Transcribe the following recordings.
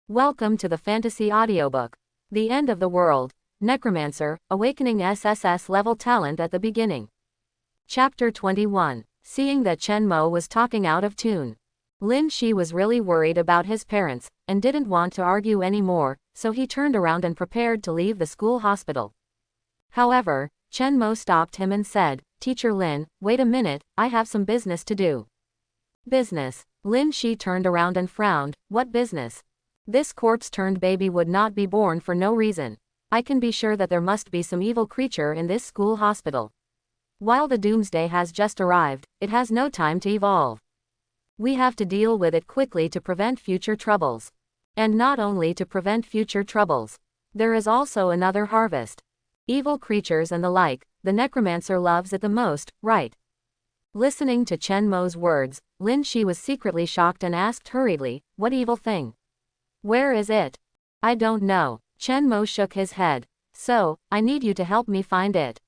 Welcome to the fantasy audiobook. The End of the World. Necromancer, Awakening SSS level talent at the beginning. Chapter 21. Seeing that Chen Mo was talking out of tune. Lin Shi was really worried about his parents, and didn't want to argue anymore, so he turned around and prepared to leave the school hospital. However, Chen Mo stopped him and said, "Teacher Lin, wait a minute, I have some business to do." Business? Lin Shi turned around and frowned. What business? This corpse-turned baby would not be born for no reason. I can be sure that there must be some evil creature in this school hospital. While the doomsday has just arrived, it has no time to evolve. We have to deal with it quickly to prevent future troubles. And not only to prevent future troubles. There is also another harvest. Evil creatures and the like, the necromancer loves it the most, right? Listening to Chen Mo's words, Lin Shi was secretly shocked and asked hurriedly, "What evil thing? Where is it?" "I don't know." Chen Mo shook his head. "So, I need you to help me find it."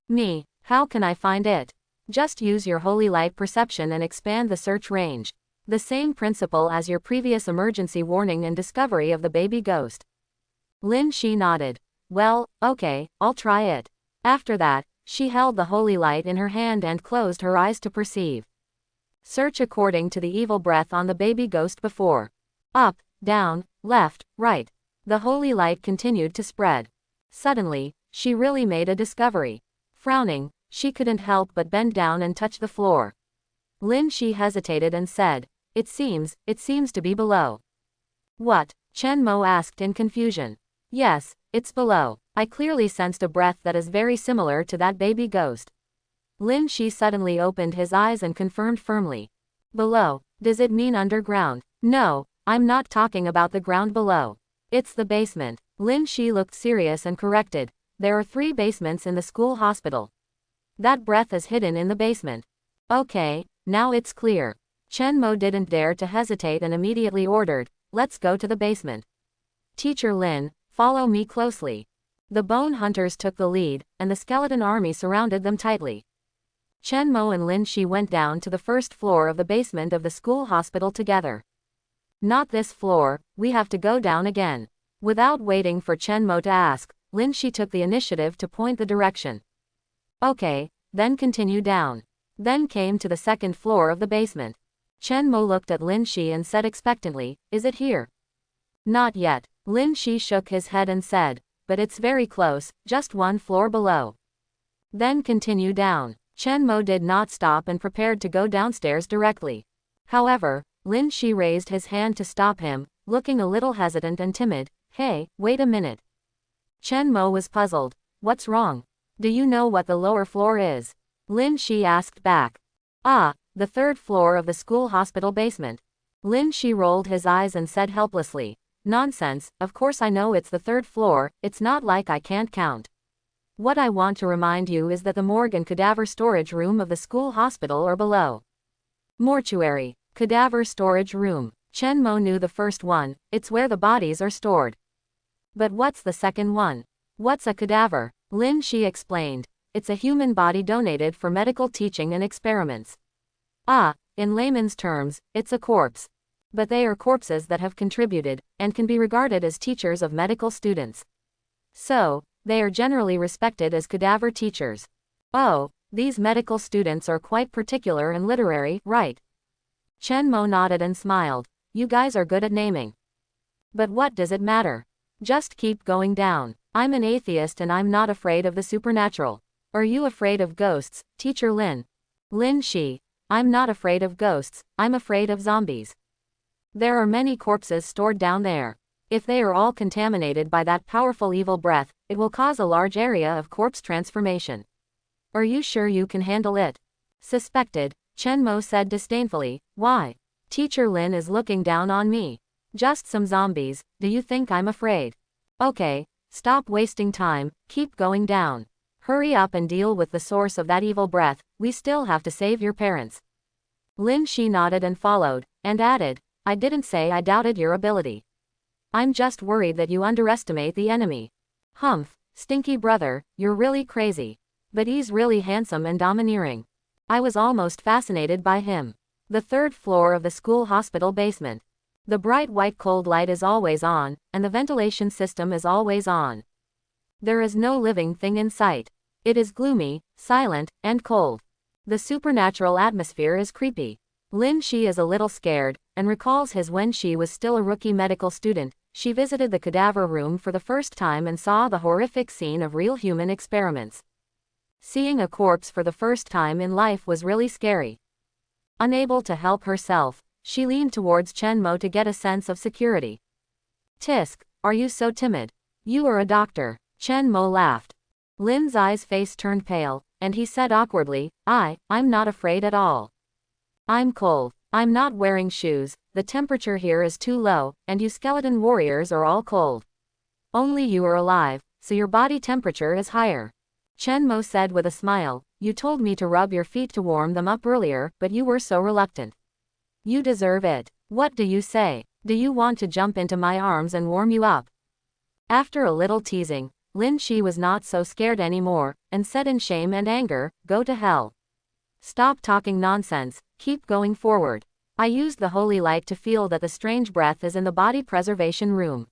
"Me? How can I find it?" "Just use your holy light perception and expand the search range. The same principle as your previous emergency warning and discovery of the baby ghost." Lin Shi nodded. "Well, okay, I'll try it." After that, she held the holy light in her hand and closed her eyes to perceive. Search according to the evil breath on the baby ghost before. Up, down, left, right. The holy light continued to spread. Suddenly, she really made a discovery. Frowning, she couldn't help but bend down and touch the floor. Lin Shi hesitated and said, it seems to be below." "What?" Chen Mo asked in confusion. "Yes, it's below. I clearly sensed a breath that is very similar to that baby ghost." Lin Shi suddenly opened his eyes and confirmed firmly. "Below, does it mean underground?" "No, I'm not talking about the ground below. It's the basement." Lin Shi looked serious and corrected. "There are 3 basements in the school hospital. That breath is hidden in the basement." "Okay, now it's clear." Chen Mo didn't dare to hesitate and immediately ordered, "Let's go to the basement. Teacher Lin, follow me closely." The bone hunters took the lead, and the skeleton army surrounded them tightly. Chen Mo and Lin Shi went down to the first floor of the basement of the school hospital together. "Not this floor, we have to go down again." Without waiting for Chen Mo to ask, Lin Shi took the initiative to point the direction. "Okay, then continue down." Then came to the second floor of the basement. Chen Mo looked at Lin Shi and said expectantly, "Is it here?" "Not yet." Lin Shi shook his head and said, "But it's very close, just 1 floor below." "Then continue down." Chen Mo did not stop and prepared to go downstairs directly. However, Lin Shi raised his hand to stop him, looking a little hesitant and timid. "Hey, wait a minute." Chen Mo was puzzled. "What's wrong? Do you know what the lower floor is?" Lin Shi asked back. "Ah, the 3rd floor of the school hospital basement." Lin Shi rolled his eyes and said helplessly, "Nonsense, of course I know it's the 3rd floor, it's not like I can't count. What I want to remind you is that the morgue and cadaver storage room of the school hospital are below." Mortuary. Cadaver storage room. Chen Mo knew the first one, it's where the bodies are stored. But what's the second one? "What's a cadaver?" Lin Shi explained. "It's a human body donated for medical teaching and experiments." "Ah, in layman's terms, it's a corpse. But they are corpses that have contributed, and can be regarded as teachers of medical students. So, they are generally respected as cadaver teachers." "Oh, these medical students are quite particular and literary, right?" Chen Mo nodded and smiled. "You guys are good at naming. But what does it matter? Just keep going down. I'm an atheist and I'm not afraid of the supernatural." "Are you afraid of ghosts, Teacher Lin?" "Lin Shi, I'm not afraid of ghosts, I'm afraid of zombies. There are many corpses stored down there. If they are all contaminated by that powerful evil breath, it will cause a large area of corpse transformation." "Are you sure you can handle it?" "Suspected," Chen Mo said disdainfully. "Why? Teacher Lin is looking down on me. Just some zombies, do you think I'm afraid?" "Okay, stop wasting time, keep going down. Hurry up and deal with the source of that evil breath, we still have to save your parents." Lin Shi nodded and followed, and added, "I didn't say I doubted your ability. I'm just worried that you underestimate the enemy." "Humph, stinky brother, you're really crazy. But he's really handsome and domineering. I was almost fascinated by him." The 3rd floor of the school hospital basement. The bright white cold light is always on, and the ventilation system is always on. There is no living thing in sight. It is gloomy, silent, and cold. The supernatural atmosphere is creepy. Lynn Shi is a little scared, and recalls his when she was still a rookie medical student. She visited the cadaver room for the first time and saw the horrific scene of real human experiments. Seeing a corpse for the first time in life was really scary. Unable to help herself, she leaned towards Chen Mo to get a sense of security. Tisk, are you so timid? You are a doctor. Chen Mo laughed. Lin's face turned pale, and he said awkwardly, I'm not afraid at all. I'm cold. I'm not wearing shoes, the temperature here is too low, and you skeleton warriors are all cold. Only you are alive, so your body temperature is higher. Chen Mo said with a smile, you told me to rub your feet to warm them up earlier, but you were so reluctant. You deserve it. What do you say? Do you want to jump into my arms and warm you up? After a little teasing, Lin Shi was not so scared anymore, and said in shame and anger, go to hell. Stop talking nonsense, keep going forward. I used the holy light to feel that the strange breath is in the body preservation room.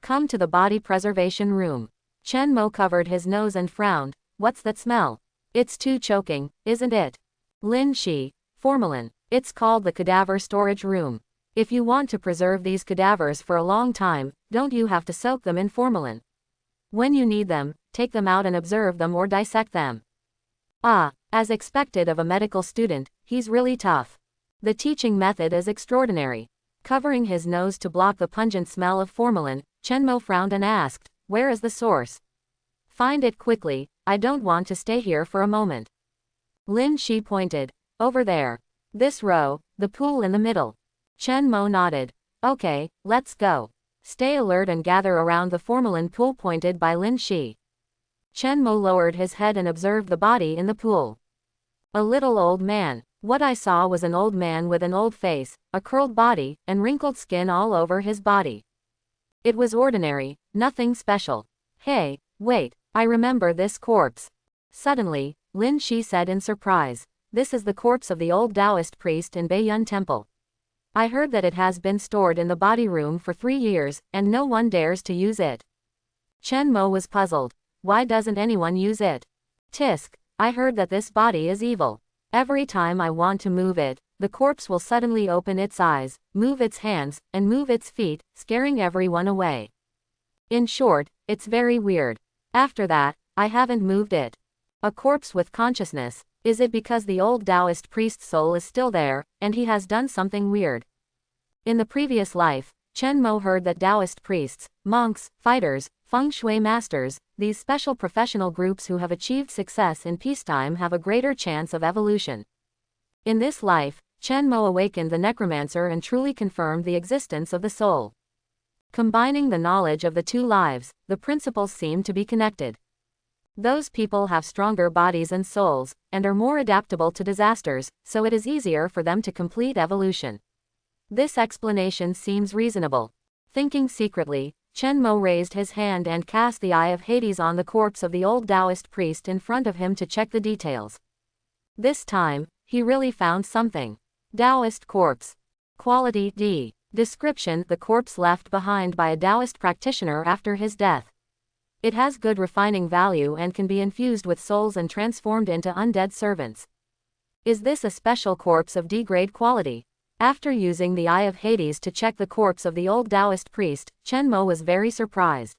Come to the body preservation room. Chen Mo covered his nose and frowned, what's that smell? It's too choking, isn't it? Lin Shi, formalin. It's called the cadaver storage room. If you want to preserve these cadavers for a long time, don't you have to soak them in formalin? When you need them, take them out and observe them or dissect them. As expected of a medical student, he's really tough. The teaching method is extraordinary. Covering his nose to block the pungent smell of formalin, Chen Mo frowned and asked, where is the source? Find it quickly, I don't want to stay here for a moment. Lin Shi pointed. Over there. This row, the pool in the middle. Chen Mo nodded. Okay, let's go. Stay alert and gather around the formalin pool pointed by Lin Shi. Chen Mo lowered his head and observed the body in the pool. A little old man. What I saw was an old man with an old face, a curled body, and wrinkled skin all over his body. It was ordinary, nothing special. Hey, wait, I remember this corpse. Suddenly, Lin Shi said in surprise, this is the corpse of the old Taoist priest in Beiyun Temple. I heard that it has been stored in the body room for 3 years, and no one dares to use it. Chen Mo was puzzled. Why doesn't anyone use it? Tisk, I heard that this body is evil. Every time I want to move it, the corpse will suddenly open its eyes, move its hands, and move its feet, scaring everyone away. In short, it's very weird. After that, I haven't moved it. A corpse with consciousness, is it because the old Taoist priest's soul is still there, and he has done something weird? In the previous life, Chen Mo heard that Taoist priests, monks, fighters, feng shui masters, these special professional groups who have achieved success in peacetime have a greater chance of evolution. In this life, Chen Mo awakened the Necromancer and truly confirmed the existence of the soul. Combining the knowledge of the two lives, the principles seem to be connected. Those people have stronger bodies and souls, and are more adaptable to disasters, so it is easier for them to complete evolution. This explanation seems reasonable. Thinking secretly, Chen Mo raised his hand and cast the Eye of Hades on the corpse of the old Taoist priest in front of him to check the details. This time, he really found something. Taoist corpse. Quality D. Description: the corpse left behind by a Taoist practitioner after his death. It has good refining value and can be infused with souls and transformed into undead servants. Is this a special corpse of D-grade quality? After using the Eye of Hades to check the corpse of the old Taoist priest, Chen Mo was very surprised.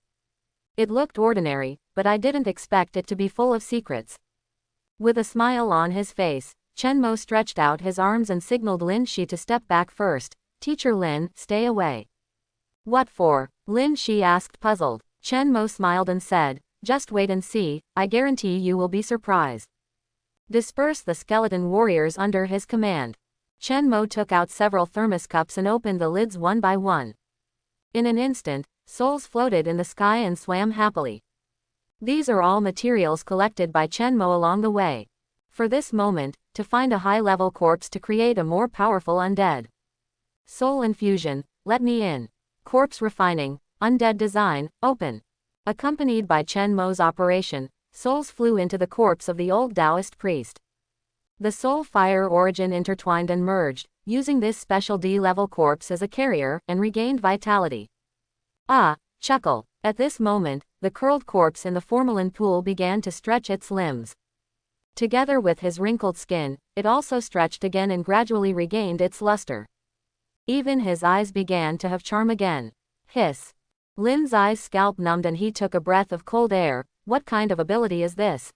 It looked ordinary, but I didn't expect it to be full of secrets. With a smile on his face, Chen Mo stretched out his arms and signaled Lin Shi to step back first. Teacher Lin, stay away. What for? Lin Shi asked, puzzled. Chen Mo smiled and said, just wait and see, I guarantee you will be surprised. Disperse the skeleton warriors under his command. Chen Mo took out several thermos cups and opened the lids one by one. In an instant, souls floated in the sky and swam happily. These are all materials collected by Chen Mo along the way. For this moment, to find a high-level corpse to create a more powerful undead. Soul infusion, let me in. Corpse refining, undead design, open. Accompanied by Chen Mo's operation, souls flew into the corpse of the old Taoist priest. The soul fire origin intertwined and merged, using this special D-level corpse as a carrier, and regained vitality. Ah, chuckle. At this moment, the curled corpse in the formalin pool began to stretch its limbs. Together with his wrinkled skin, it also stretched again and gradually regained its luster. Even his eyes began to have charm again. Hiss. Lynn's eyes scalp numbed and he took a breath of cold air. What kind of ability is this?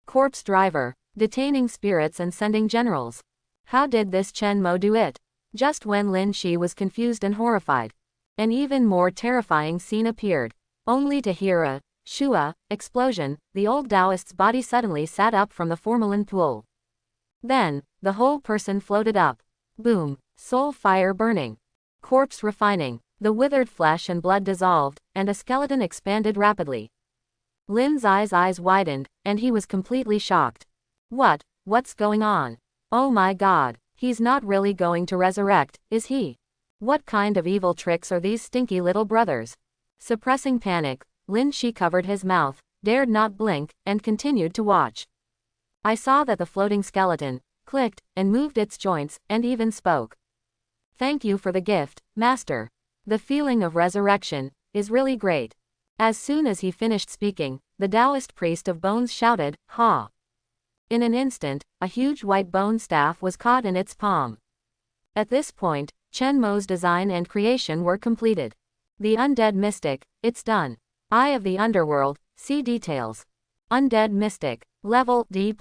Corpse driver. Detaining spirits and sending generals. How did this Chen Mo do it? Just when Lin Shi was confused and horrified, an even more terrifying scene appeared. Only to hear a shua explosion, the old Taoist's body suddenly sat up from the formalin pool. Then, the whole person floated up. Boom. Soul fire burning. Corpse refining. The withered flesh and blood dissolved, and a skeleton expanded rapidly. Lin's eyes widened, and he was completely shocked. What's going on? Oh my god, he's not really going to resurrect, is he? What kind of evil tricks are these stinky little brothers? Suppressing panic, Lin Shi covered his mouth, dared not blink, and continued to watch. I saw that the floating skeleton clicked, and moved its joints, and even spoke. Thank you for the gift, master. The feeling of resurrection is really great. As soon as he finished speaking, the Taoist priest of bones shouted, Ha! In an instant, a huge white bone staff was caught in its palm. At this point, Chen Mo's design and creation were completed. The undead mystic, it's done. Eye of the underworld, see details. Undead mystic, level D+,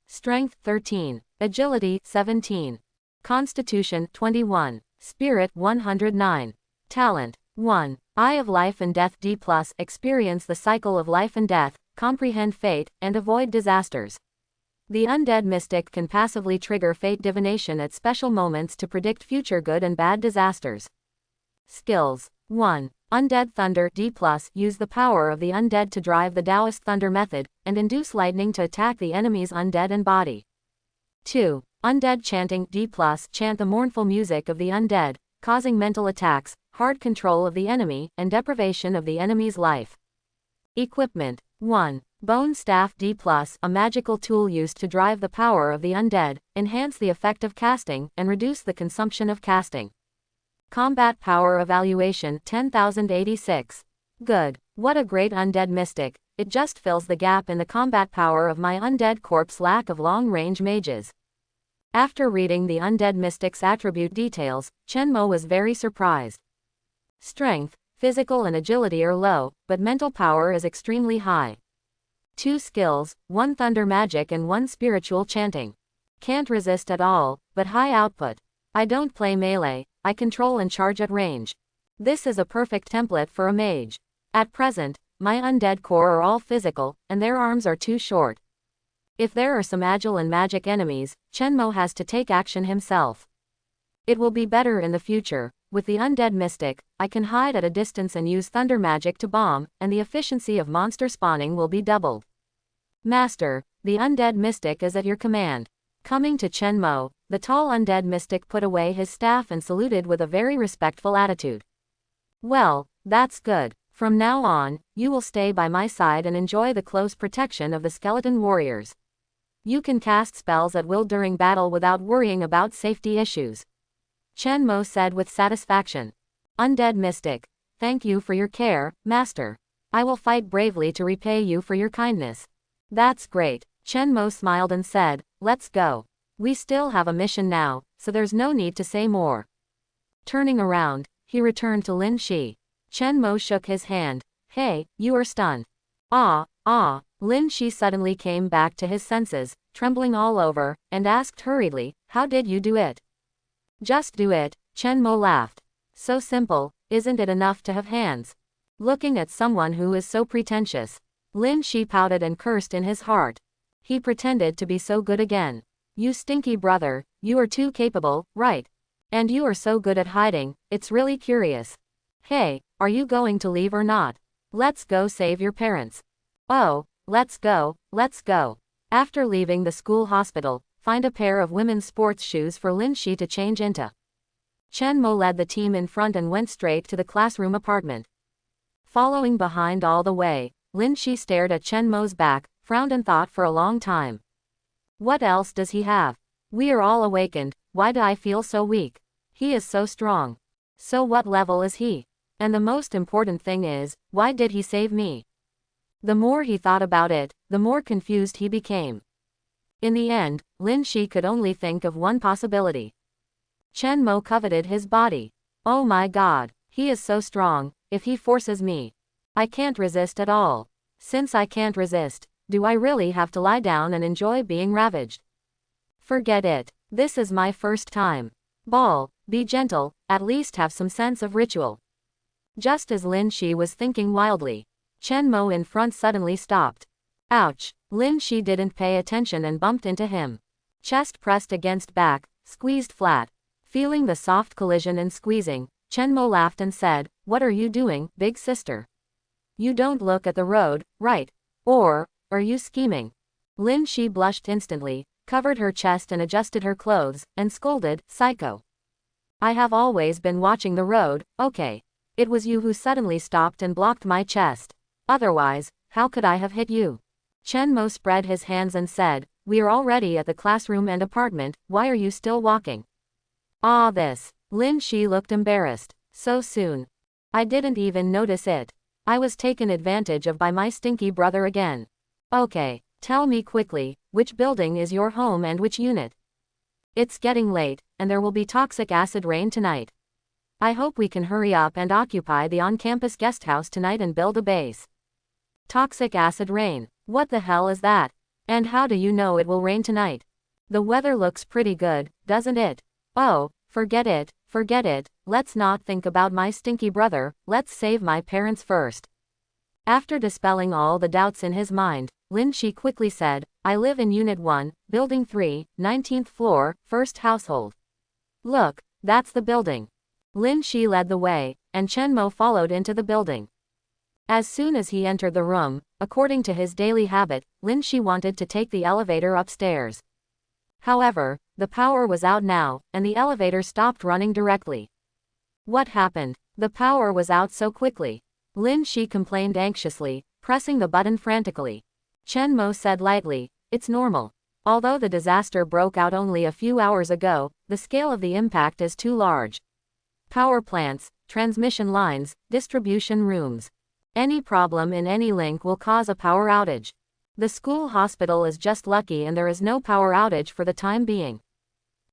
strength 13, agility 17, constitution 21, spirit 109. Talent 1. Eye of Life and Death D+, experience the cycle of life and death, comprehend fate, and avoid disasters. The undead mystic can passively trigger fate divination at special moments to predict future good and bad disasters. Skills 1. Undead Thunder D+, use the power of the undead to drive the Taoist thunder method, and induce lightning to attack the enemy's undead and body. 2. Undead Chanting D+, chant the mournful music of the undead, causing mental attacks, hard control of the enemy, and deprivation of the enemy's life. Equipment 1. Bone Staff D+, a magical tool used to drive the power of the undead, enhance the effect of casting, and reduce the consumption of casting. Combat Power Evaluation 10,086. Good. What a great undead mystic, it just fills the gap in the combat power of my undead corpse lack of long-range mages. After reading the undead mystic's attribute details, Chen Mo was very surprised. Strength, physical and agility are low, but mental power is extremely high. 2 skills, 1 thunder magic and 1 spiritual chanting. Can't resist at all, but high output. I don't play melee, I control and charge at range. This is a perfect template for a mage. At present, my undead core are all physical, and their arms are too short. If there are some agile and magic enemies, Chen Mo has to take action himself. It will be better in the future. With the undead mystic, I can hide at a distance and use thunder magic to bomb, and the efficiency of monster spawning will be doubled. Master, the undead mystic is at your command. Coming to Chen Mo, the tall undead mystic put away his staff and saluted with a very respectful attitude. Well, that's good. From now on, you will stay by my side and enjoy the close protection of the skeleton warriors. You can cast spells at will during battle without worrying about safety issues. Chen Mo said with satisfaction. Undead mystic, thank you for your care, master. I will fight bravely to repay you for your kindness. That's great. Chen Mo smiled and said, let's go. We still have a mission now, so there's no need to say more. Turning around, he returned to Lin Shi. Chen Mo shook his hand. Hey, you are stunned. Lin Shi suddenly came back to his senses, trembling all over, and asked hurriedly, how did you do it? Just do it, Chen Mo laughed. So simple, isn't it enough to have hands? Looking at someone who is so pretentious. Lin Shi pouted and cursed in his heart. He pretended to be so good again. You stinky brother, you are too capable, right? And you are so good at hiding, it's really curious. Hey, are you going to leave or not? Let's go save your parents. Oh, let's go. After leaving the school hospital, find a pair of women's sports shoes for Lin Shi to change into. Chen Mo led the team in front and went straight to the classroom apartment. Following behind all the way, Lin Shi stared at Chen Mo's back, frowned and thought for a long time. What else does he have? We are all awakened, why do I feel so weak? He is so strong. So what level is he? And the most important thing is, why did he save me? The more he thought about it, the more confused he became. In the end, Lin Shi could only think of one possibility. Chen Mo coveted his body. Oh my god, he is so strong, if he forces me. I can't resist at all. Since I can't resist, do I really have to lie down and enjoy being ravaged? Forget it. This is my first time. Ball, be gentle, at least have some sense of ritual. Just as Lin Shi was thinking wildly, Chen Mo in front suddenly stopped. Ouch! Lin Shi didn't pay attention and bumped into him. Chest pressed against back, squeezed flat. Feeling the soft collision and squeezing, Chen Mo laughed and said, "What are you doing, big sister? You don't look at the road, right? Or are you scheming?" Lin Shi blushed instantly, covered her chest and adjusted her clothes, and scolded, "Psycho. I have always been watching the road, okay. It was you who suddenly stopped and blocked my chest. Otherwise, how could I have hit you?" Chen Mo spread his hands and said, "We are already at the classroom and apartment, why are you still walking?" Ah, this. Lin Shi looked embarrassed. So soon. I didn't even notice it. I was taken advantage of by my stinky brother again. Okay, tell me quickly, which building is your home and which unit? It's getting late, and there will be toxic acid rain tonight. I hope we can hurry up and occupy the on-campus guest house tonight and build a base. Toxic acid rain. What the hell is that? And how do you know it will rain tonight? The weather looks pretty good, doesn't it? Oh, forget it, let's not think about my stinky brother, let's save my parents first. After dispelling all the doubts in his mind, Lin Shi quickly said, "I live in Unit 1, Building 3, 19th floor, first household." Look, that's the building. Lin Shi led the way, and Chen Mo followed into the building. As soon as he entered the room, according to his daily habit, Lin Shi wanted to take the elevator upstairs. However, the power was out now, and the elevator stopped running directly. What happened? The power was out so quickly. Lin Shi complained anxiously, pressing the button frantically. Chen Mo said lightly, "It's normal. Although the disaster broke out only a few hours ago, the scale of the impact is too large. Power plants, transmission lines, distribution rooms. Any problem in any link will cause a power outage. The school hospital is just lucky and there is no power outage for the time being.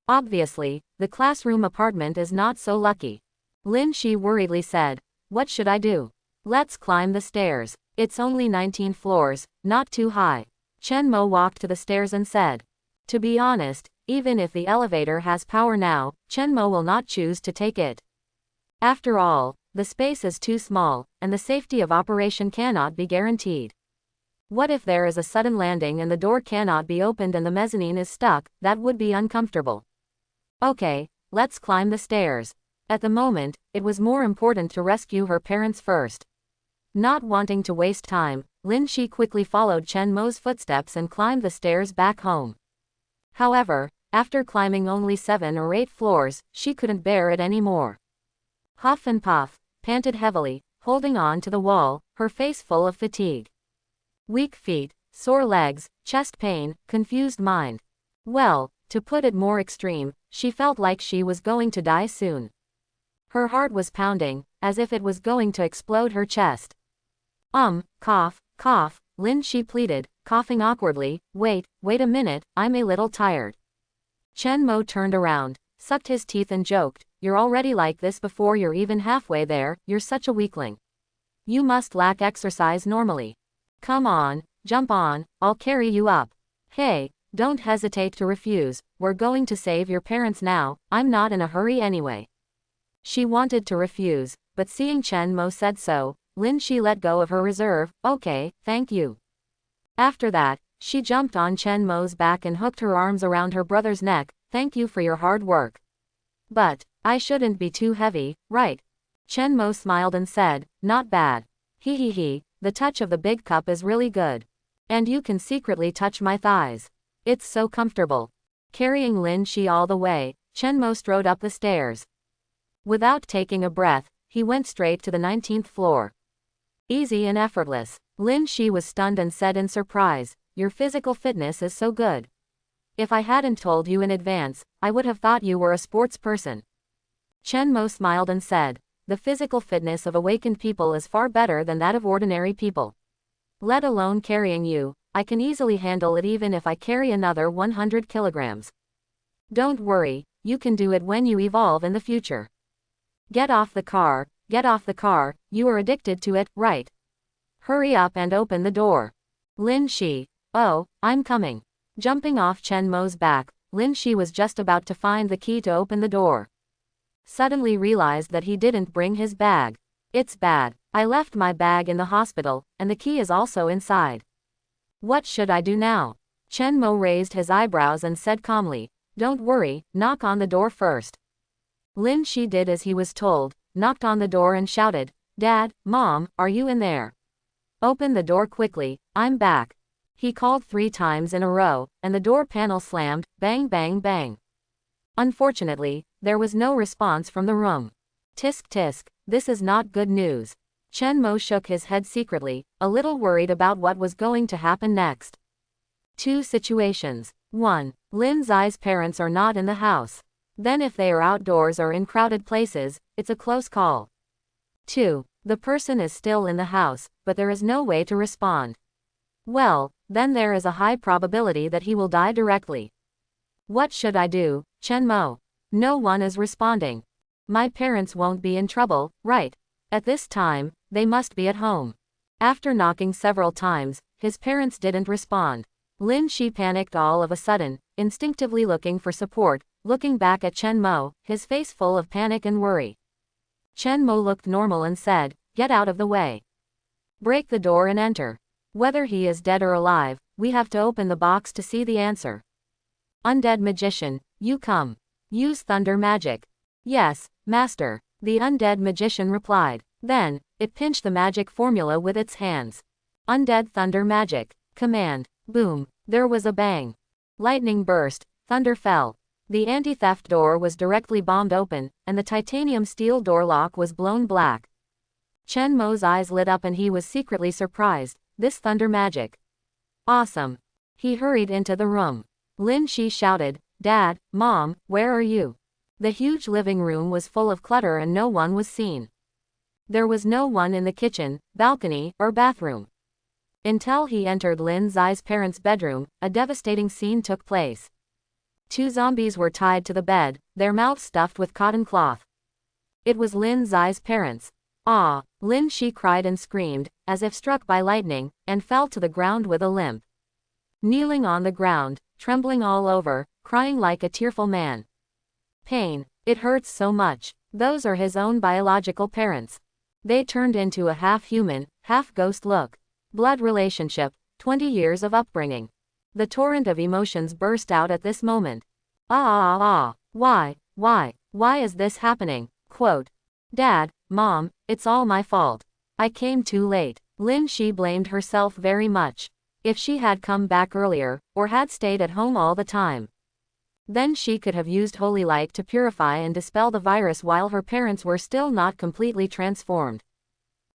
Obviously, the classroom apartment is not so lucky." Lin Shi worriedly said, "What should I do?" "Let's climb the stairs. It's only 19 floors, not too high." Chen Mo walked to the stairs and said. To be honest, even if the elevator has power now, Chen Mo will not choose to take it. After all, the space is too small, and the safety of operation cannot be guaranteed. What if there is a sudden landing and the door cannot be opened and the mezzanine is stuck? That would be uncomfortable. Okay, let's climb the stairs. At the moment, it was more important to rescue her parents first. Not wanting to waste time, Lin Shi quickly followed Chen Mo's footsteps and climbed the stairs back home. However, after climbing only 7 or 8 floors, she couldn't bear it anymore. Huff and puff, panted heavily, holding on to the wall, her face full of fatigue. Weak feet, sore legs, chest pain, confused mind. Well, to put it more extreme, she felt like she was going to die soon. Her heart was pounding, as if it was going to explode her chest. Cough, cough, Lin Shi pleaded, coughing awkwardly, wait a minute, I'm a little tired." Chen Mo turned around, sucked his teeth and joked, "You're already like this before you're even halfway there, you're such a weakling. You must lack exercise normally. Come on, jump on, I'll carry you up. Hey, don't hesitate to refuse, we're going to save your parents now, I'm not in a hurry anyway." She wanted to refuse, but seeing Chen Mo said so, Lin Shi let go of her reserve. "Okay, thank you." After that, she jumped on Chen Mo's back and hooked her arms around her brother's neck. "Thank you for your hard work. But I shouldn't be too heavy, right?" Chen Mo smiled and said, "Not bad. He, the touch of the big cup is really good. And you can secretly touch my thighs. It's so comfortable." Carrying Lin Shi all the way, Chen Mo strode up the stairs. Without taking a breath, he went straight to the 19th floor. Easy and effortless. Lin Shi was stunned and said in surprise, "Your physical fitness is so good. If I hadn't told you in advance, I would have thought you were a sports person. Chen Mo smiled and said, the physical fitness of awakened people is far better than that of ordinary people. Let alone carrying you, I can easily handle it even if I carry another 100 kilograms. Don't worry, you can do it when you evolve in the future. Get off the car, you are addicted to it, right? Hurry up and open the door. Lin Shi. Oh, I'm coming. Jumping off Chen Mo's back, Lin Shi was just about to find the key to open the door. Suddenly realized that he didn't bring his bag. It's bad. I left my bag in the hospital, and the key is also inside. What should I do now? Chen Mo raised his eyebrows and said calmly, don't worry, knock on the door first. Lin Shi did as he was told, knocked on the door and shouted, Dad, Mom, are you in there? Open the door quickly, I'm back. He called 3 times in a row, and the door panel slammed, bang bang bang. Unfortunately, there was no response from the room. Tisk tisk, this is not good news. Chen Mo shook his head secretly, a little worried about what was going to happen next. 2 situations. 1. Lin Zai's parents are not in the house. Then if they are outdoors or in crowded places, it's a close call. 2. The person is still in the house, but there is no way to respond. Well, then there is a high probability that he will die directly. What should I do, Chen Mo? No one is responding. My parents won't be in trouble, right? At this time, they must be at home. After knocking several times, his parents didn't respond. Lin Shi panicked all of a sudden, instinctively looking for support, looking back at Chen Mo, his face full of panic and worry. Chen Mo looked normal and said, get out of the way. Break the door and enter. Whether he is dead or alive, we have to open the box to see the answer. Undead magician, you come. Use thunder magic. Yes, master, the undead magician replied. Then, it pinched the magic formula with its hands. Undead thunder magic. Command. Boom. There was a bang. Lightning burst, thunder fell. The anti-theft door was directly bombed open, and the titanium steel door lock was blown black. Chen Mo's eyes lit up and he was secretly surprised. This thunder magic. Awesome. He hurried into the room. Lin Shi shouted, Dad, Mom, where are you? The huge living room was full of clutter and no one was seen. There was no one in the kitchen, balcony, or bathroom. Until he entered Lin Zai's parents' bedroom, a devastating scene took place. 2 zombies were tied to the bed, their mouths stuffed with cotton cloth. It was Lin Zai's parents. Ah! Lin Shi cried and screamed, as if struck by lightning, and fell to the ground with a limp. Kneeling on the ground, trembling all over, crying like a tearful man. Pain. It hurts so much. Those are his own biological parents. They turned into a half-human, half-ghost look. Blood relationship, 20 years of upbringing. The torrent of emotions burst out at this moment. Why is this happening? Quote. Dad, Mom, it's all my fault. I came too late. Lin Shi blamed herself very much. If she had come back earlier, or had stayed at home all the time, then she could have used holy light to purify and dispel the virus while her parents were still not completely transformed.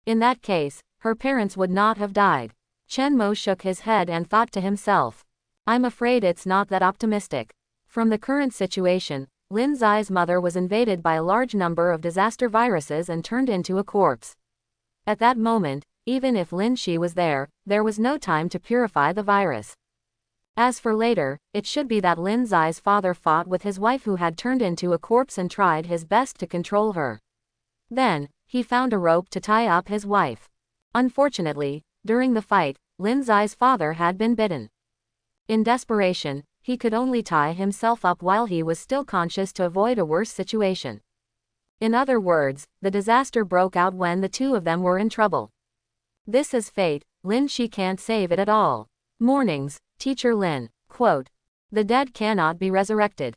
In that case, her parents would not have died. Chen Mo shook his head and thought to himself, I'm afraid it's not that optimistic. From the current situation, Lin Zai's mother was invaded by a large number of disaster viruses and turned into a corpse. At that moment, even if Lin Shi was there was no time to purify the virus. As for later, it should be that Lin Zai's father fought with his wife who had turned into a corpse and tried his best to control her. Then, he found a rope to tie up his wife. Unfortunately, during the fight, Lin Zai's father had been bitten. In desperation, he could only tie himself up while he was still conscious to avoid a worse situation. In other words, the disaster broke out when the 2 of them were in trouble. This is fate, Lin Shi can't save it at all. Mornings, Teacher Lin. Quote. The dead cannot be resurrected.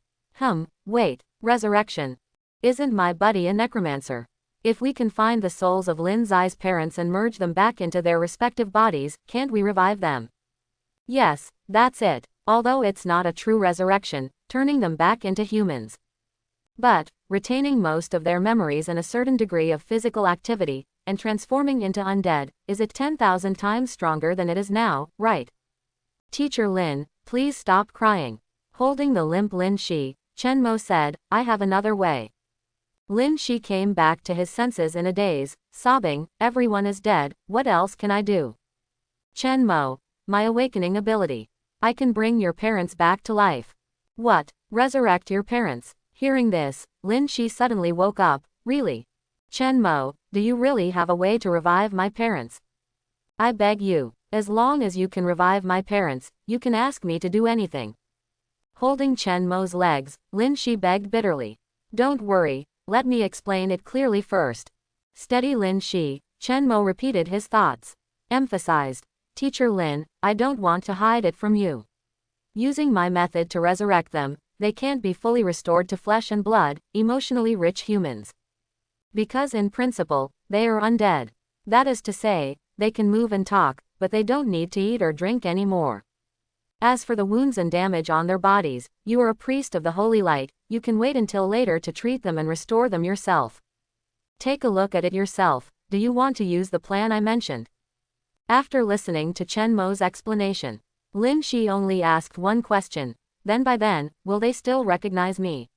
Wait, resurrection. Isn't my buddy a necromancer? If we can find the souls of Lin Zai's parents and merge them back into their respective bodies, can't we revive them? Yes, that's it. Although it's not a true resurrection, turning them back into humans. But, retaining most of their memories and a certain degree of physical activity, and transforming into undead, is it 10,000 times stronger than it is now, right? Teacher Lin, please stop crying. Holding the limp Lin Shi, Chen Mo said, I have another way. Lin Shi came back to his senses in a daze, sobbing, everyone is dead, what else can I do? Chen Mo, my awakening ability. I can bring your parents back to life. What? Resurrect your parents? Hearing this, Lin Shi suddenly woke up, really? Chen Mo, do you really have a way to revive my parents? I beg you, as long as you can revive my parents, you can ask me to do anything. Holding Chen Mo's legs, Lin Shi begged bitterly. Don't worry, let me explain it clearly first. Steady Lin Shi, Chen Mo repeated his thoughts. Emphasized. Teacher Lin, I don't want to hide it from you. Using my method to resurrect them, they can't be fully restored to flesh and blood, emotionally rich humans. Because in principle, they are undead. That is to say, they can move and talk, but they don't need to eat or drink anymore. As for the wounds and damage on their bodies, you are a priest of the holy light, you can wait until later to treat them and restore them yourself. Take a look at it yourself, do you want to use the plan I mentioned? After listening to Chen Mo's explanation, Lin Shi only asked one question, then by then, will they still recognize me?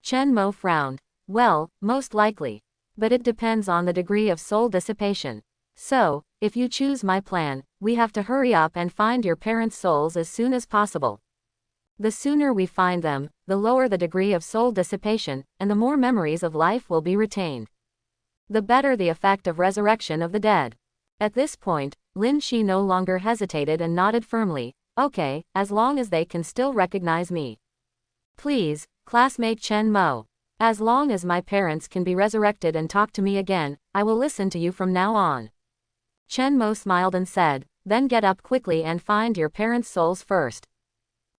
Chen Mo frowned. Well, most likely. But it depends on the degree of soul dissipation. So, if you choose my plan, we have to hurry up and find your parents' souls as soon as possible. The sooner we find them, the lower the degree of soul dissipation, and the more memories of life will be retained. The better the effect of resurrection of the dead. At this point, Lin Shi no longer hesitated and nodded firmly. Okay, as long as they can still recognize me. Please, classmate Chen Mo. As long as my parents can be resurrected and talk to me again, I will listen to you from now on. Chen Mo smiled and said, then get up quickly and find your parents' souls first.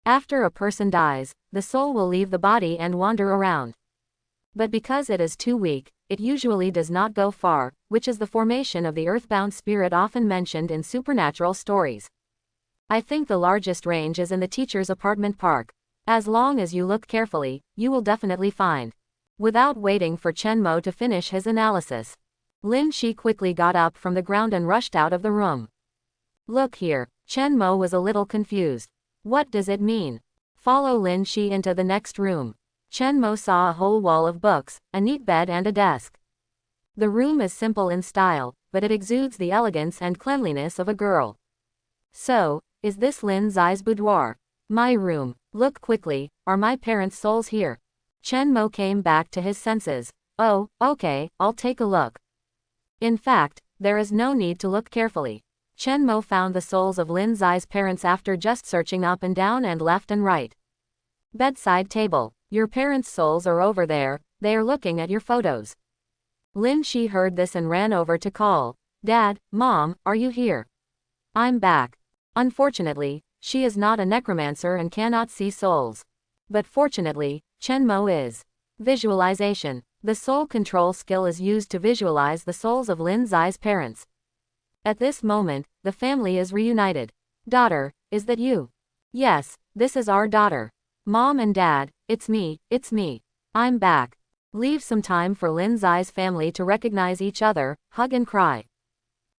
After a person dies, the soul will leave the body and wander around. But because it is too weak, it usually does not go far, which is the formation of the earthbound spirit often mentioned in supernatural stories. I think the largest range is in the teacher's apartment park. As long as you look carefully, you will definitely find. Without waiting for Chen Mo to finish his analysis, Lin Shi quickly got up from the ground and rushed out of the room. Look here, Chen Mo was a little confused. What does it mean? Follow Lin Shi into the next room. Chen Mo saw a whole wall of books, a neat bed and a desk. The room is simple in style, but it exudes the elegance and cleanliness of a girl. So, is this Lin Zai's boudoir? My room. Look quickly, are my parents' souls here? Chen Mo came back to his senses. Oh, okay, I'll take a look. In fact, there is no need to look carefully. Chen Mo found the souls of Lin Zai's parents after just searching up and down and left and right. Bedside table. Your parents' souls are over there, they are looking at your photos. Lin Shi heard this and ran over to call. Dad, Mom, are you here? I'm back. Unfortunately, she is not a necromancer and cannot see souls. But fortunately, Chen Mo is. Visualization. The soul control skill is used to visualize the souls of Lin Zai's parents. At this moment, the family is reunited. Daughter, is that you? Yes, this is our daughter. Mom and Dad, it's me. I'm back. Leave some time for Lin Zai's family to recognize each other, hug and cry.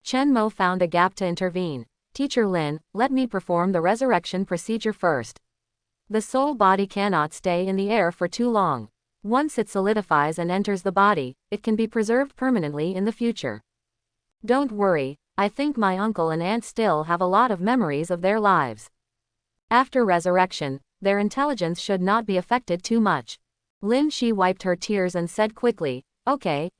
Chen Mo found a gap to intervene. Teacher Lin, let me perform the resurrection procedure first. The soul body cannot stay in the air for too long. Once it solidifies and enters the body, it can be preserved permanently in the future. Don't worry, I think my uncle and aunt still have a lot of memories of their lives. After resurrection, their intelligence should not be affected too much. Lin Shi wiped her tears and said quickly, okay.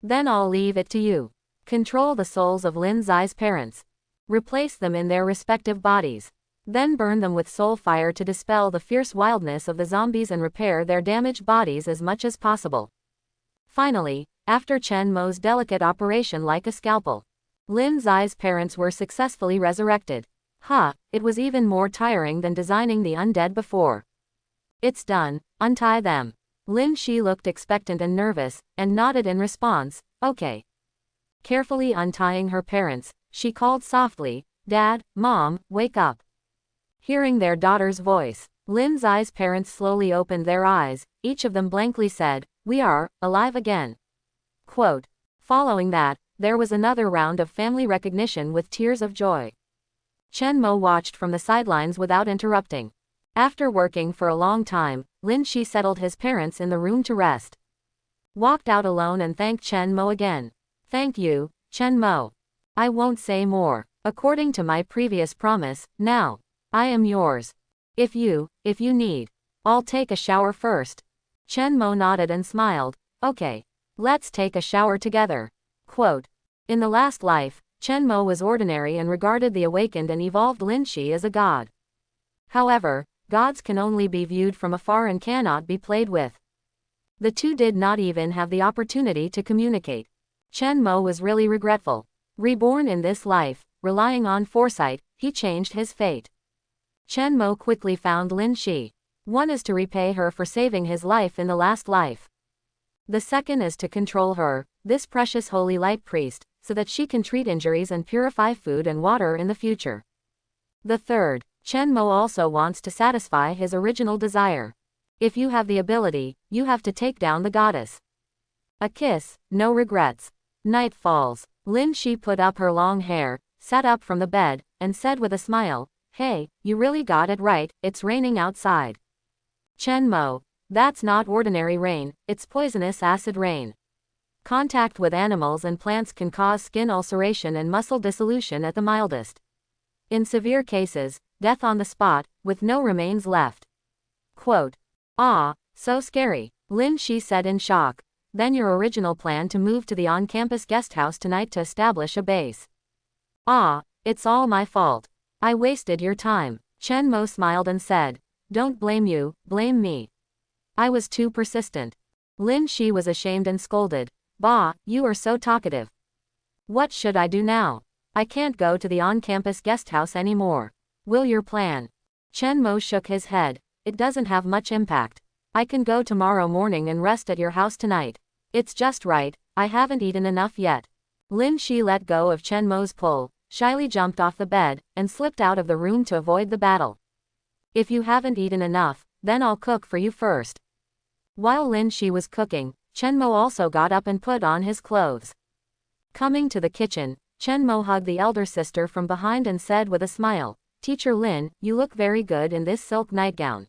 Then I'll leave it to you. Control the souls of Lin Zai's parents. Replace them in their respective bodies. Then burn them with soul fire to dispel the fierce wildness of the zombies and repair their damaged bodies as much as possible. Finally, after Chen Mo's delicate operation like a scalpel, Lin Zai's parents were successfully resurrected. It was even more tiring than designing the undead before. It's done, untie them. Lin Shi looked expectant and nervous, and nodded in response, okay. Carefully untying her parents, she called softly, Dad, Mom, wake up. Hearing their daughter's voice, Lin Zai's parents slowly opened their eyes, each of them blankly said, we are alive again. Quote. Following that, there was another round of family recognition with tears of joy. Chen Mo watched from the sidelines without interrupting. After working for a long time, Lin Shi settled his parents in the room to rest. Walked out alone and thanked Chen Mo again. Thank you, Chen Mo. I won't say more. According to my previous promise, now, I am yours. If you need. I'll take a shower first. Chen Mo nodded and smiled. Okay. Let's take a shower together. Quote. In the last life, Chen Mo was ordinary and regarded the awakened and evolved Lin Shi as a god. However, gods can only be viewed from afar and cannot be played with. The two did not even have the opportunity to communicate. Chen Mo was really regretful. Reborn in this life, relying on foresight, he changed his fate. Chen Mo quickly found Lin Shi. One is to repay her for saving his life in the last life. The second is to control her, this precious holy light priest, so that she can treat injuries and purify food and water in the future. The third, Chen Mo also wants to satisfy his original desire. If you have the ability, you have to take down the goddess. A kiss, no regrets. Night falls. Lin Shi put up her long hair, sat up from the bed, and said with a smile, "Hey, you really got it right, it's raining outside." Chen Mo, that's not ordinary rain, it's poisonous acid rain. Contact with animals and plants can cause skin ulceration and muscle dissolution at the mildest. In severe cases, death on the spot, with no remains left. Quote. Ah, so scary, Lin Shi said in shock. Then your original plan to move to the on-campus guest house tonight to establish a base. Ah, it's all my fault. I wasted your time. Chen Mo smiled and said, don't blame you, blame me. I was too persistent. Lin Shi was ashamed and scolded. Bah, you are so talkative. What should I do now? I can't go to the on-campus guest house anymore. Will your plan? Chen Mo shook his head. It doesn't have much impact. I can go tomorrow morning and rest at your house tonight. It's just right, I haven't eaten enough yet. Lin Shi let go of Chen Mo's pull, shyly jumped off the bed, and slipped out of the room to avoid the battle. If you haven't eaten enough, then I'll cook for you first. While Lin Shi was cooking, Chen Mo also got up and put on his clothes. Coming to the kitchen, Chen Mo hugged the elder sister from behind and said with a smile, Teacher Lin, you look very good in this silk nightgown.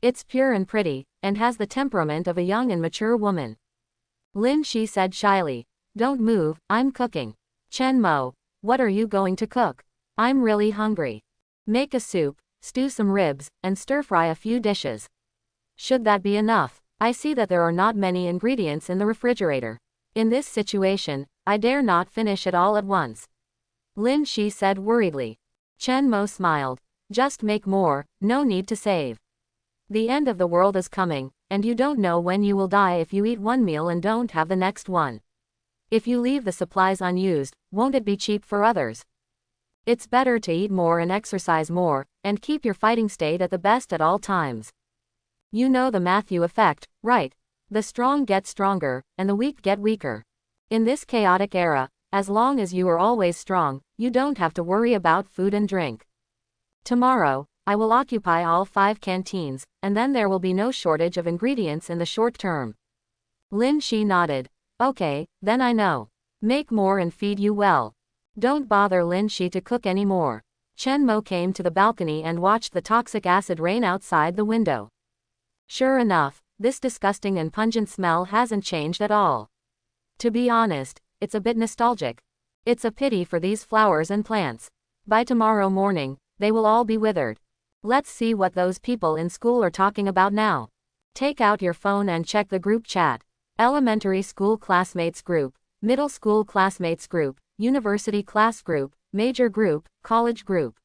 It's pure and pretty, and has the temperament of a young and mature woman. Lin Shi said shyly, don't move, I'm cooking. Chen Mo, what are you going to cook? I'm really hungry. Make a soup, stew some ribs, and stir-fry a few dishes. Should that be enough? I see that there are not many ingredients in the refrigerator. In this situation, I dare not finish it all at once. Lin Shi said worriedly. Chen Mo smiled. Just make more, no need to save. The end of the world is coming, and you don't know when you will die if you eat one meal and don't have the next one. If you leave the supplies unused, won't it be cheap for others? It's better to eat more and exercise more, and keep your fighting state at the best at all times. You know the Matthew effect, right? The strong get stronger, and the weak get weaker. In this chaotic era, as long as you are always strong, you don't have to worry about food and drink. Tomorrow, I will occupy all 5 canteens, and then there will be no shortage of ingredients in the short term. Lin Shi nodded. Okay, then I know. Make more and feed you well. Don't bother Lin Shi to cook anymore. Chen Mo came to the balcony and watched the toxic acid rain outside the window. Sure enough, this disgusting and pungent smell hasn't changed at all. To be honest, it's a bit nostalgic. It's a pity for these flowers and plants. By tomorrow morning, they will all be withered. Let's see what those people in school are talking about now. Take out your phone and check the group chat. Elementary school classmates group, middle school classmates group, university class group, major group, college group.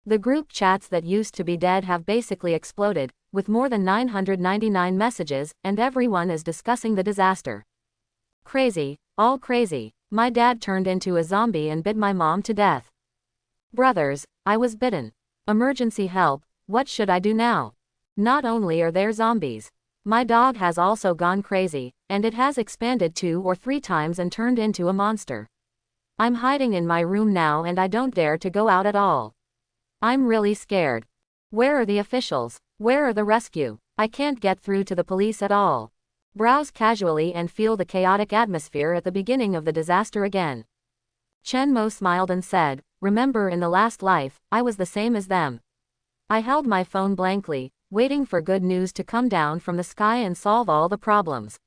The group chats that used to be dead have basically exploded, with more than 999 messages, and everyone is discussing the disaster. Crazy, all crazy. My dad turned into a zombie and bit my mom to death. Brothers, I was bitten. Emergency help, what should I do now? Not only are there zombies, my dog has also gone crazy, and it has expanded 2 or 3 times and turned into a monster. I'm hiding in my room now and I don't dare to go out at all. I'm really scared. Where are the officials? Where are the rescue? I can't get through to the police at all. Browse casually and feel the chaotic atmosphere at the beginning of the disaster again. Chen Mo smiled and said, remember in the last life, I was the same as them. I held my phone blankly, waiting for good news to come down from the sky and solve all the problems.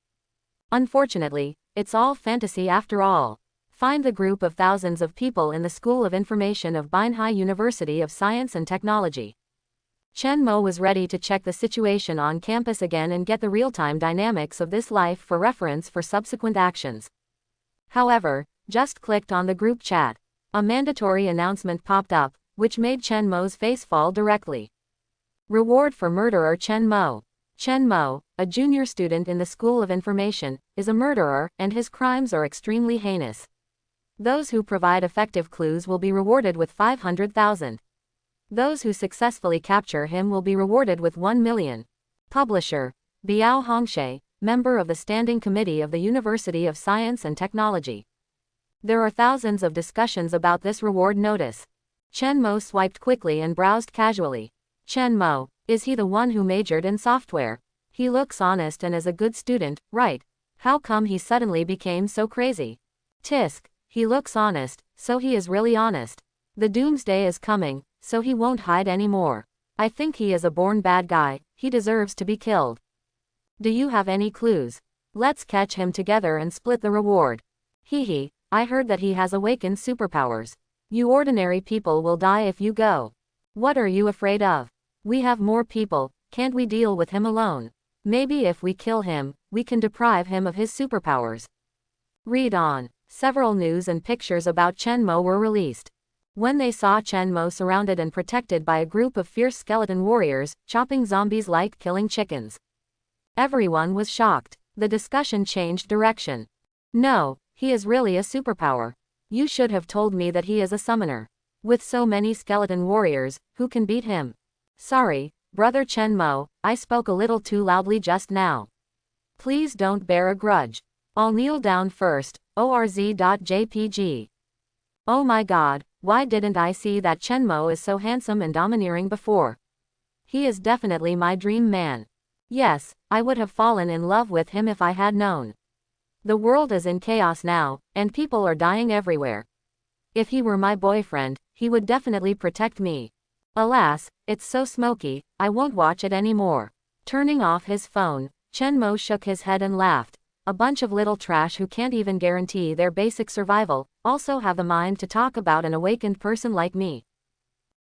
Unfortunately, it's all fantasy after all. Find the group of thousands of people in the School of Information of Binhai University of Science and Technology. Chen Mo was ready to check the situation on campus again and get the real-time dynamics of this life for reference for subsequent actions. However, just clicked on the group chat. A mandatory announcement popped up, which made Chen Mo's face fall directly. Reward for murderer Chen Mo. Chen Mo, a junior student in the School of Information, is a murderer, and his crimes are extremely heinous. Those who provide effective clues will be rewarded with 500,000. Those who successfully capture him will be rewarded with 1 million. Publisher, Biao Hongshe, member of the Standing Committee of the University of Science and Technology. There are thousands of discussions about this reward notice. Chen Mo swiped quickly and browsed casually. Chen Mo, is he the one who majored in software? He looks honest and is a good student, right? How come he suddenly became so crazy? Tisk, he looks honest, so he is really honest. The doomsday is coming, so he won't hide anymore. I think he is a born bad guy, he deserves to be killed. Do you have any clues? Let's catch him together and split the reward. Hee, I heard that he has awakened superpowers. You ordinary people will die if you go. What are you afraid of? We have more people, can't we deal with him alone? Maybe if we kill him, we can deprive him of his superpowers. Read on. Several news and pictures about Chen Mo were released. When they saw Chen Mo surrounded and protected by a group of fierce skeleton warriors, chopping zombies like killing chickens. Everyone was shocked. The discussion changed direction. No, he is really a superpower. You should have told me that he is a summoner. With so many skeleton warriors, who can beat him? Sorry, brother Chen Mo, I spoke a little too loudly just now. Please don't bear a grudge. I'll kneel down first, orz.jpg. Oh my god, why didn't I see that Chen Mo is so handsome and domineering before? He is definitely my dream man. Yes, I would have fallen in love with him if I had known. The world is in chaos now, and people are dying everywhere. If he were my boyfriend, he would definitely protect me. Alas, it's so smoky, I won't watch it anymore. Turning off his phone, Chen Mo shook his head and laughed. A bunch of little trash who can't even guarantee their basic survival, also have the mind to talk about an awakened person like me.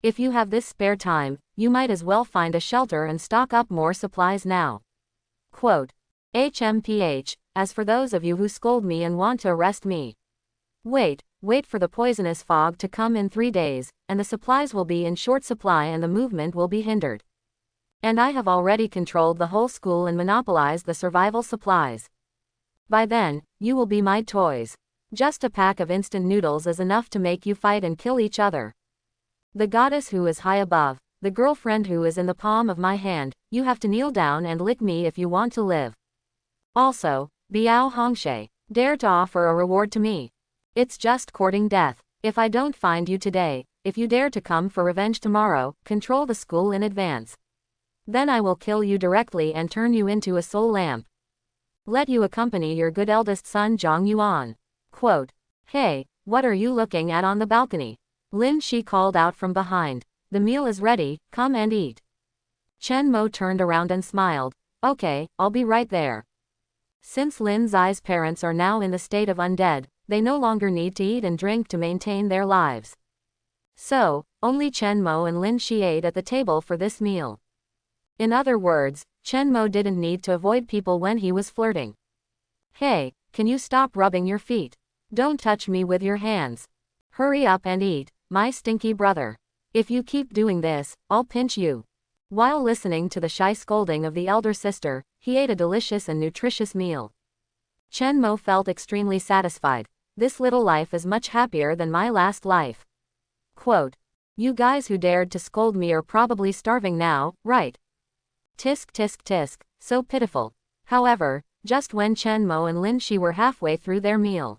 If you have this spare time, you might as well find a shelter and stock up more supplies now. Quote. HMPH, as for those of you who scold me and want to arrest me. Wait for the poisonous fog to come in 3 days, and the supplies will be in short supply and the movement will be hindered. And I have already controlled the whole school and monopolized the survival supplies. By then, you will be my toys. Just a pack of instant noodles is enough to make you fight and kill each other. The goddess who is high above, the girlfriend who is in the palm of my hand, you have to kneel down and lick me if you want to live. Also, Biao Hongshe, dare to offer a reward to me. It's just courting death. If I don't find you today, if you dare to come for revenge tomorrow, control the school in advance. Then I will kill you directly and turn you into a soul lamp. Let you accompany your good eldest son Zhang Yuan. Quote. Hey, what are you looking at on the balcony? Lynn she called out from behind. The meal is ready, come and eat. Chen Mo turned around and smiled. Okay, I'll be right there. Since Lin Zai's parents are now in the state of undead, they no longer need to eat and drink to maintain their lives. So, only Chen Mo and Lin Shi ate at the table for this meal. In other words, Chen Mo didn't need to avoid people when he was flirting. Hey, can you stop rubbing your feet? Don't touch me with your hands. Hurry up and eat, my stinky brother. If you keep doing this, I'll pinch you. While listening to the shy scolding of the elder sister, he ate a delicious and nutritious meal. Chen Mo felt extremely satisfied. This little life is much happier than my last life. Quote. You guys who dared to scold me are probably starving now, right? Tisk tisk tisk, so pitiful. However, just when Chen Mo and Lin Shi were halfway through their meal.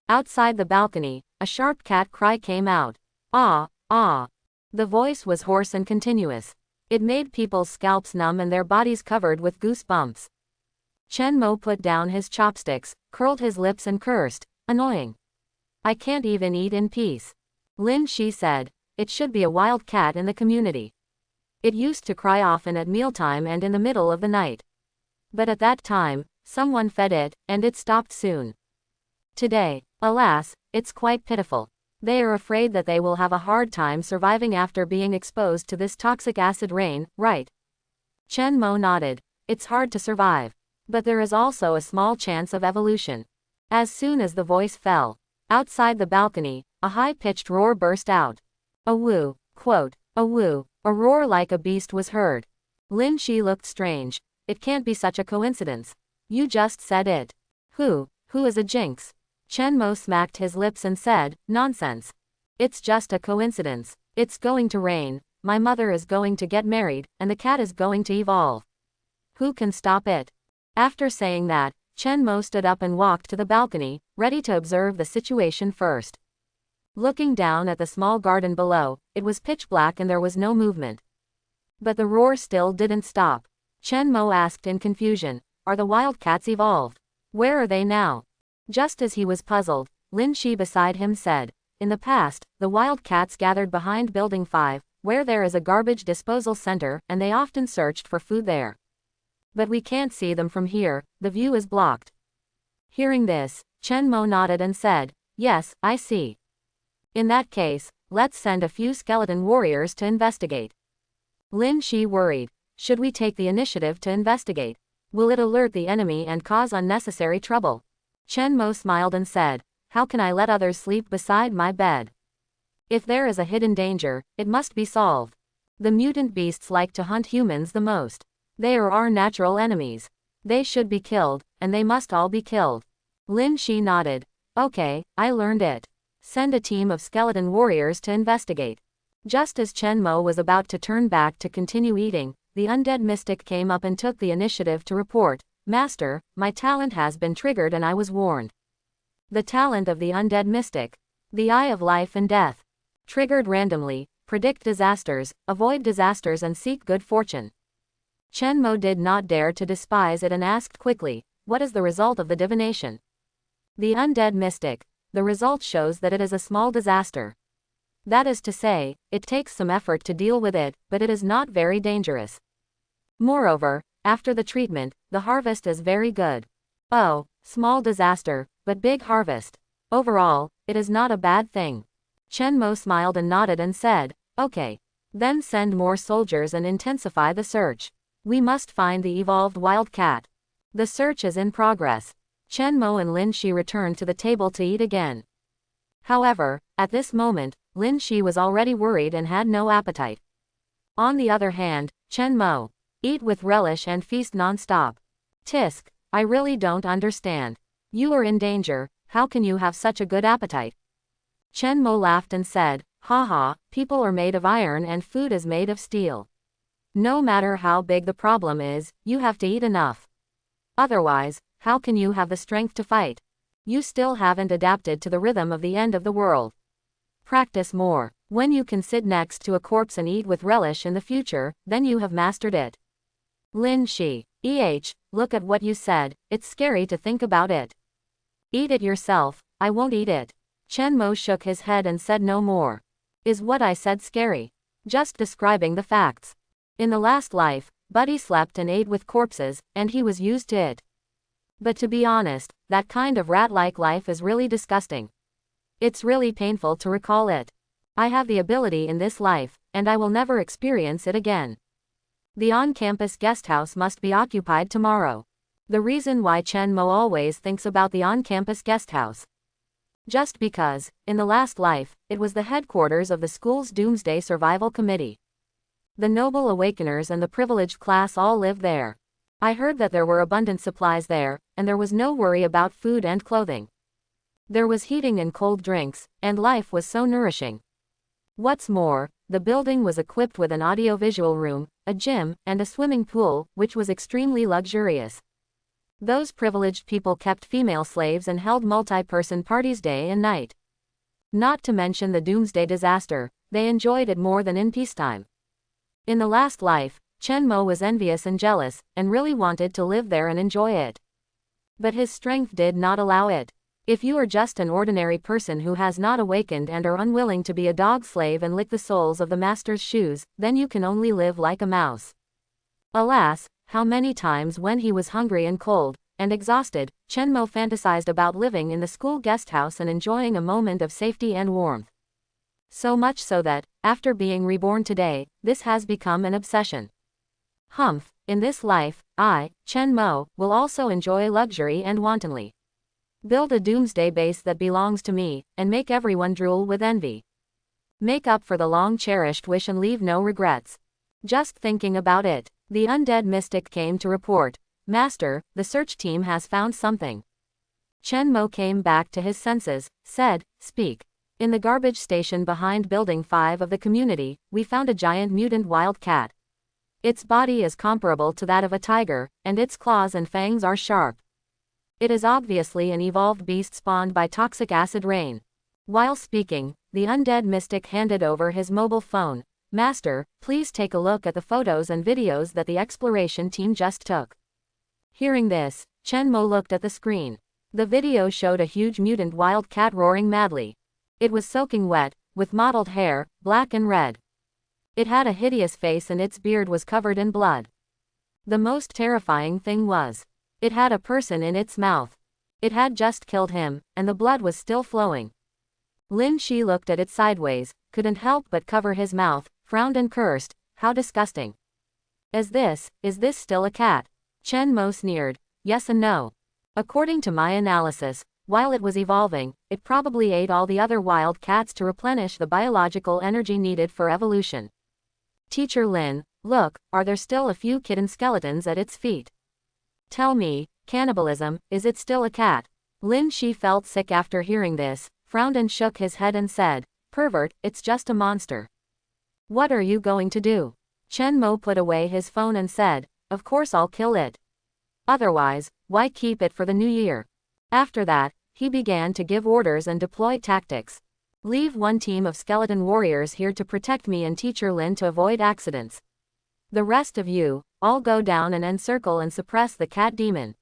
Outside the balcony, a sharp cat cry came out. Ah, ah. The voice was hoarse and continuous. It made people's scalps numb and their bodies covered with goosebumps. Chen Mo put down his chopsticks, curled his lips and cursed, annoying. I can't even eat in peace. Lin Shi said, it should be a wild cat in the community. It used to cry often at mealtime and in the middle of the night. But at that time, someone fed it, and it stopped soon. Today, alas, it's quite pitiful. They are afraid that they will have a hard time surviving after being exposed to this toxic acid rain, right? Chen Mo nodded. It's hard to survive. But there is also a small chance of evolution. As soon as the voice fell, outside the balcony, a high-pitched roar burst out. A woo, quote, a woo, a roar like a beast was heard. Lin Shi looked strange. It can't be such a coincidence. You just said it. Who is a jinx? Chen Mo smacked his lips and said, nonsense. It's just a coincidence. It's going to rain, my mother is going to get married, and the cat is going to evolve. Who can stop it? After saying that, Chen Mo stood up and walked to the balcony, ready to observe the situation first. Looking down at the small garden below, it was pitch black and there was no movement. But the roar still didn't stop. Chen Mo asked in confusion, are the wildcats evolved? Where are they now? Just as he was puzzled, Lin Shi beside him said, in the past, the wildcats gathered behind Building 5, where there is a garbage disposal center, and they often searched for food there. But we can't see them from here, the view is blocked. Hearing this, Chen Mo nodded and said, yes, I see. In that case, let's send a few skeleton warriors to investigate. Lin Shi worried. Should we take the initiative to investigate? Will it alert the enemy and cause unnecessary trouble? Chen Mo smiled and said, how can I let others sleep beside my bed? If there is a hidden danger, it must be solved. The mutant beasts like to hunt humans the most. They are our natural enemies. They should be killed, and they must all be killed. Lin Shi nodded. Okay, I learned it. Send a team of skeleton warriors to investigate. Just as Chen Mo was about to turn back to continue eating, the undead mystic came up and took the initiative to report, Master, my talent has been triggered and I was warned. The talent of the undead mystic. The Eye of Life and Death. Triggered randomly, predict disasters, avoid disasters and seek good fortune. Chen Mo did not dare to despise it and asked quickly, what is the result of the divination? The undead mystic. The result shows that it is a small disaster. That is to say, it takes some effort to deal with it, but it is not very dangerous. Moreover, after the treatment, the harvest is very good. Oh, small disaster, but big harvest. Overall, it is not a bad thing. Chen Mo smiled and nodded and said, okay. Then send more soldiers and intensify the search. We must find the evolved wildcat. The search is in progress. Chen Mo and Lin Shi returned to the table to eat again. However, at this moment, Lin Shi was already worried and had no appetite. On the other hand, Chen Mo, eat with relish and feast non-stop. Tisk, I really don't understand. You are in danger, how can you have such a good appetite? Chen Mo laughed and said, haha, people are made of iron and food is made of steel. No matter how big the problem is, you have to eat enough. Otherwise, how can you have the strength to fight? You still haven't adapted to the rhythm of the end of the world. Practice more. When you can sit next to a corpse and eat with relish in the future, then you have mastered it. Lin Shi, look at what you said, it's scary to think about it. Eat it yourself, I won't eat it. Chen Mo shook his head and said no more. Is what I said scary? Just describing the facts. In the last life, Buddy slept and ate with corpses, and he was used to it. But to be honest, that kind of rat-like life is really disgusting. It's really painful to recall it. I have the ability in this life, and I will never experience it again. The on-campus guest house must be occupied tomorrow. The reason why Chen Mo always thinks about the on-campus guest house. Just because, in the last life, it was the headquarters of the school's Doomsday Survival Committee. The noble awakeners and the privileged class all lived there. I heard that there were abundant supplies there, and there was no worry about food and clothing. There was heating and cold drinks, and life was so nourishing. What's more, the building was equipped with an audiovisual room, a gym, and a swimming pool, which was extremely luxurious. Those privileged people kept female slaves and held multi-person parties day and night. Not to mention the doomsday disaster, they enjoyed it more than in peacetime. In the last life, Chen Mo was envious and jealous, and really wanted to live there and enjoy it. But his strength did not allow it. If you are just an ordinary person who has not awakened and are unwilling to be a dog slave and lick the soles of the master's shoes, then you can only live like a mouse. Alas, how many times when he was hungry and cold, and exhausted, Chenmo fantasized about living in the school guest house and enjoying a moment of safety and warmth. So much so that, after being reborn today, this has become an obsession. Humph, in this life, I, Chenmo, will also enjoy luxury and wantonly build a doomsday base that belongs to me, and make everyone drool with envy. Make up for the long-cherished wish and leave no regrets. Just thinking about it. The undead mystic came to report, "Master, the search team has found something." Chenmo came back to his senses, said, "Speak." "In the garbage station behind Building 5 of the community, we found a giant mutant wild cat. Its body is comparable to that of a tiger, and its claws and fangs are sharp. It is obviously an evolved beast spawned by toxic acid rain." While speaking, the undead mystic handed over his mobile phone. "Master, please take a look at the photos and videos that the exploration team just took." Hearing this, Chenmo looked at the screen. The video showed a huge mutant wild cat roaring madly. It was soaking wet, with mottled hair, black and red. It had a hideous face and its beard was covered in blood. The most terrifying thing was, it had a person in its mouth. It had just killed him, and the blood was still flowing. Lin Shi looked at it sideways, couldn't help but cover his mouth, frowned and cursed, "How disgusting. Is this still a cat?" Chenmo sneered, "Yes and no. According to my analysis, while it was evolving, it probably ate all the other wild cats to replenish the biological energy needed for evolution. Teacher Lin, look, are there still a few kitten skeletons at its feet? Tell me, cannibalism, is it still a cat?" Lin Shi felt sick after hearing this, frowned and shook his head and said, "Pervert, it's just a monster." "What are you going to do?" Chenmo put away his phone and said, "Of course I'll kill it. Otherwise, why keep it for the new year?" After that, he began to give orders and deploy tactics. "Leave one team of skeleton warriors here to protect me and Teacher Lin to avoid accidents. The rest of you, all go down and encircle and suppress the cat demon.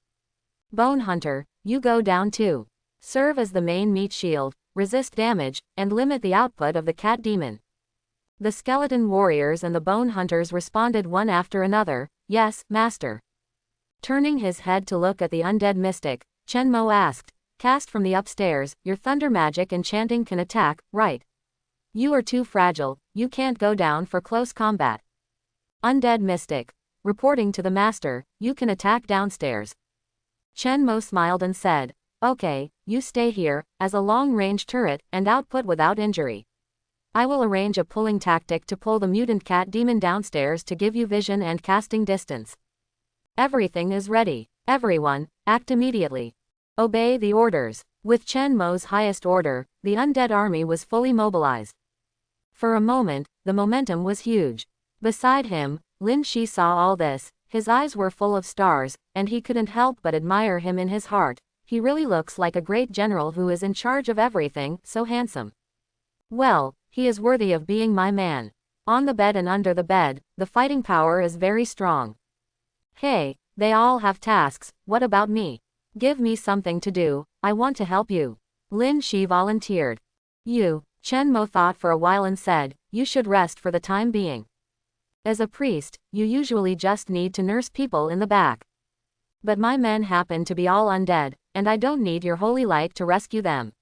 Bone Hunter, you go down too. Serve as the main meat shield, resist damage, and limit the output of the cat demon." The skeleton warriors and the bone hunters responded one after another, "Yes, master." Turning his head to look at the undead mystic, Chenmo asked, "Cast from the upstairs, your thunder magic enchanting can attack, right? You are too fragile, you can't go down for close combat." Undead mystic, reporting to the master, "You can attack downstairs." Chenmo smiled and said, "Okay, you stay here, as a long-range turret, and output without injury. I will arrange a pulling tactic to pull the mutant cat demon downstairs to give you vision and casting distance. Everything is ready. Everyone, act immediately. Obey the orders." With Chenmo's highest order, the undead army was fully mobilized. For a moment, the momentum was huge. Beside him, Lin Shi saw all this, his eyes were full of stars, and he couldn't help but admire him in his heart. He really looks like a great general who is in charge of everything, so handsome. Well, he is worthy of being my man. On the bed and under the bed, the fighting power is very strong. Hey, they all have tasks, what about me? Give me something to do, I want to help you. Lin Shi volunteered. "You." Chenmo thought for a while and said, "You should rest for the time being. As a priest, you usually just need to nurse people in the back. But my men happen to be all undead, and I don't need your holy light to rescue them.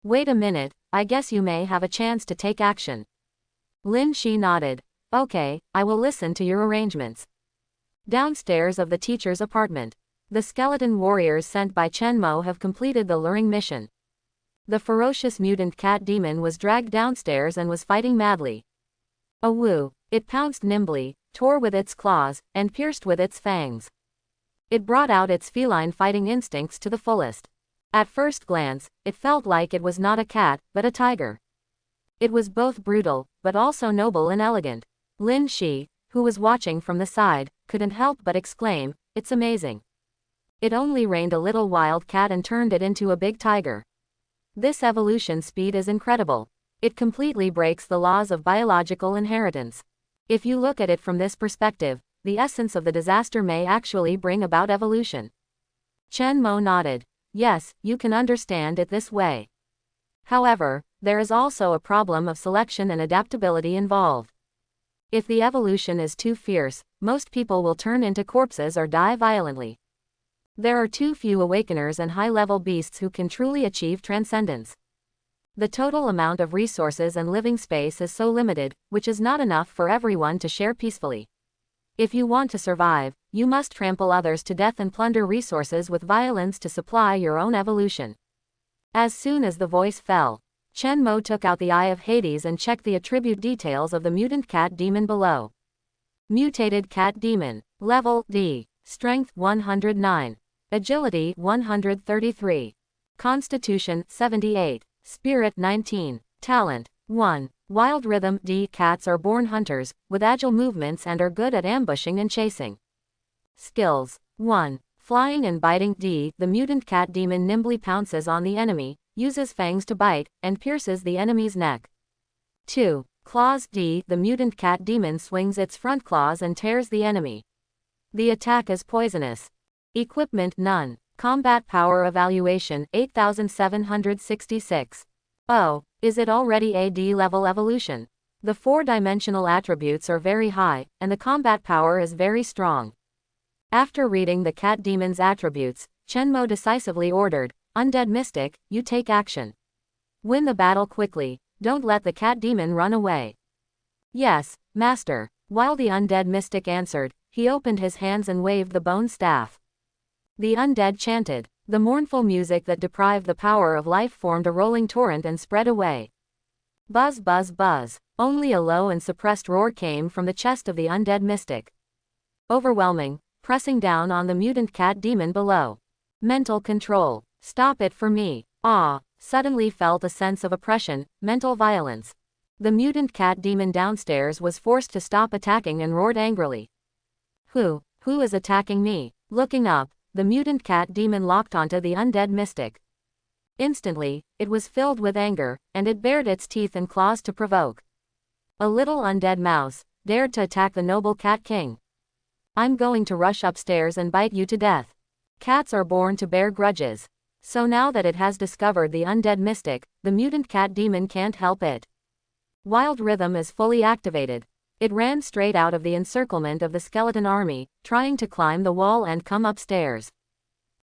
Wait a minute, I guess you may have a chance to take action." Lin Shi nodded. "Okay, I will listen to your arrangements." Downstairs of the teacher's apartment. The skeleton warriors sent by Chenmo have completed the luring mission. The ferocious mutant cat demon was dragged downstairs and was fighting madly. Awoo! It pounced nimbly, tore with its claws, and pierced with its fangs. It brought out its feline fighting instincts to the fullest. At first glance, it felt like it was not a cat, but a tiger. It was both brutal, but also noble and elegant. Lin Shi, who was watching from the side, couldn't help but exclaim, "It's amazing. It only rained a little wild cat and turned it into a big tiger. This evolution speed is incredible. It completely breaks the laws of biological inheritance. If you look at it from this perspective, the essence of the disaster may actually bring about evolution." Chenmo nodded. Yes, you can understand it this way. However, there is also a problem of selection and adaptability involved. If the evolution is too fierce, most people will turn into corpses or die violently. There are too few awakeners and high-level beasts who can truly achieve transcendence. The total amount of resources and living space is so limited, which is not enough for everyone to share peacefully. If you want to survive, you must trample others to death and plunder resources with violence to supply your own evolution. As soon as the voice fell, Chen Mo took out the Eye of Hades and checked the attribute details of the mutant cat demon below. Mutated cat demon. Level D. Strength 109. Agility 133. Constitution 78. Spirit 19. Talent 1. Wild Rhythm D. Cats are born hunters, with agile movements and are good at ambushing and chasing. Skills 1. Flying and biting D. The mutant cat demon nimbly pounces on the enemy, uses fangs to bite, and pierces the enemy's neck. 2. Claws D. The mutant cat demon swings its front claws and tears the enemy. The attack is poisonous. Equipment none. Combat power evaluation 8766. Oh, is it already a D-level evolution? The 4-dimensional attributes are very high, and the combat power is very strong. After reading the cat demon's attributes, Chen Mo decisively ordered, "Undead Mystic, you take action. Win the battle quickly, don't let the cat demon run away." "Yes, Master." While the undead mystic answered, he opened his hands and waved the bone staff. The undead chanted. The mournful music that deprived the power of life formed a rolling torrent and spread away. Buzz buzz buzz. Only a low and suppressed roar came from the chest of the undead mystic. Overwhelming, pressing down on the mutant cat demon below. Mental control. Stop it for me. Suddenly felt a sense of oppression, mental violence. The mutant cat demon downstairs was forced to stop attacking and roared angrily. Who is attacking me? Looking up, the mutant cat demon locked onto the undead mystic. Instantly, it was filled with anger, and it bared its teeth and claws to provoke. A little undead mouse dared to attack the noble cat king. I'm going to rush upstairs and bite you to death. Cats are born to bear grudges. So now that it has discovered the undead mystic, the mutant cat demon can't help it. Wild Rhythm is fully activated. It ran straight out of the encirclement of the skeleton army, trying to climb the wall and come upstairs.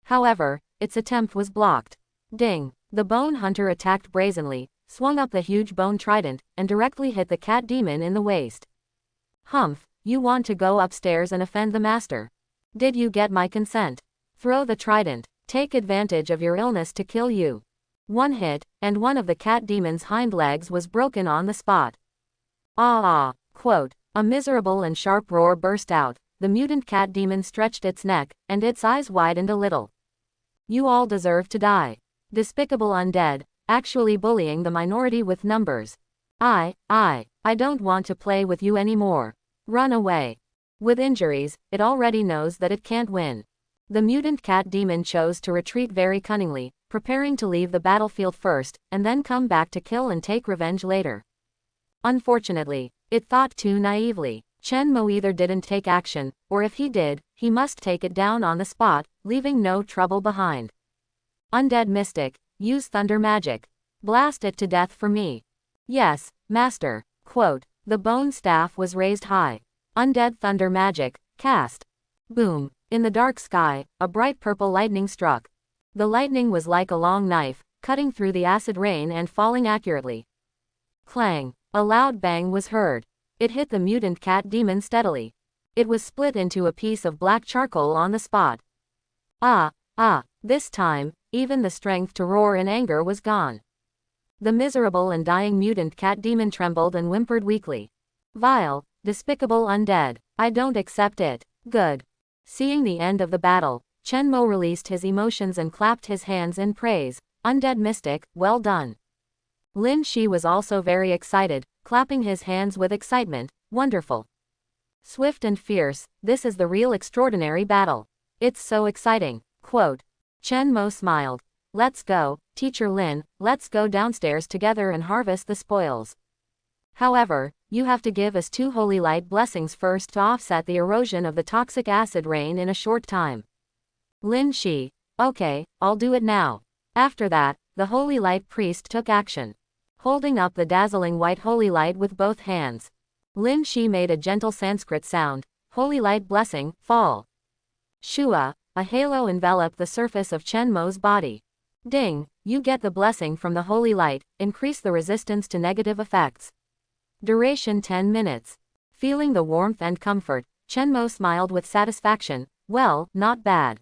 However, its attempt was blocked. Ding! The bone hunter attacked brazenly, swung up the huge bone trident, and directly hit the cat demon in the waist. Humph, you want to go upstairs and offend the master? Did you get my consent? Throw the trident. Take advantage of your illness to kill you. One hit, and one of the cat demon's hind legs was broken on the spot. Quote, a miserable and sharp roar burst out. The mutant cat demon stretched its neck, and its eyes widened a little. You all deserve to die. Despicable undead, actually bullying the minority with numbers. I don't want to play with you anymore. Run away. With injuries, it already knows that it can't win. The mutant cat demon chose to retreat very cunningly, preparing to leave the battlefield first, and then come back to kill and take revenge later. Unfortunately, it thought too naively. Chen Mo either didn't take action, or if he did, he must take it down on the spot, leaving no trouble behind. Undead Mystic, use thunder magic. Blast it to death for me. Yes, Master. Quote, the bone staff was raised high. Undead thunder magic, cast. Boom. In the dark sky, a bright purple lightning struck. The lightning was like a long knife, cutting through the acid rain and falling accurately. Clang. A loud bang was heard. It hit the mutant cat demon steadily. It was split into a piece of black charcoal on the spot. This time, even the strength to roar in anger was gone. The miserable and dying mutant cat demon trembled and whimpered weakly. Vile, despicable undead, I don't accept it. Good. Seeing the end of the battle, Chen Mo released his emotions and clapped his hands in praise. Undead Mystic, well done. Lin Shi was also very excited, clapping his hands with excitement. Wonderful. Swift and fierce, this is the real extraordinary battle. It's so exciting. Quote. Chen Mo smiled. Let's go, Teacher Lin, let's go downstairs together and harvest the spoils. However, you have to give us 2 holy light blessings first to offset the erosion of the toxic acid rain in a short time. Lin Shi. Okay, I'll do it now. After that, the holy light priest took action. Holding up the dazzling white holy light with both hands, Lin Shi made a gentle Sanskrit sound, holy light blessing, fall. Shua, a halo enveloped the surface of Chen Mo's body. Ding, you get the blessing from the holy light, increase the resistance to negative effects. Duration 10 minutes. Feeling the warmth and comfort, Chen Mo smiled with satisfaction. Well, not bad.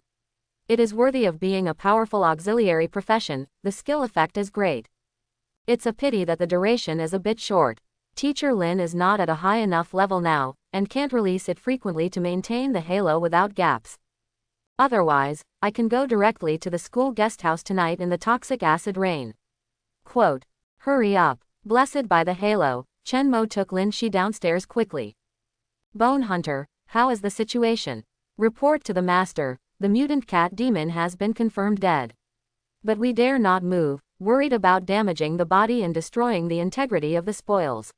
It is worthy of being a powerful auxiliary profession, the skill effect is great. It's a pity that the duration is a bit short. Teacher Lin is not at a high enough level now, and can't release it frequently to maintain the halo without gaps. Otherwise, I can go directly to the school guesthouse tonight in the toxic acid rain. Quote. Hurry up. Blessed by the halo, Chen Mo took Lin Shi downstairs quickly. Bone Hunter, how is the situation? Report to the master, the mutant cat demon has been confirmed dead. But we dare not move, worried about damaging the body and destroying the integrity of the spoils.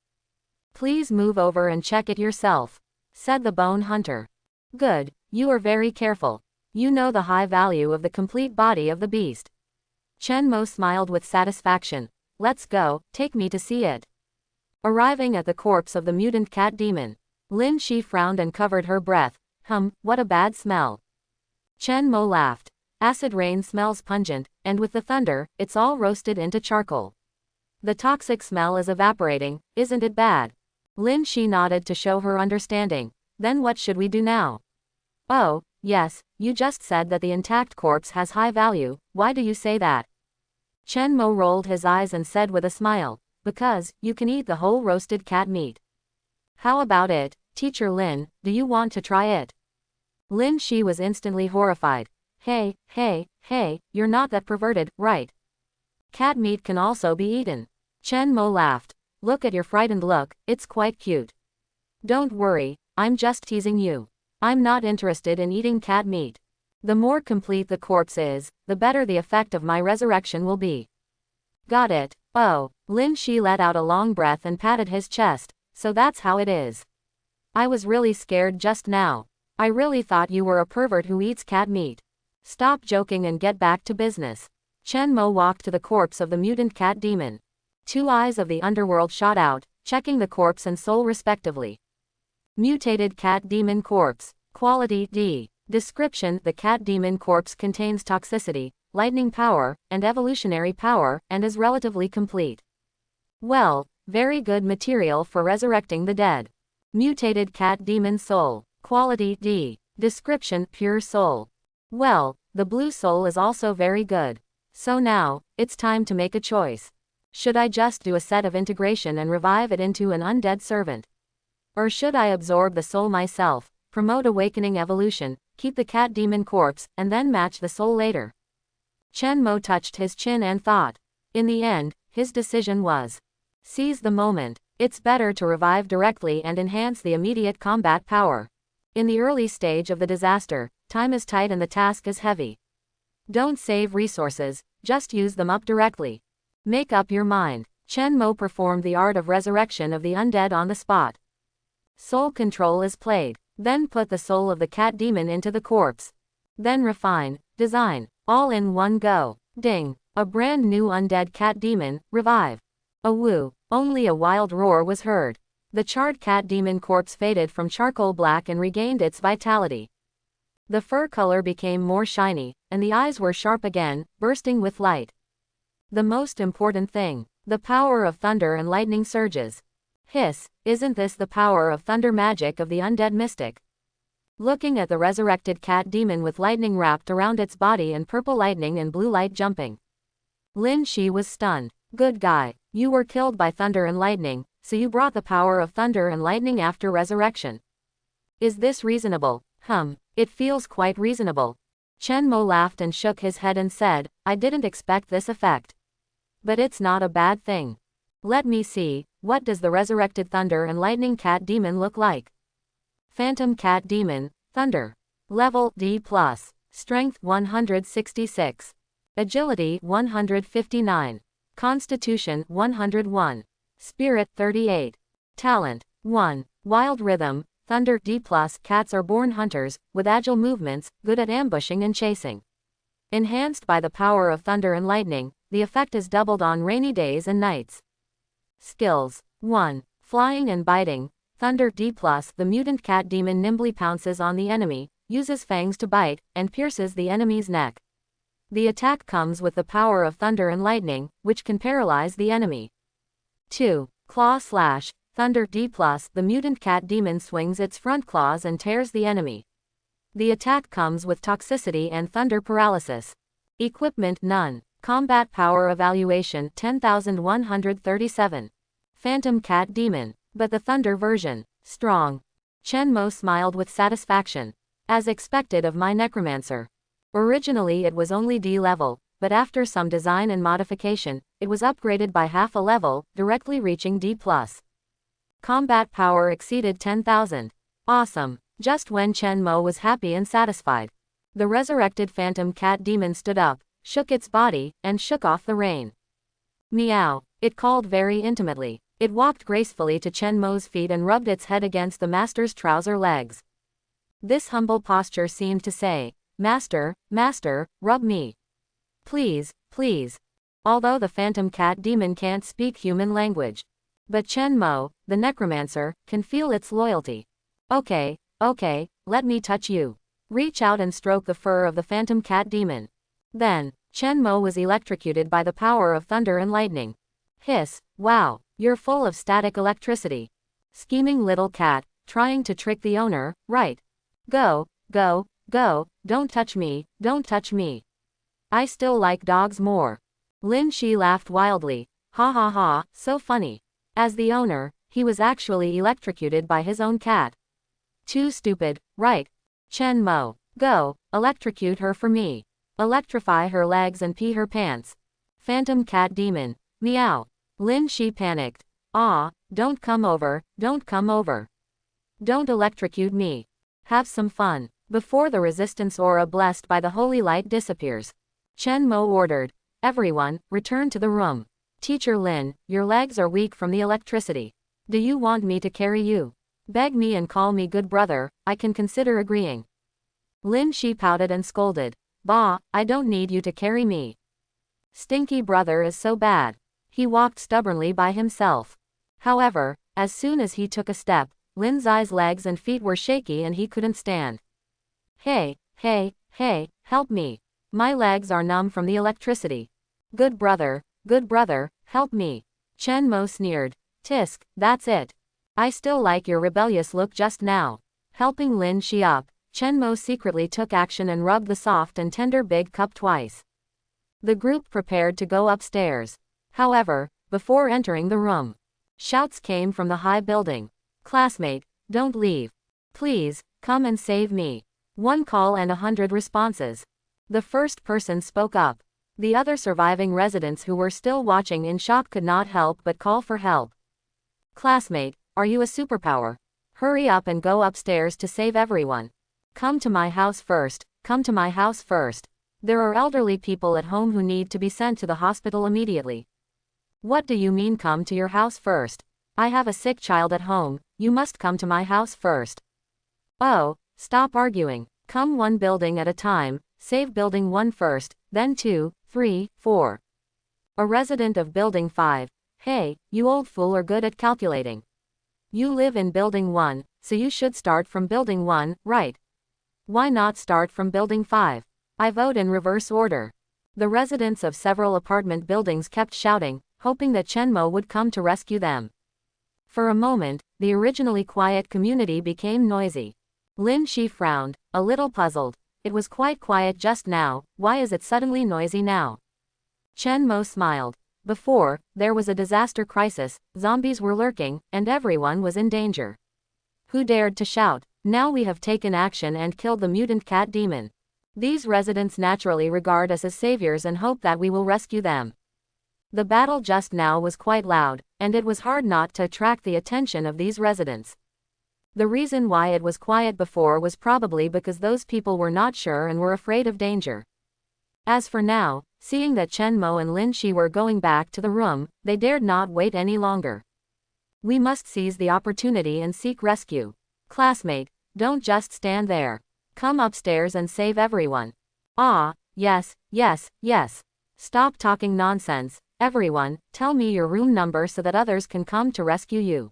Please move over and check it yourself, said the Bone Hunter. Good, you are very careful. You know the high value of the complete body of the beast. Chen Mo smiled with satisfaction. Let's go, take me to see it. Arriving at the corpse of the mutant cat demon, Lin Shi frowned and covered her breath. What a bad smell. Chen Mo laughed. Acid rain smells pungent, and with the thunder, it's all roasted into charcoal. The toxic smell is evaporating, isn't it bad? Lin Shi nodded to show her understanding. Then what should we do now? Oh, yes, you just said that the intact corpse has high value, why do you say that? Chen Mo rolled his eyes and said with a smile, because, you can eat the whole roasted cat meat. How about it, Teacher Lin, do you want to try it? Lin Shi was instantly horrified. Hey, you're not that perverted, right? Cat meat can also be eaten. Chen Mo laughed. Look at your frightened look, it's quite cute. Don't worry, I'm just teasing you. I'm not interested in eating cat meat. The more complete the corpse is, the better the effect of my resurrection will be. Got it. Oh, Lin Shi let out a long breath and patted his chest. So that's how it is. I was really scared just now. I really thought you were a pervert who eats cat meat. Stop joking and get back to business. Chen Mo walked to the corpse of the mutant cat demon. Two eyes of the underworld shot out, checking the corpse and soul respectively. Mutated cat demon corpse. Quality D. Description: the cat demon corpse contains toxicity, lightning power, and evolutionary power, and is relatively complete. Well, very good material for resurrecting the dead. Mutated cat demon soul. Quality D. Description: pure soul. Well, the blue soul is also very good. So now, it's time to make a choice. Should I just do a set of integration and revive it into an undead servant? Or should I absorb the soul myself, promote awakening evolution, keep the cat demon corpse, and then match the soul later? Chen Mo touched his chin and thought. In the end, his decision was: seize the moment. It's better to revive directly and enhance the immediate combat power. In the early stage of the disaster, time is tight and the task is heavy. Don't save resources, just use them up directly. Make up your mind. Chen Mo performed the art of resurrection of the undead on the spot. Soul control is played. Then put the soul of the cat demon into the corpse. Then refine, design, all in one go. Ding! A brand new undead cat demon, revive. A woo! Only a wild roar was heard. The charred cat demon corpse faded from charcoal black and regained its vitality. The fur color became more shiny, and the eyes were sharp again, bursting with light. The most important thing, the power of thunder and lightning surges. Hiss, isn't this the power of thunder magic of the undead mystic? Looking at the resurrected cat demon with lightning wrapped around its body and purple lightning and blue light jumping, Lin Shi was stunned. Good guy, you were killed by thunder and lightning, so you brought the power of thunder and lightning after resurrection. Is this reasonable? It feels quite reasonable. Chen Mo laughed and shook his head and said, I didn't expect this effect. But it's not a bad thing. Let me see, what does the resurrected thunder and lightning cat demon look like? Phantom cat demon, thunder. Level D+. Strength 166. Agility 159. Constitution 101. Spirit 38. Talent 1. Wild rhythm, thunder D+. Cats are born hunters, with agile movements, good at ambushing and chasing. Enhanced by the power of thunder and lightning, the effect is doubled on rainy days and nights. Skills. 1. Flying and biting. Thunder D+. The mutant cat demon nimbly pounces on the enemy, uses fangs to bite, and pierces the enemy's neck. The attack comes with the power of thunder and lightning, which can paralyze the enemy. 2. Claw slash. Thunder D+. The mutant cat demon swings its front claws and tears the enemy. The attack comes with toxicity and thunder paralysis. Equipment none. Combat power evaluation 10,137. Phantom cat demon. But the thunder version. Strong. Chen Mo smiled with satisfaction. As expected of my Necromancer. Originally it was only D level, but after some design and modification, it was upgraded by half a level, directly reaching D+. Combat power exceeded 10,000. Awesome. Just when Chen Mo was happy and satisfied. The resurrected phantom cat demon stood up, shook its body, and shook off the rain. Meow. It called very intimately. It walked gracefully to Chen Mo's feet and rubbed its head against the master's trouser legs. This humble posture seemed to say, "Master, master, rub me. Please, please." Although the phantom cat demon can't speak human language. But Chen Mo, the Necromancer, can feel its loyalty. Okay, okay, let me touch you. Reach out and stroke the fur of the phantom cat demon. Then, Chen Mo was electrocuted by the power of thunder and lightning. Hiss, wow, you're full of static electricity. Scheming little cat, trying to trick the owner, right? Go, go, go, don't touch me, don't touch me. I still like dogs more. Lin Shi laughed wildly. Ha ha ha, so funny. As the owner, he was actually electrocuted by his own cat. Too stupid, right? Chen Mo, go, electrocute her for me. Electrify her legs and pee her pants. Phantom cat demon, meow. Lin Shi panicked. Ah, don't come over, don't come over. Don't electrocute me. Have some fun. Before the resistance aura blessed by the holy light disappears. Chen Mo ordered. Everyone, return to the room. Teacher Lin, your legs are weak from the electricity. Do you want me to carry you? Beg me and call me good brother, I can consider agreeing. Lin Shi pouted and scolded. Bah, I don't need you to carry me. Stinky brother is so bad. He walked stubbornly by himself. However, as soon as he took a step, Lin's eyes, legs and feet were shaky and he couldn't stand. Hey, hey, hey, help me. My legs are numb from the electricity. Good brother, help me. Chen Mo sneered. Tisk, that's it. I still like your rebellious look just now. Helping Lin Shi up, Chen Mo secretly took action and rubbed the soft and tender big cup twice. The group prepared to go upstairs. However, before entering the room, shouts came from the high building. Classmate, don't leave. Please, come and save me. One call and 100 responses. The first person spoke up. The other surviving residents who were still watching in shock could not help but call for help. Classmate, are you a superpower? Hurry up and go upstairs to save everyone. Come to my house first, come to my house first. There are elderly people at home who need to be sent to the hospital immediately. What do you mean come to your house first? I have a sick child at home, you must come to my house first. Oh, stop arguing. Come one building at a time, save building 1 first, then 2, 3, 4. A resident of building 5. Hey, you old fool are good at calculating. You live in building 1, so you should start from building 1, right? Why not start from building 5? I vote in reverse order. The residents of several apartment buildings kept shouting, hoping that Chen Mo would come to rescue them. For a moment, the originally quiet community became noisy. Lin Shi frowned, a little puzzled. It was quite quiet just now, why is it suddenly noisy now? Chen Mo smiled. Before, there was a disaster crisis, zombies were lurking, and everyone was in danger. Who dared to shout? Now we have taken action and killed the mutant cat demon. These residents naturally regard us as saviors and hope that we will rescue them. The battle just now was quite loud, and it was hard not to attract the attention of these residents. The reason why it was quiet before was probably because those people were not sure and were afraid of danger. As for now, seeing that Chen Mo and Lin Shi were going back to the room, they dared not wait any longer. We must seize the opportunity and seek rescue. Classmate, don't just stand there. Come upstairs and save everyone. Ah, Yes, yes, yes. Stop talking nonsense. Everyone, tell me your room number so that others can come to rescue you.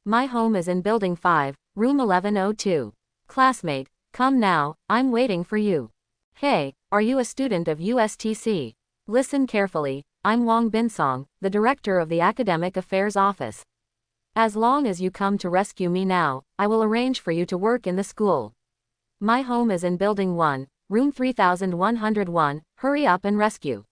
My home is in Building 5, room 1102. Classmate, come now, I'm waiting for you. Hey, are you a student of USTC? Listen carefully, I'm Wang Binsong, the director of the Academic Affairs Office. As long as you come to rescue me now, I will arrange for you to work in the school. My home is in Building 1, room 3101, hurry up and rescue.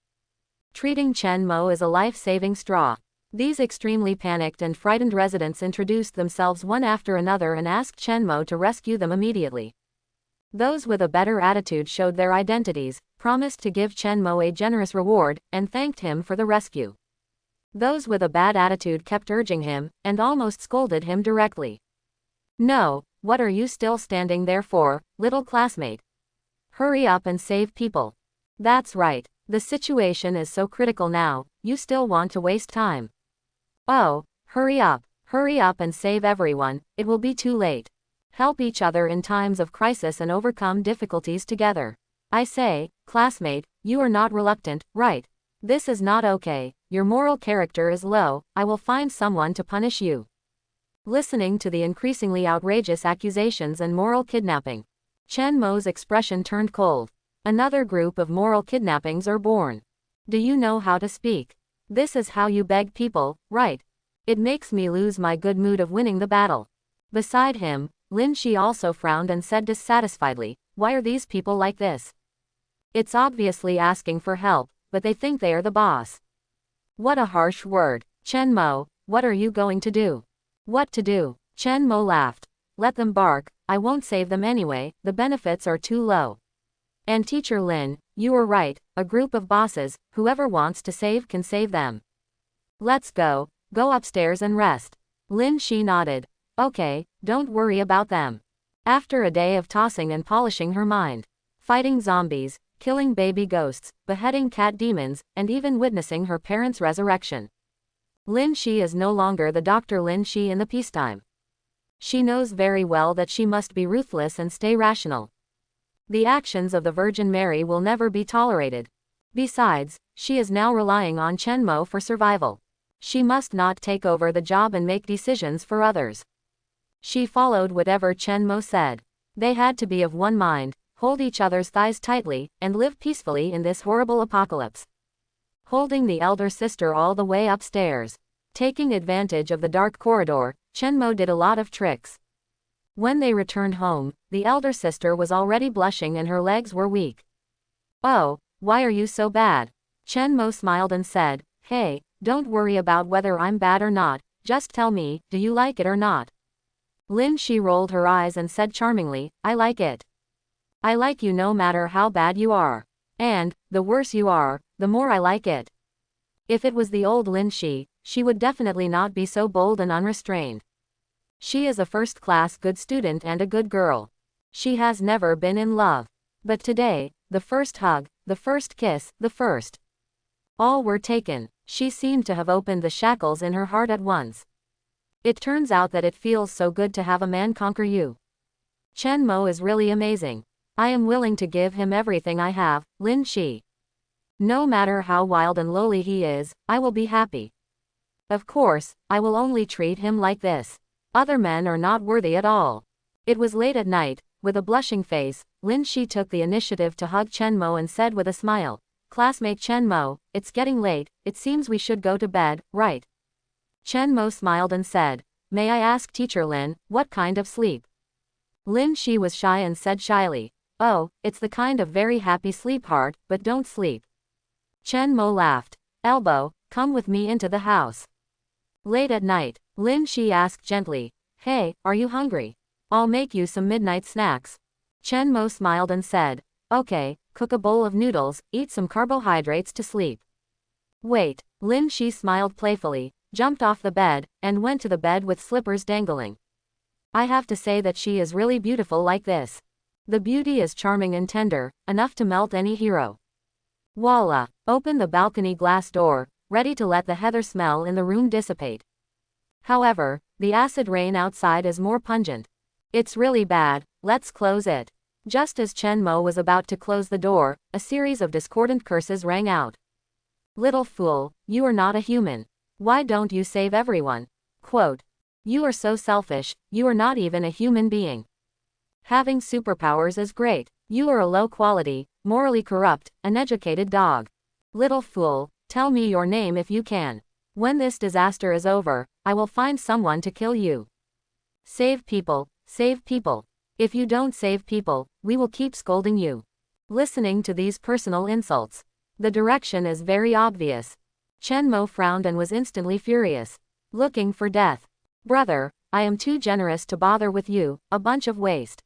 Treating Chen Mo as a life-saving straw. These extremely panicked and frightened residents introduced themselves one after another and asked Chen Mo to rescue them immediately. Those with a better attitude showed their identities, promised to give Chen Mo a generous reward, and thanked him for the rescue. Those with a bad attitude kept urging him, and almost scolded him directly. No, what are you still standing there for, little classmate? Hurry up and save people. That's right, the situation is so critical now, you still want to waste time. Oh, hurry up and save everyone, it will be too late. Help each other in times of crisis and overcome difficulties together. I say, classmate, you are not reluctant, right? This is not okay, your moral character is low, I will find someone to punish you. Listening to the increasingly outrageous accusations and moral kidnapping, Chen Mo's expression turned cold. Another group of moral kidnappings are born. Do you know how to speak? This is how you beg people, right? It makes me lose my good mood of winning the battle. Beside him, Lin Shi also frowned and said dissatisfiedly, why are these people like this? It's obviously asking for help, but they think they are the boss. What a harsh word. Chen Mo, what are you going to do? What to do? Chen Mo laughed. Let them bark, I won't save them anyway, the benefits are too low. And Teacher Lin, you were right, a group of bosses, whoever wants to save can save them. Let's go upstairs and rest. Lin Shi nodded. Okay, don't worry about them. After a day of tossing and polishing her mind, fighting zombies, killing baby ghosts, beheading cat demons, and even witnessing her parents' resurrection, Lin Shi is no longer the Dr. Lin Shi in the peacetime. She knows very well that she must be ruthless and stay rational. The actions of the Virgin Mary will never be tolerated. Besides, she is now relying on Chen Mo for survival. She must not take over the job and make decisions for others. She followed whatever Chen Mo said. They had to be of one mind, hold each other's thighs tightly, and live peacefully in this horrible apocalypse. Holding the elder sister all the way upstairs, taking advantage of the dark corridor, Chen Mo did a lot of tricks. When they returned home, the elder sister was already blushing and her legs were weak. Oh, why are you so bad? Chen Mo smiled and said, hey, don't worry about whether I'm bad or not, just tell me, do you like it or not? Lin Shi rolled her eyes and said charmingly, I like it. I like you no matter how bad you are. And, the worse you are, the more I like it. If it was the old Lin Shi, she would definitely not be so bold and unrestrained. She is a first-class good student and a good girl. She has never been in love. But today, the first hug, the first kiss, the first. All were taken. She seemed to have opened the shackles in her heart at once. It turns out that it feels so good to have a man conquer you. Chen Mo is really amazing. I am willing to give him everything I have, Lin Shi. No matter how wild and lowly he is, I will be happy. Of course, I will only treat him like this. Other men are not worthy at all. It was late at night. With a blushing face, Lin Shi took the initiative to hug Chen Mo and said with a smile, Classmate Chen Mo, it's getting late, it seems we should go to bed, right? Chen Mo smiled and said, May I ask Teacher Lin, what kind of sleep? Lin Shi was shy and said shyly, Oh, it's the kind of very happy sleep heart, but don't sleep. Chen Mo laughed. Elbow, come with me into the house. Late at night, Lin Shi asked gently, Hey, are you hungry? I'll make you some midnight snacks. Chen Mo smiled and said, Okay, cook a bowl of noodles, eat some carbohydrates to sleep. Wait, Lin Shi smiled playfully, jumped off the bed, and went to the bed with slippers dangling. I have to say that she is really beautiful like this. The beauty is charming and tender, enough to melt any hero. Voila! Open the balcony glass door, ready to let the heather smell in the room dissipate. However, the acid rain outside is more pungent. It's really bad, let's close it. Just as Chen Mo was about to close the door, a series of discordant curses rang out. Little fool, you are not a human. Why don't you save everyone? Quote. You are so selfish, you are not even a human being. Having superpowers is great. You are a low-quality, morally corrupt, uneducated dog. Little fool, tell me your name if you can. When this disaster is over, I will find someone to kill you. Save people, save people. If you don't save people, we will keep scolding you. Listening to these personal insults. The direction is very obvious. Chen Mo frowned and was instantly furious. Looking for death. Brother, I am too generous to bother with you, a bunch of waste.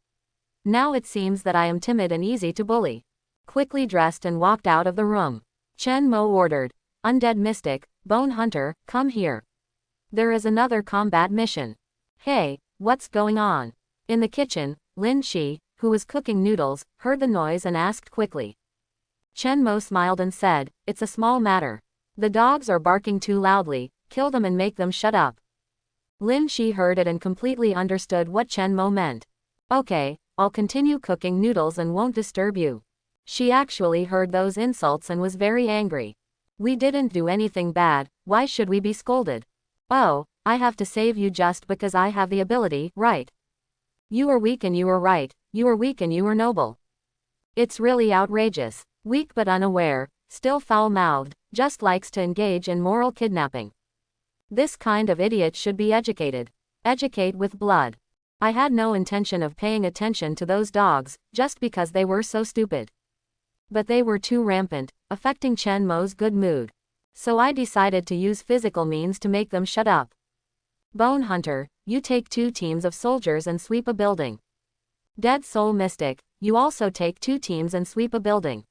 Now it seems that I am timid and easy to bully. Quickly dressed and walked out of the room. Chen Mo ordered, Undead Mystic, Bone Hunter, come here. There is another combat mission. Hey, what's going on? In the kitchen, Lynn, who was cooking noodles, heard the noise and asked quickly. Chen Mo smiled and said, it's a small matter. The dogs are barking too loudly, kill them and make them shut up. Lin Shi heard it and completely understood what Chen Mo meant. Okay, I'll continue cooking noodles and won't disturb you. She actually heard those insults and was very angry. We didn't do anything bad, why should we be scolded? Oh, I have to save you just because I have the ability, right? You are weak and you are right, you are weak and you are noble. It's really outrageous. Weak but unaware, still foul-mouthed, just likes to engage in moral kidnapping. This kind of idiot should be educated. Educate with blood. I had no intention of paying attention to those dogs, just because they were so stupid. But they were too rampant, affecting Chen Mo's good mood. So I decided to use physical means to make them shut up. Bone Hunter, you take 2 teams of soldiers and sweep a building. Dead Soul Mystic, you also take 2 teams and sweep a building.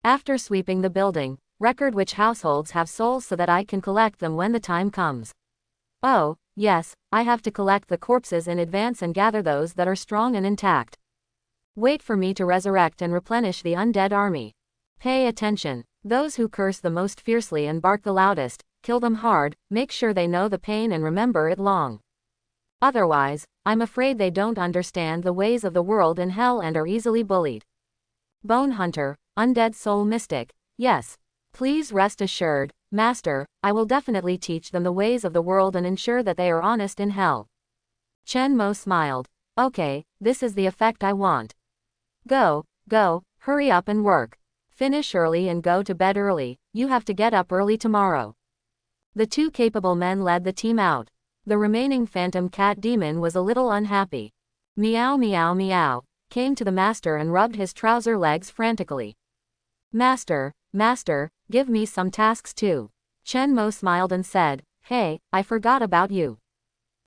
After sweeping the building, record which households have souls so that I can collect them when the time comes. Oh, yes, I have to collect the corpses in advance and gather those that are strong and intact. Wait for me to resurrect and replenish the undead army. Pay attention. Those who curse the most fiercely and bark the loudest, kill them hard, make sure they know the pain and remember it long. Otherwise, I'm afraid they don't understand the ways of the world in hell and are easily bullied. Bone Hunter, Undead Soul Mystic, yes. Please rest assured, Master, I will definitely teach them the ways of the world and ensure that they are honest in hell. Chen Mo smiled. Okay, this is the effect I want. Go, hurry up and work. Finish early and go to bed early, you have to get up early tomorrow. The 2 capable men led the team out. The remaining phantom cat demon was a little unhappy. Meow meow meow, came to the master and rubbed his trouser legs frantically. Master, give me some tasks too. Chen Mo smiled and said, hey, I forgot about you.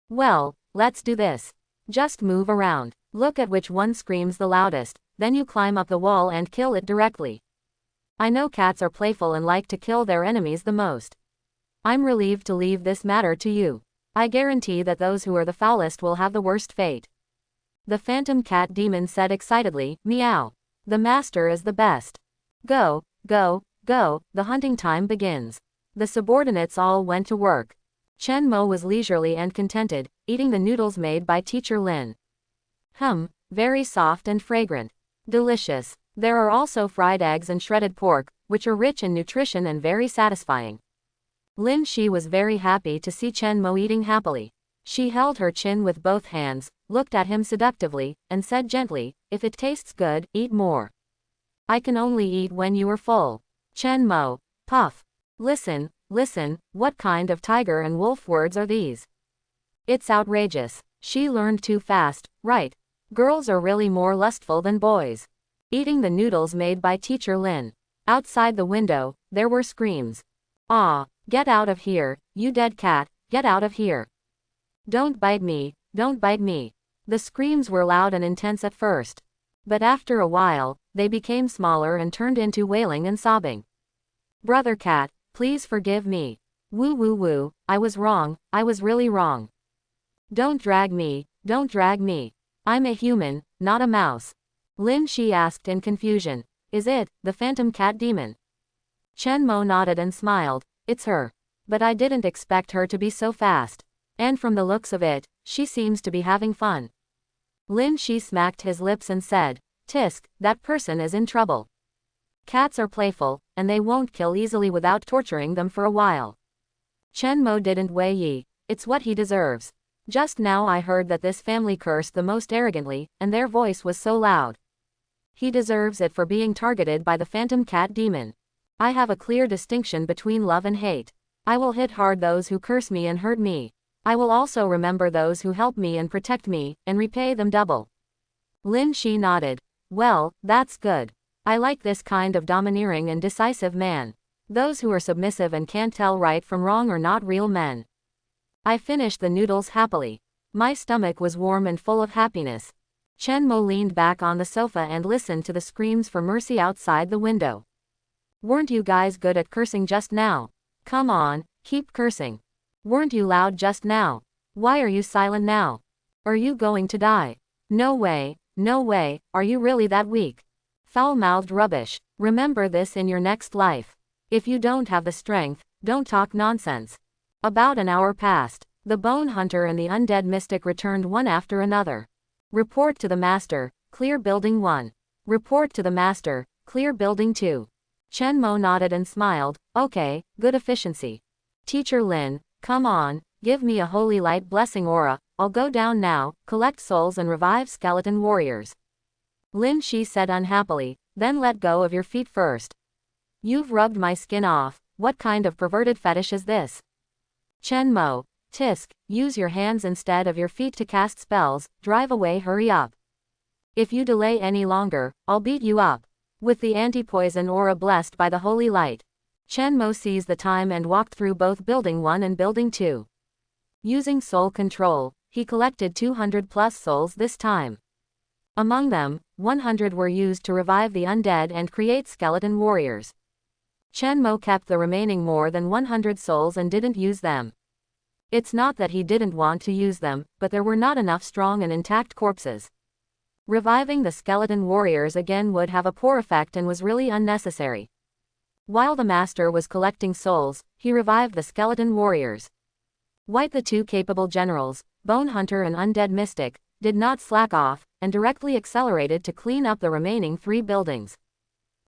Well, let's do this. Just move around. Look at which one screams the loudest, then you climb up the wall and kill it directly. I know cats are playful and like to kill their enemies the most. I'm relieved to leave this matter to you. I guarantee that those who are the foulest will have the worst fate. The phantom cat demon said excitedly, meow. The master is the best. Go, the hunting time begins. The subordinates all went to work. Chen Mo was leisurely and contented, eating the noodles made by teacher Lin. Very soft and fragrant. Delicious. There are also fried eggs and shredded pork, which are rich in nutrition and very satisfying. Lin Shi was very happy to see Chen Mo eating happily. She held her chin with both hands, looked at him seductively, and said gently, if it tastes good, eat more. I can only eat when you are full. Chen Mo, puff. Listen, what kind of tiger and wolf words are these? It's outrageous. She learned too fast, right? Girls are really more lustful than boys. Eating the noodles made by teacher Lin. Outside the window, there were screams. Ah, get out of here, you dead cat, get out of here. Don't bite me, don't bite me. The screams were loud and intense at first. But after a while, they became smaller and turned into wailing and sobbing. Brother cat, please forgive me. Woo woo woo, I was wrong, I was really wrong. Don't drag me, don't drag me. I'm a human, not a mouse. Lin Shi asked in confusion. Is it, the phantom cat demon? Chen Mo nodded and smiled. It's her. But I didn't expect her to be so fast. And from the looks of it, she seems to be having fun. Lin Shi smacked his lips and said, Tisk, that person is in trouble. Cats are playful, and they won't kill easily without torturing them for a while. Chen Mo didn't Wei Yi, it's what he deserves. Just now I heard that this family cursed the most arrogantly, and their voice was so loud. He deserves it for being targeted by the phantom cat demon. I have a clear distinction between love and hate. I will hit hard those who curse me and hurt me. I will also remember those who help me and protect me, and repay them double. Lin Shi nodded. Well, that's good. I like this kind of domineering and decisive man. Those who are submissive and can't tell right from wrong are not real men. I finished the noodles happily. My stomach was warm and full of happiness. Chen Mo leaned back on the sofa and listened to the screams for mercy outside the window. Weren't you guys good at cursing just now? Come on, keep cursing. Weren't you loud just now? Why are you silent now? Are you going to die? No way, no way, are you really that weak? Foul-mouthed rubbish. Remember this in your next life. If you don't have the strength, don't talk nonsense. About an hour passed. The bone hunter and the undead mystic returned one after another. Report to the master, clear building 1. Report to the master, clear building 2. Chen Mo nodded and smiled. Okay, good efficiency. Teacher Lin, come on, give me a holy light blessing aura. I'll go down now, collect souls and revive skeleton warriors. Lin Shi said unhappily, then let go of your feet first. You've rubbed my skin off. What kind of perverted fetish is this? Chen Mo, Tisk, use your hands instead of your feet to cast spells. Drive away, hurry up. If you delay any longer, I'll beat you up. With the anti-poison aura blessed by the holy light, Chen Mo seized the time and walked through both building 1 and building 2. Using soul control, he collected 200 plus souls this time. Among them, 100 were used to revive the undead and create skeleton warriors. Chen Mo kept the remaining more than 100 souls and didn't use them. It's not that he didn't want to use them, but there were not enough strong and intact corpses. Reviving the skeleton warriors again would have a poor effect and was really unnecessary. While the master was collecting souls, he revived the skeleton warriors. The 2 capable generals, Bone Hunter and Undead Mystic, did not slack off, and directly accelerated to clean up the remaining 3 buildings.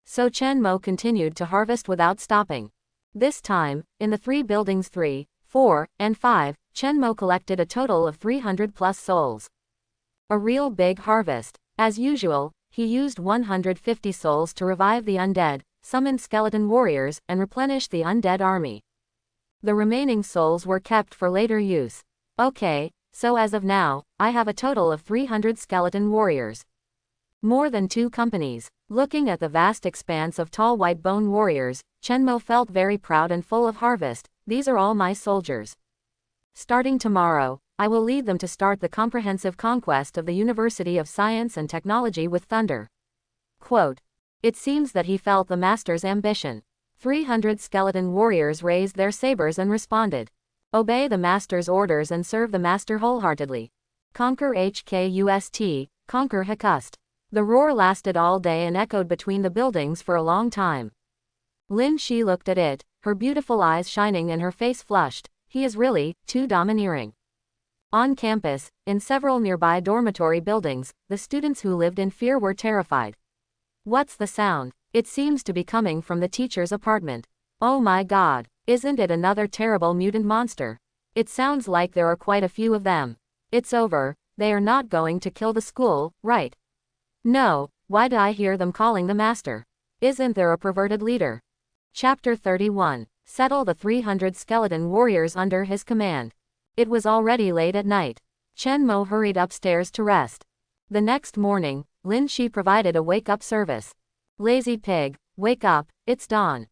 So Chen Mo continued to harvest without stopping. This time, in the 3 buildings 3, 4, and 5, Chen Mo collected a total of 300 plus souls. A real big harvest. As usual, he used 150 souls to revive the undead, summon skeleton warriors, and replenish the undead army. The remaining souls were kept for later use. Okay, so as of now, I have a total of 300 skeleton warriors. More than 2 companies. Looking at the vast expanse of tall white bone warriors, Chen Mo felt very proud and full of harvest. These are all my soldiers. Starting tomorrow, I will lead them to start the comprehensive conquest of the University of Science and Technology with thunder. Quote. It seems that he felt the master's ambition. 300 skeleton warriors raised their sabers and responded. Obey the master's orders and serve the master wholeheartedly. Conquer HKUST, conquer Hikust. The roar lasted all day and echoed between the buildings for a long time. Lin Shi looked at it, her beautiful eyes shining and her face flushed. He is really too domineering. On campus, in several nearby dormitory buildings, the students who lived in fear were terrified. What's the sound? It seems to be coming from the teacher's apartment. Oh my god, isn't it another terrible mutant monster? It sounds like there are quite a few of them. It's over, they are not going to kill the school, right? No, why do I hear them calling the master? Isn't there a perverted leader? Chapter 31. Settle the 300 skeleton warriors under his command. It was already late at night. Chen Mo hurried upstairs to rest. The next morning, Lin Shi provided a wake-up service. Lazy pig, wake up, it's dawn.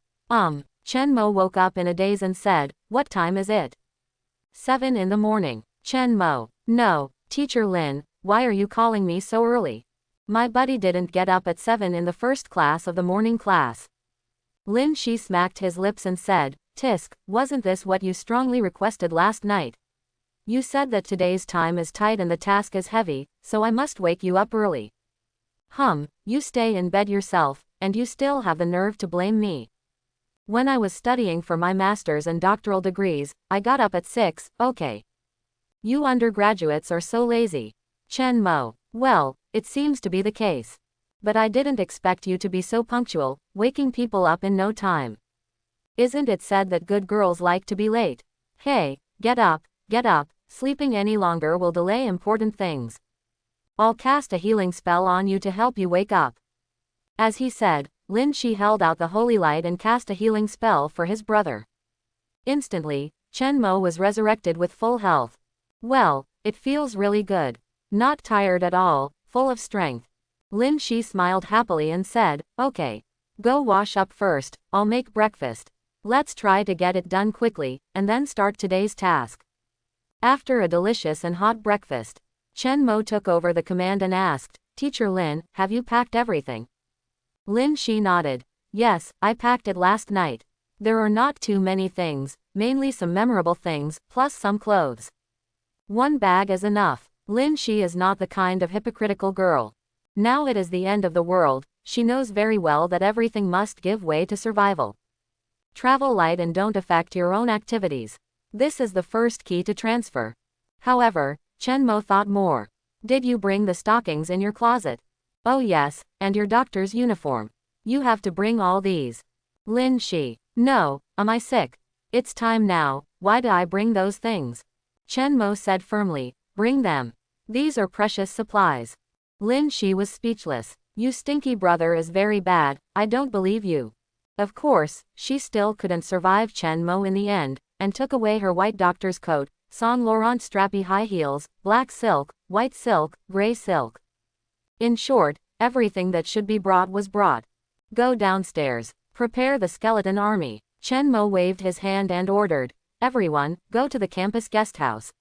Chen Mo woke up in a daze and said, what time is it? 7 in the morning. Chen Mo, no, Teacher Lin, why are you calling me so early? My buddy didn't get up at 7 in the first class of the morning class. Lin Shi smacked his lips and said, Tisk, wasn't this what you strongly requested last night? You said that today's time is tight and the task is heavy, so I must wake you up early. You stay in bed yourself, and you still have the nerve to blame me. When I was studying for my master's and doctoral degrees, I got up at 6, okay. You undergraduates are so lazy. Chen Mo, well, it seems to be the case. But I didn't expect you to be so punctual, waking people up in no time. Isn't it said that good girls like to be late? Hey, get up, get up, sleeping any longer will delay important things. I'll cast a healing spell on you to help you wake up. As he said, Lynn held out the holy light and cast a healing spell for his brother. Instantly, Chen Mo was resurrected with full health. Well, it feels really good. Not tired at all, full of strength. Lin smiled happily and said, okay. Go wash up first, I'll make breakfast. Let's try to get it done quickly, and then start today's task. After a delicious and hot breakfast, Chen Mo took over the command and asked, Teacher Lin, have you packed everything? Lin nodded. Yes, I packed it last night. There are not too many things, mainly some memorable things, plus some clothes. One bag is enough. Lin is not the kind of hypocritical girl. Now it is the end of the world, she knows very well that everything must give way to survival. Travel light and don't affect your own activities. This is the first key to transfer. However, Chen Mo thought more. Did you bring the stockings in your closet? Oh yes, and your doctor's uniform. You have to bring all these. Lin No, am I sick? It's time now, why do I bring those things? Chen Mo said firmly, bring them. These are precious supplies. Lin was speechless. You stinky brother is very bad, I don't believe you. Of course, she still couldn't survive Chen Mo in the end, and took away her white doctor's coat, Saint Laurent strappy high heels, black silk, white silk, gray silk. In short, everything that should be brought was brought. Go downstairs. Prepare the skeleton army. Chen Mo waved his hand and ordered, everyone, go to the campus guest house.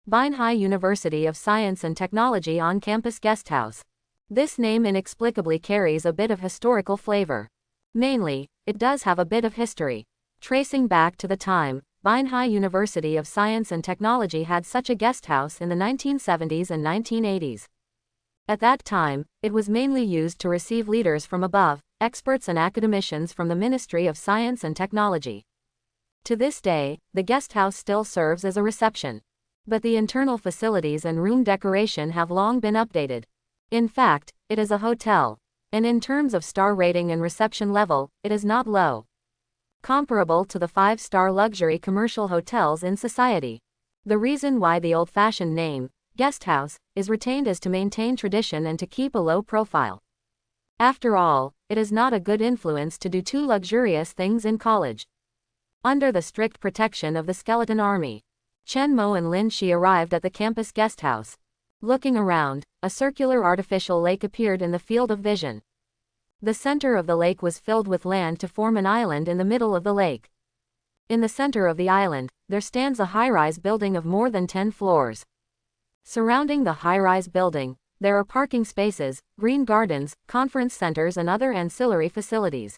Binhai University of Science and Technology on-campus guest house. This name inexplicably carries a bit of historical flavor. Mainly, it does have a bit of history. Tracing back to the time, Binhai University of Science and Technology had such a guest house in the 1970s and 1980s. At that time, it was mainly used to receive leaders from above, experts and academicians from the Ministry of Science and Technology. To this day, the guest house still serves as a reception. But the internal facilities and room decoration have long been updated. In fact, it is a hotel. And in terms of star rating and reception level, it is not low. Comparable to the 5-star luxury commercial hotels in society. The reason why the old-fashioned name, guest house, is retained is to maintain tradition and to keep a low profile. After all, it is not a good influence to do too luxurious things in college. Under the strict protection of the skeleton army, Chen Mo and Lin arrived at the campus guest house. Looking around, a circular artificial lake appeared in the field of vision. The center of the lake was filled with land to form an island in the middle of the lake. In the center of the island, there stands a high-rise building of more than 10 floors. Surrounding the high-rise building, there are parking spaces, green gardens, conference centers and other ancillary facilities.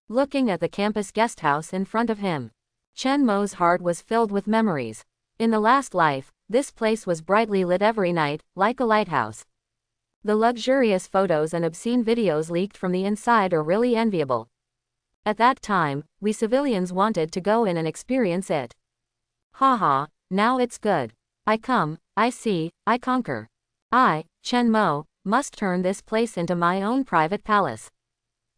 Looking at the campus guest house in front of him, Chen Mo's heart was filled with memories. In the last life, this place was brightly lit every night, like a lighthouse. The luxurious photos and obscene videos leaked from the inside are really enviable. At that time, we civilians wanted to go in and experience it. Haha, now it's good. I come, I see, I conquer. I, Chen Mo, must turn this place into my own private palace.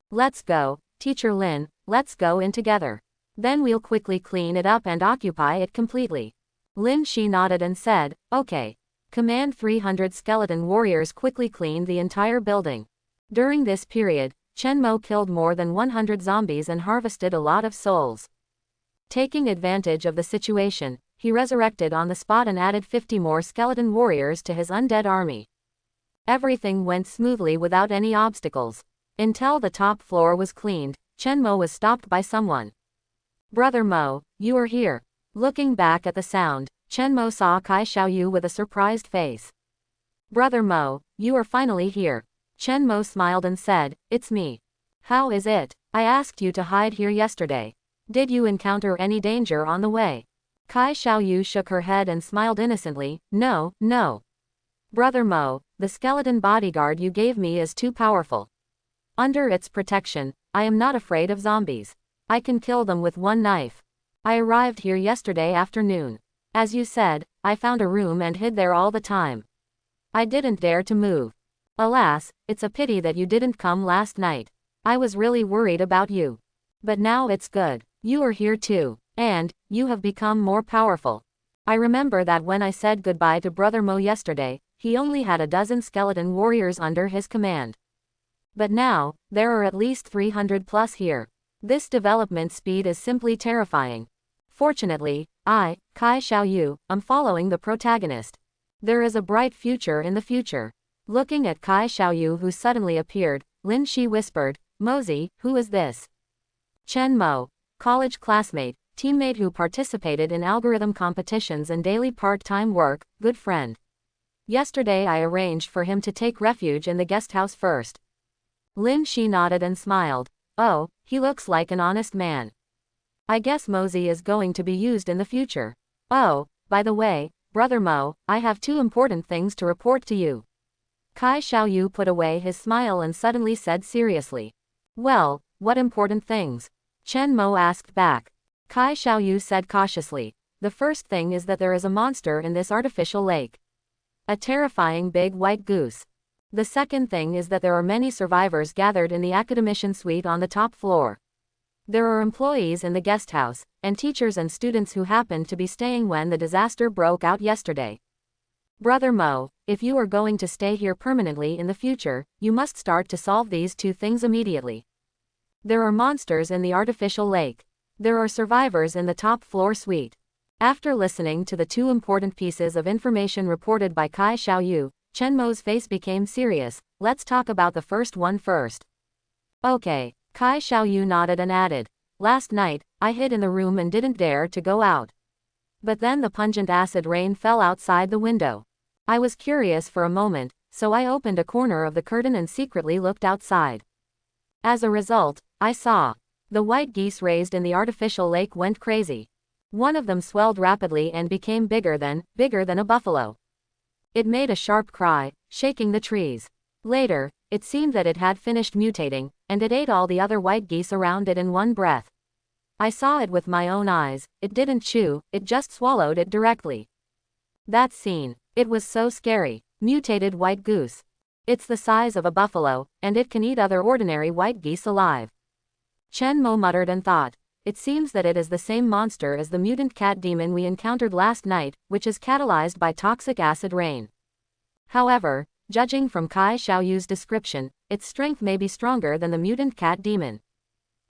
Let's go, Teacher Lin, let's go in together. Then we'll quickly clean it up and occupy it completely. Lin nodded and said, okay. Command 300 skeleton warriors quickly cleaned the entire building. During this period, Chen Mo killed more than 100 zombies and harvested a lot of souls. Taking advantage of the situation, he resurrected on the spot and added 50 more skeleton warriors to his undead army. Everything went smoothly without any obstacles. Until the top floor was cleaned, Chen Mo was stopped by someone. Brother Mo, you are here. Looking back at the sound, Chen Mo saw Kai Xiaoyu with a surprised face. Brother Mo, you are finally here. Chen Mo smiled and said, it's me. How is it? I asked you to hide here yesterday. Did you encounter any danger on the way? Kai Xiaoyu shook her head and smiled innocently, no, no. Brother Mo, the skeleton bodyguard you gave me is too powerful. Under its protection, I am not afraid of zombies. I can kill them with one knife. I arrived here yesterday afternoon. As you said, I found a room and hid there all the time. I didn't dare to move. Alas, it's a pity that you didn't come last night. I was really worried about you. But now it's good. You are here too. And, you have become more powerful. I remember that when I said goodbye to Brother Mo yesterday, he only had a dozen skeleton warriors under his command. But now, there are at least 300 plus here. This development speed is simply terrifying. Fortunately, I, Kai Xiaoyu, am following the protagonist. There is a bright future in the future. Looking at Kai Xiaoyu who suddenly appeared, Lin Shi whispered, Mosey, who is this? Chen Mo, college classmate, teammate who participated in algorithm competitions and daily part-time work, good friend. Yesterday I arranged for him to take refuge in the guest house first. Lin Shi nodded and smiled. Oh, he looks like an honest man. I guess Mosey is going to be used in the future. Oh, by the way, Brother Mo, I have two important things to report to you. Kai Xiaoyu put away his smile and suddenly said seriously. Well, what important things? Chen Mo asked back. Kai Xiaoyu said cautiously. The first thing is that there is a monster in this artificial lake. A terrifying big white goose. The second thing is that there are many survivors gathered in the academician suite on the top floor. There are employees in the guest house, and teachers and students who happened to be staying when the disaster broke out yesterday. Brother Mo, if you are going to stay here permanently in the future, you must start to solve these two things immediately. There are monsters in the artificial lake. There are survivors in the top floor suite. After listening to the two important pieces of information reported by Kai Xiaoyu, Chen Mo's face became serious. Let's talk about the first one first. Okay, Kai Xiaoyu nodded and added. Last night, I hid in the room and didn't dare to go out. But then the pungent acid rain fell outside the window. I was curious for a moment, so I opened a corner of the curtain and secretly looked outside. As a result, I saw. The white geese raised in the artificial lake went crazy. One of them swelled rapidly and became bigger than a buffalo. It made a sharp cry, shaking the trees. Later, it seemed that it had finished mutating, and it ate all the other white geese around it in one breath. I saw it with my own eyes. It didn't chew, it just swallowed it directly. That scene. It was so scary. Mutated white goose. It's the size of a buffalo, and it can eat other ordinary white geese alive. Chen Mo muttered and thought. It seems that it is the same monster as the mutant cat demon we encountered last night, which is catalyzed by toxic acid rain. However, judging from Kai Xiaoyu's description, its strength may be stronger than the mutant cat demon.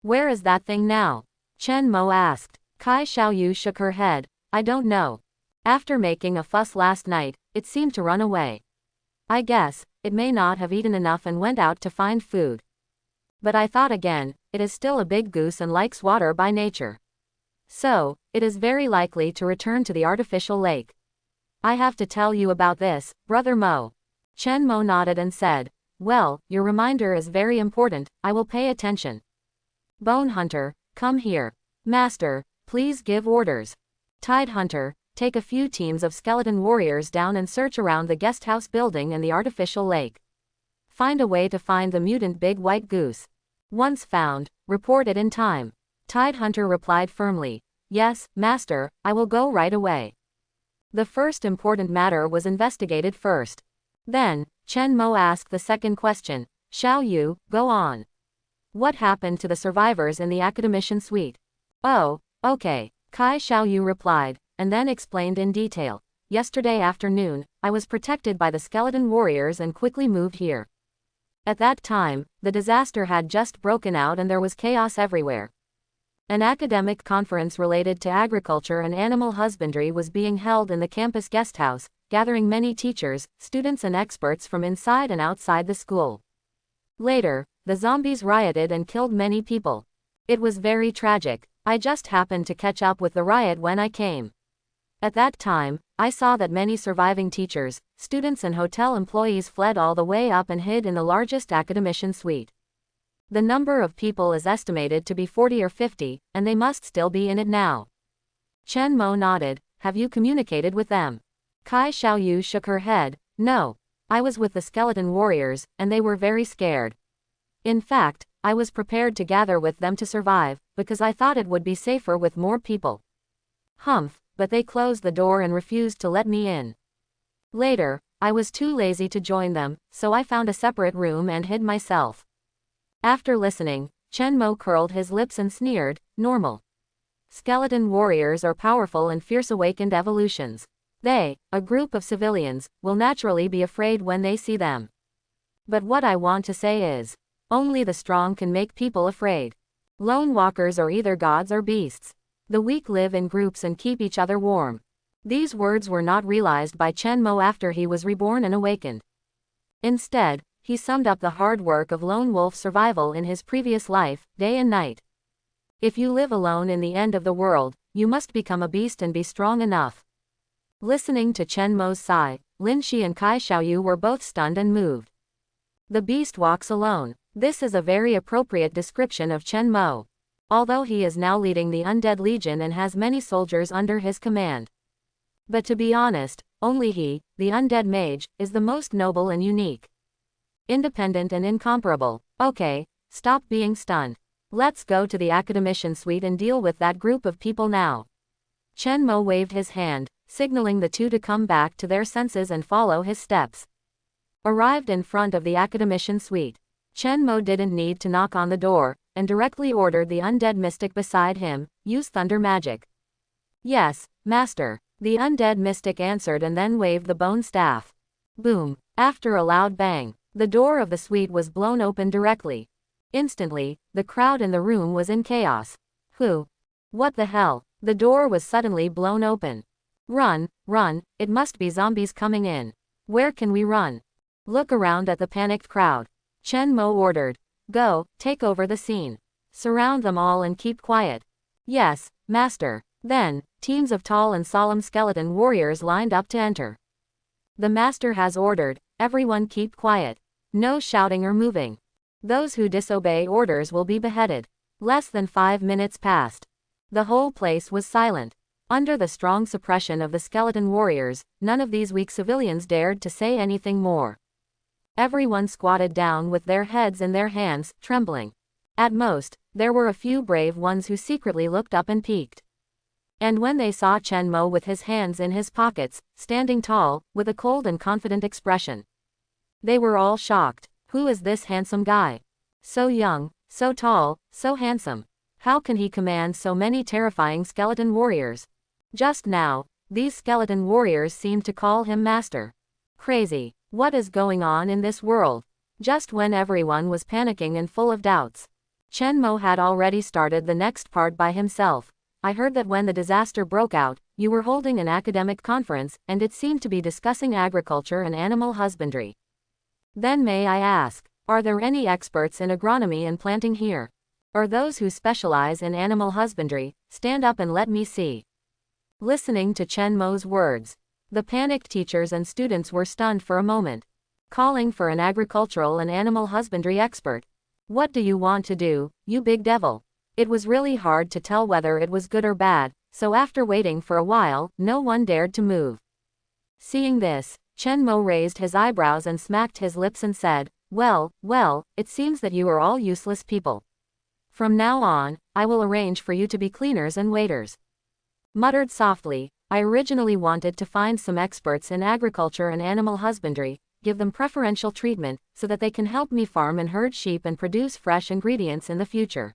Where is that thing now? Chen Mo asked. Kai Xiaoyu shook her head. I don't know. After making a fuss last night, it seemed to run away. I guess, it may not have eaten enough and went out to find food. But I thought again, it is still a big goose and likes water by nature. So, it is very likely to return to the artificial lake. I have to tell you about this, Brother Mo. Chen Mo nodded and said, well, your reminder is very important, I will pay attention. Bone Hunter, come here. Master, please give orders. Tide Hunter, take a few teams of skeleton warriors down and search around the guest house building and the artificial lake. Find a way to find the mutant big white goose. Once found, report it in time. Tide Hunter replied firmly. Yes, Master, I will go right away. The first important matter was investigated first. Then, Chen Mo asked the second question. Xiaoyu, go on. What happened to the survivors in the academician suite? Oh, okay, Kai Xiaoyu replied, and then explained in detail. Yesterday afternoon, I was protected by the skeleton warriors and quickly moved here. At that time, the disaster had just broken out and there was chaos everywhere. An academic conference related to agriculture and animal husbandry was being held in the campus guest house, gathering many teachers, students and experts from inside and outside the school. Later, the zombies rioted and killed many people. It was very tragic. I just happened to catch up with the riot when I came. At that time, I saw that many surviving teachers, students and hotel employees fled all the way up and hid in the largest academician suite. The number of people is estimated to be 40 or 50, and they must still be in it now. Chen Mo nodded. Have you communicated with them? Kai Xiaoyu shook her head. No. I was with the skeleton warriors, and they were very scared. In fact, I was prepared to gather with them to survive, because I thought it would be safer with more people. Humph, but they closed the door and refused to let me in. Later, I was too lazy to join them, so I found a separate room and hid myself. After listening, Chen Mo curled his lips and sneered, normal. Skeleton warriors are powerful and fierce awakened evolutions. They, a group of civilians, will naturally be afraid when they see them. But what I want to say is, only the strong can make people afraid. Lone walkers are either gods or beasts. The weak live in groups and keep each other warm. These words were not realized by Chen Mo after he was reborn and awakened. Instead, he summed up the hard work of lone wolf survival in his previous life, day and night. If you live alone in the end of the world, you must become a beast and be strong enough. Listening to Chen Mo's sigh, Lin Shi and Kai Xiaoyu were both stunned and moved. The beast walks alone. This is a very appropriate description of Chen Mo. Although he is now leading the Undead Legion and has many soldiers under his command. But to be honest, only he, the Undead Mage, is the most noble and unique. Independent and incomparable. Okay, stop being stunned. Let's go to the academician suite and deal with that group of people now. Chen Mo waved his hand, signaling the two to come back to their senses and follow his steps. Arrived in front of the academician suite, Chen Mo didn't need to knock on the door, and directly ordered the undead mystic beside him, use thunder magic. Yes, master. The undead mystic answered and then waved the bone staff. Boom. After a loud bang, the door of the suite was blown open directly. Instantly, the crowd in the room was in chaos. Who? What the hell? The door was suddenly blown open. Run, run, it must be zombies coming in. Where can we run? Look around at the panicked crowd. Chen Mo ordered. Go, take over the scene. Surround them all and keep quiet. Yes, master. Then, teams of tall and solemn skeleton warriors lined up to enter. The master has ordered, everyone keep quiet. No shouting or moving. Those who disobey orders will be beheaded. Less than 5 minutes passed. The whole place was silent. Under the strong suppression of the skeleton warriors, none of these weak civilians dared to say anything more. Everyone squatted down with their heads in their hands, trembling. At most, there were a few brave ones who secretly looked up and peeked. And when they saw Chen Mo with his hands in his pockets, standing tall, with a cold and confident expression, they were all shocked. Who is this handsome guy? So young, so tall, so handsome. How can he command so many terrifying skeleton warriors? Just now, these skeleton warriors seemed to call him master. Crazy. What is going on in this world? Just when everyone was panicking and full of doubts, Chen Mo had already started the next part by himself. I heard that when the disaster broke out, you were holding an academic conference, and it seemed to be discussing agriculture and animal husbandry. Then may I ask, are there any experts in agronomy and planting here? Or those who specialize in animal husbandry? Stand up and let me see. Listening to Chen Mo's words, the panicked teachers and students were stunned for a moment. Calling for an agricultural and animal husbandry expert. What do you want to do, you big devil? It was really hard to tell whether it was good or bad, so after waiting for a while, no one dared to move. Seeing this, Chen Mo raised his eyebrows and smacked his lips and said, well, it seems that you are all useless people. From now on, I will arrange for you to be cleaners and waiters. Muttered softly, I originally wanted to find some experts in agriculture and animal husbandry, give them preferential treatment, so that they can help me farm and herd sheep and produce fresh ingredients in the future.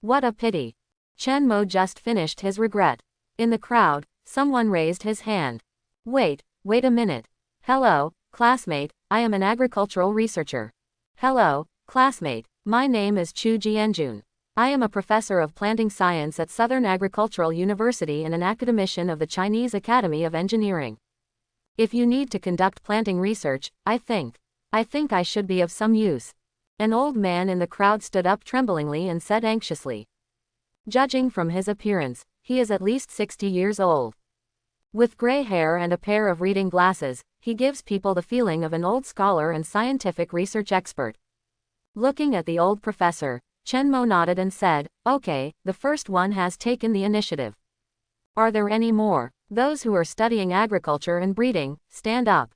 What a pity. Chen Mo just finished his regret. In the crowd, someone raised his hand. Wait a minute. Hello, classmate, I am an agricultural researcher. Hello, classmate, my name is Chu Jianjun. I am a professor of planting science at Southern Agricultural University and an academician of the Chinese Academy of Engineering. If you need to conduct planting research, I think I should be of some use. An old man in the crowd stood up tremblingly and said anxiously. Judging from his appearance, he is at least 60 years old. With gray hair and a pair of reading glasses, he gives people the feeling of an old scholar and scientific research expert. Looking at the old professor, Chen Mo nodded and said, okay, the first one has taken the initiative. Are there any more? Those who are studying agriculture and breeding, stand up.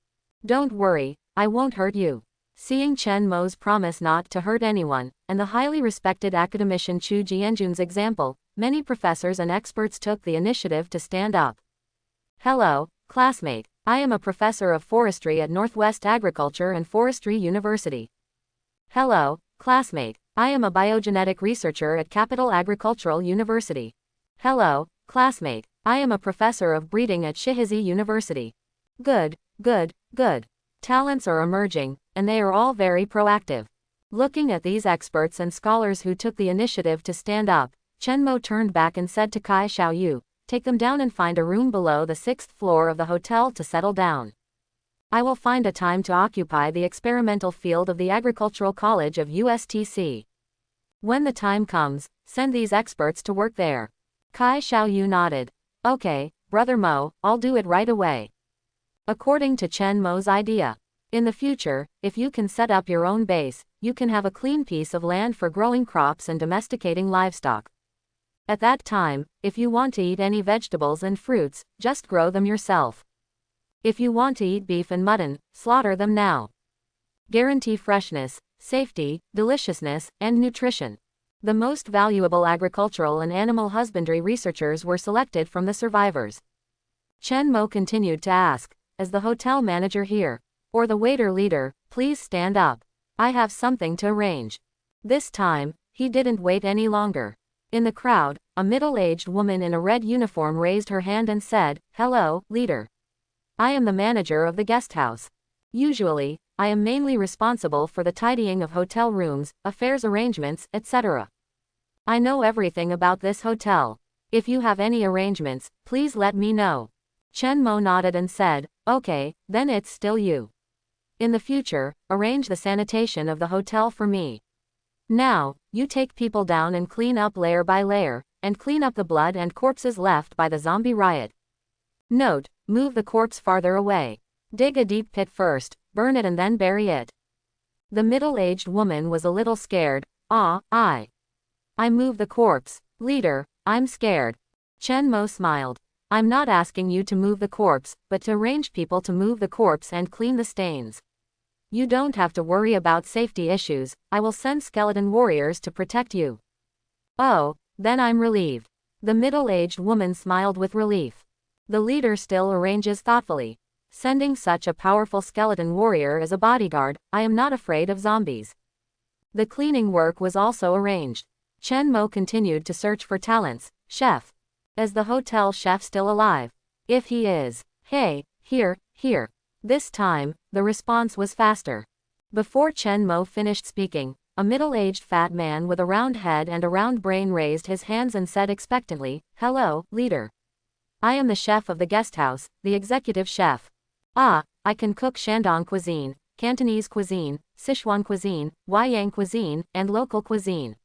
Don't worry, I won't hurt you. Seeing Chen Mo's promise not to hurt anyone, and the highly respected academician Chu Jianjun's example, many professors and experts took the initiative to stand up. Hello, classmate. I am a professor of forestry at Northwest Agriculture and Forestry University. Hello, classmate. I am a biogenetic researcher at Capital Agricultural University. Hello, classmate. I am a professor of breeding at Shihizi University. Good, good, good. Talents are emerging, and they are all very proactive. Looking at these experts and scholars who took the initiative to stand up, Chen Mo turned back and said to Kai Xiaoyu, "Take them down and find a room below the 6th floor of the hotel to settle down. I will find a time to occupy the experimental field of the Agricultural College of USTC. When the time comes, send these experts to work there." Kai Xiaoyu nodded. "Okay, Brother Mo, I'll do it right away." According to Chen Mo's idea, in the future, if you can set up your own base, you can have a clean piece of land for growing crops and domesticating livestock. At that time, if you want to eat any vegetables and fruits, just grow them yourself. If you want to eat beef and mutton, slaughter them now. Guarantee freshness, safety, deliciousness, and nutrition. The most valuable agricultural and animal husbandry researchers were selected from the survivors. Chen Mo continued to ask, "Is the hotel manager here? Or the waiter leader, please stand up. I have something to arrange." This time, he didn't wait any longer. In the crowd, a middle-aged woman in a red uniform raised her hand and said, "Hello, leader. I am the manager of the guest house. Usually, I am mainly responsible for the tidying of hotel rooms, affairs arrangements, etc. I know everything about this hotel. If you have any arrangements, please let me know." Chen Mo nodded and said, "Okay, then it's still you. In the future, arrange the sanitation of the hotel for me. Now, you take people down and clean up layer by layer, and clean up the blood and corpses left by the zombie riot. Note, move the corpse farther away. Dig a deep pit first, burn it and then bury it." The middle-aged woman was a little scared. I move the corpse. Leader, I'm scared." Chen Mo smiled. "I'm not asking you to move the corpse, but to arrange people to move the corpse and clean the stains. You don't have to worry about safety issues. I will send skeleton warriors to protect you." "Oh, then I'm relieved." The middle-aged woman smiled with relief. The leader still arranges thoughtfully. "Sending such a powerful skeleton warrior as a bodyguard, I am not afraid of zombies." The cleaning work was also arranged. Chen Mo continued to search for talents. "Chef. Is the hotel chef still alive? If he is, hey, here. This time, the response was faster. Before Chen Mo finished speaking, a middle-aged fat man with a round head and a round brain raised his hands and said expectantly, "Hello, leader. I am the chef of the guest house, the executive chef. I can cook Shandong cuisine, Cantonese cuisine, Sichuan cuisine, Huaiyang cuisine, and local cuisine.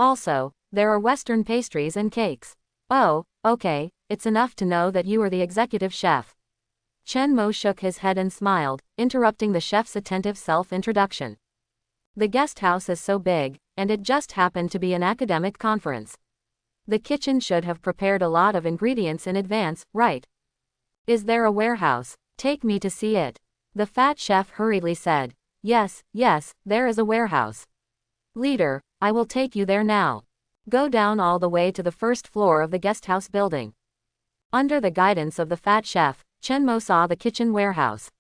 Also, there are Western pastries and cakes." "Oh, okay, it's enough to know that you are the executive chef." Chen Mo shook his head and smiled, interrupting the chef's attentive self-introduction. "The guest house is so big, and it just happened to be an academic conference. The kitchen should have prepared a lot of ingredients in advance, right? Is there a warehouse? Take me to see it." The fat chef hurriedly said, Yes, there is a warehouse. "Leader, I will take you there now. Go down all the way to the first floor of the guest house building." Under the guidance of the fat chef, Chen Mo saw the kitchen warehouse.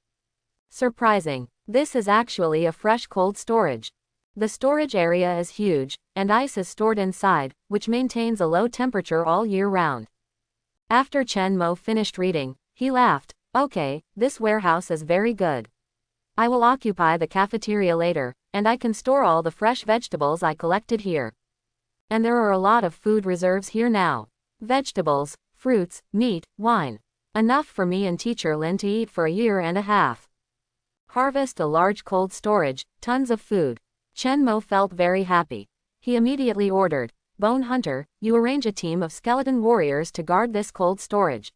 Surprising. This is actually a fresh cold storage. The storage area is huge, and ice is stored inside, which maintains a low temperature all year round. After Chen Mo finished reading, he laughed. "Okay, this warehouse is very good. I will occupy the cafeteria later, and I can store all the fresh vegetables I collected here. And there are a lot of food reserves here now. Vegetables, fruits, meat, wine. Enough for me and teacher Lynn to eat for a year and a half. Harvest a large cold storage, tons of food." Chen Mo felt very happy. He immediately ordered, "Bone Hunter, you arrange a team of skeleton warriors to guard this cold storage.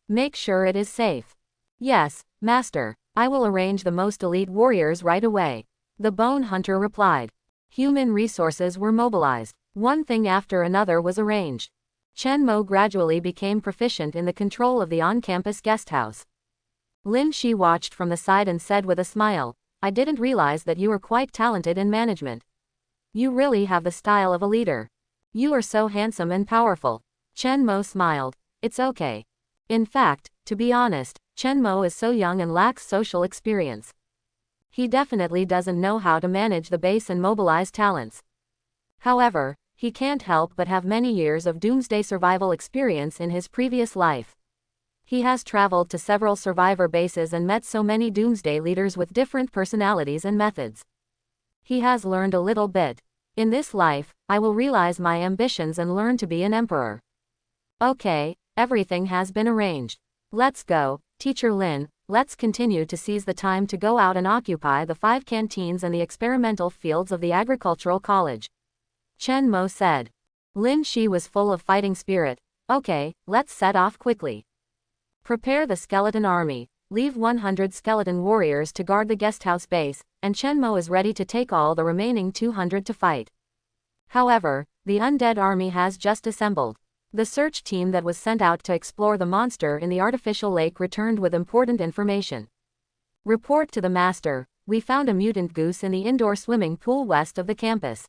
Make sure it is safe." "Yes, master. I will arrange the most elite warriors right away," the Bone Hunter replied. Human resources were mobilized. One thing after another was arranged. Chen Mo gradually became proficient in the control of the on-campus guest house. Lin Shi watched from the side and said with a smile, "I didn't realize that you were quite talented in management. You really have the style of a leader. You are so handsome and powerful." Chen Mo smiled. "It's okay. In fact, to be honest, Chen Mo is so young and lacks social experience. He definitely doesn't know how to manage the base and mobilize talents. However, he can't help but have many years of doomsday survival experience in his previous life. He has traveled to several survivor bases and met so many doomsday leaders with different personalities and methods. He has learned a little bit. In this life, I will realize my ambitions and learn to be an emperor. Okay, everything has been arranged. Let's go, Teacher Lynn, let's continue to seize the time to go out and occupy the 5 canteens and the experimental fields of the agricultural college. Chen Mo said. Lin Shi was full of fighting spirit. Okay, let's set off quickly. Prepare the skeleton army, leave 100 skeleton warriors to guard the guesthouse base, and Chen Mo is ready to take all the remaining 200 to fight. However, the undead army has just assembled. The search team that was sent out to explore the monster in the artificial lake returned with important information. Report to the master, we found a mutant goose in the indoor swimming pool west of the campus.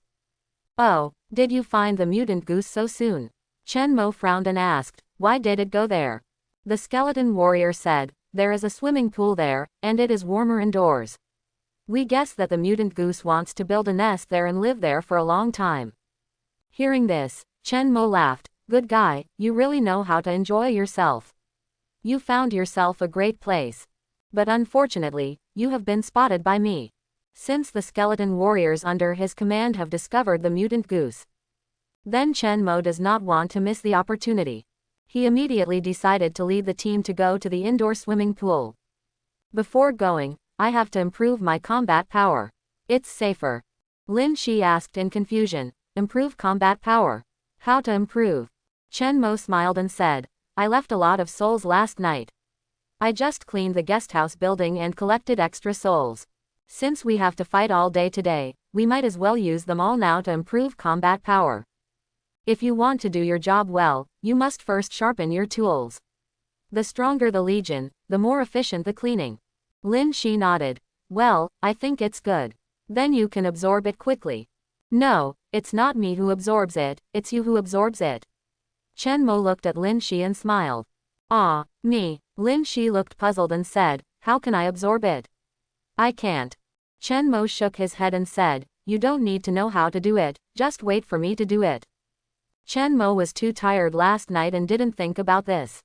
Oh, did you find the mutant goose so soon? Chen Mo frowned and asked, why did it go there? The skeleton warrior said, there is a swimming pool there, and it is warmer indoors. We guess that the mutant goose wants to build a nest there and live there for a long time. Hearing this, Chen Mo laughed, good guy, you really know how to enjoy yourself. You found yourself a great place. But unfortunately, you have been spotted by me. Since the skeleton warriors under his command have discovered the mutant goose. Then Chen Mo does not want to miss the opportunity. He immediately decided to lead the team to go to the indoor swimming pool. Before going, I have to improve my combat power. It's safer. Lin Shi asked in confusion, improve combat power? How to improve? Chen Mo smiled and said, I left a lot of souls last night. I just cleaned the guesthouse building and collected extra souls. Since we have to fight all day today, we might as well use them all now to improve combat power. If you want to do your job well, you must first sharpen your tools. The stronger the legion, the more efficient the cleaning. Lin Shi nodded. Well, I think it's good. Then you can absorb it quickly. No, it's not me who absorbs it, it's you who absorbs it. Chen Mo looked at Lin Shi and smiled. Ah, me. Lin Shi looked puzzled and said, how can I absorb it? I can't. Chen Mo shook his head and said, you don't need to know how to do it, just wait for me to do it. Chen Mo was too tired last night and didn't think about this.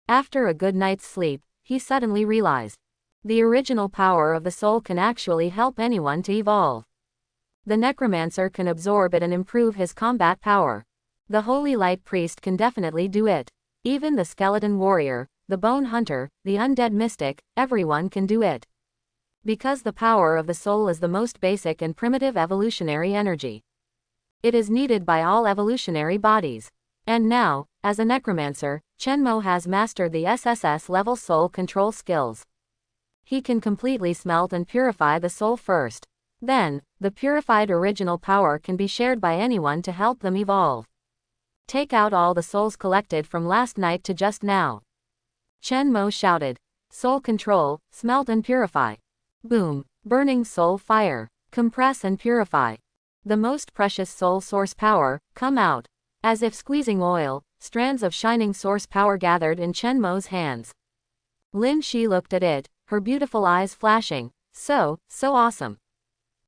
After a good night's sleep, he suddenly realized. The original power of the soul can actually help anyone to evolve. The Necromancer can absorb it and improve his combat power. The Holy Light Priest can definitely do it. Even the Skeleton Warrior, the Bone Hunter, the Undead Mystic, everyone can do it. Because the power of the soul is the most basic and primitive evolutionary energy. It is needed by all evolutionary bodies. And now, as a Necromancer, Chen Mo has mastered the SSS level soul control skills. He can completely smelt and purify the soul first. Then, the purified original power can be shared by anyone to help them evolve. Take out all the souls collected from last night to just now. Chen Mo shouted. Soul control, smelt and purify. Boom, burning soul fire, compress and purify. The most precious soul source power, come out. As if squeezing oil, strands of shining source power gathered in Chen Mo's hands. Lin Shi looked at it, her beautiful eyes flashing. So awesome.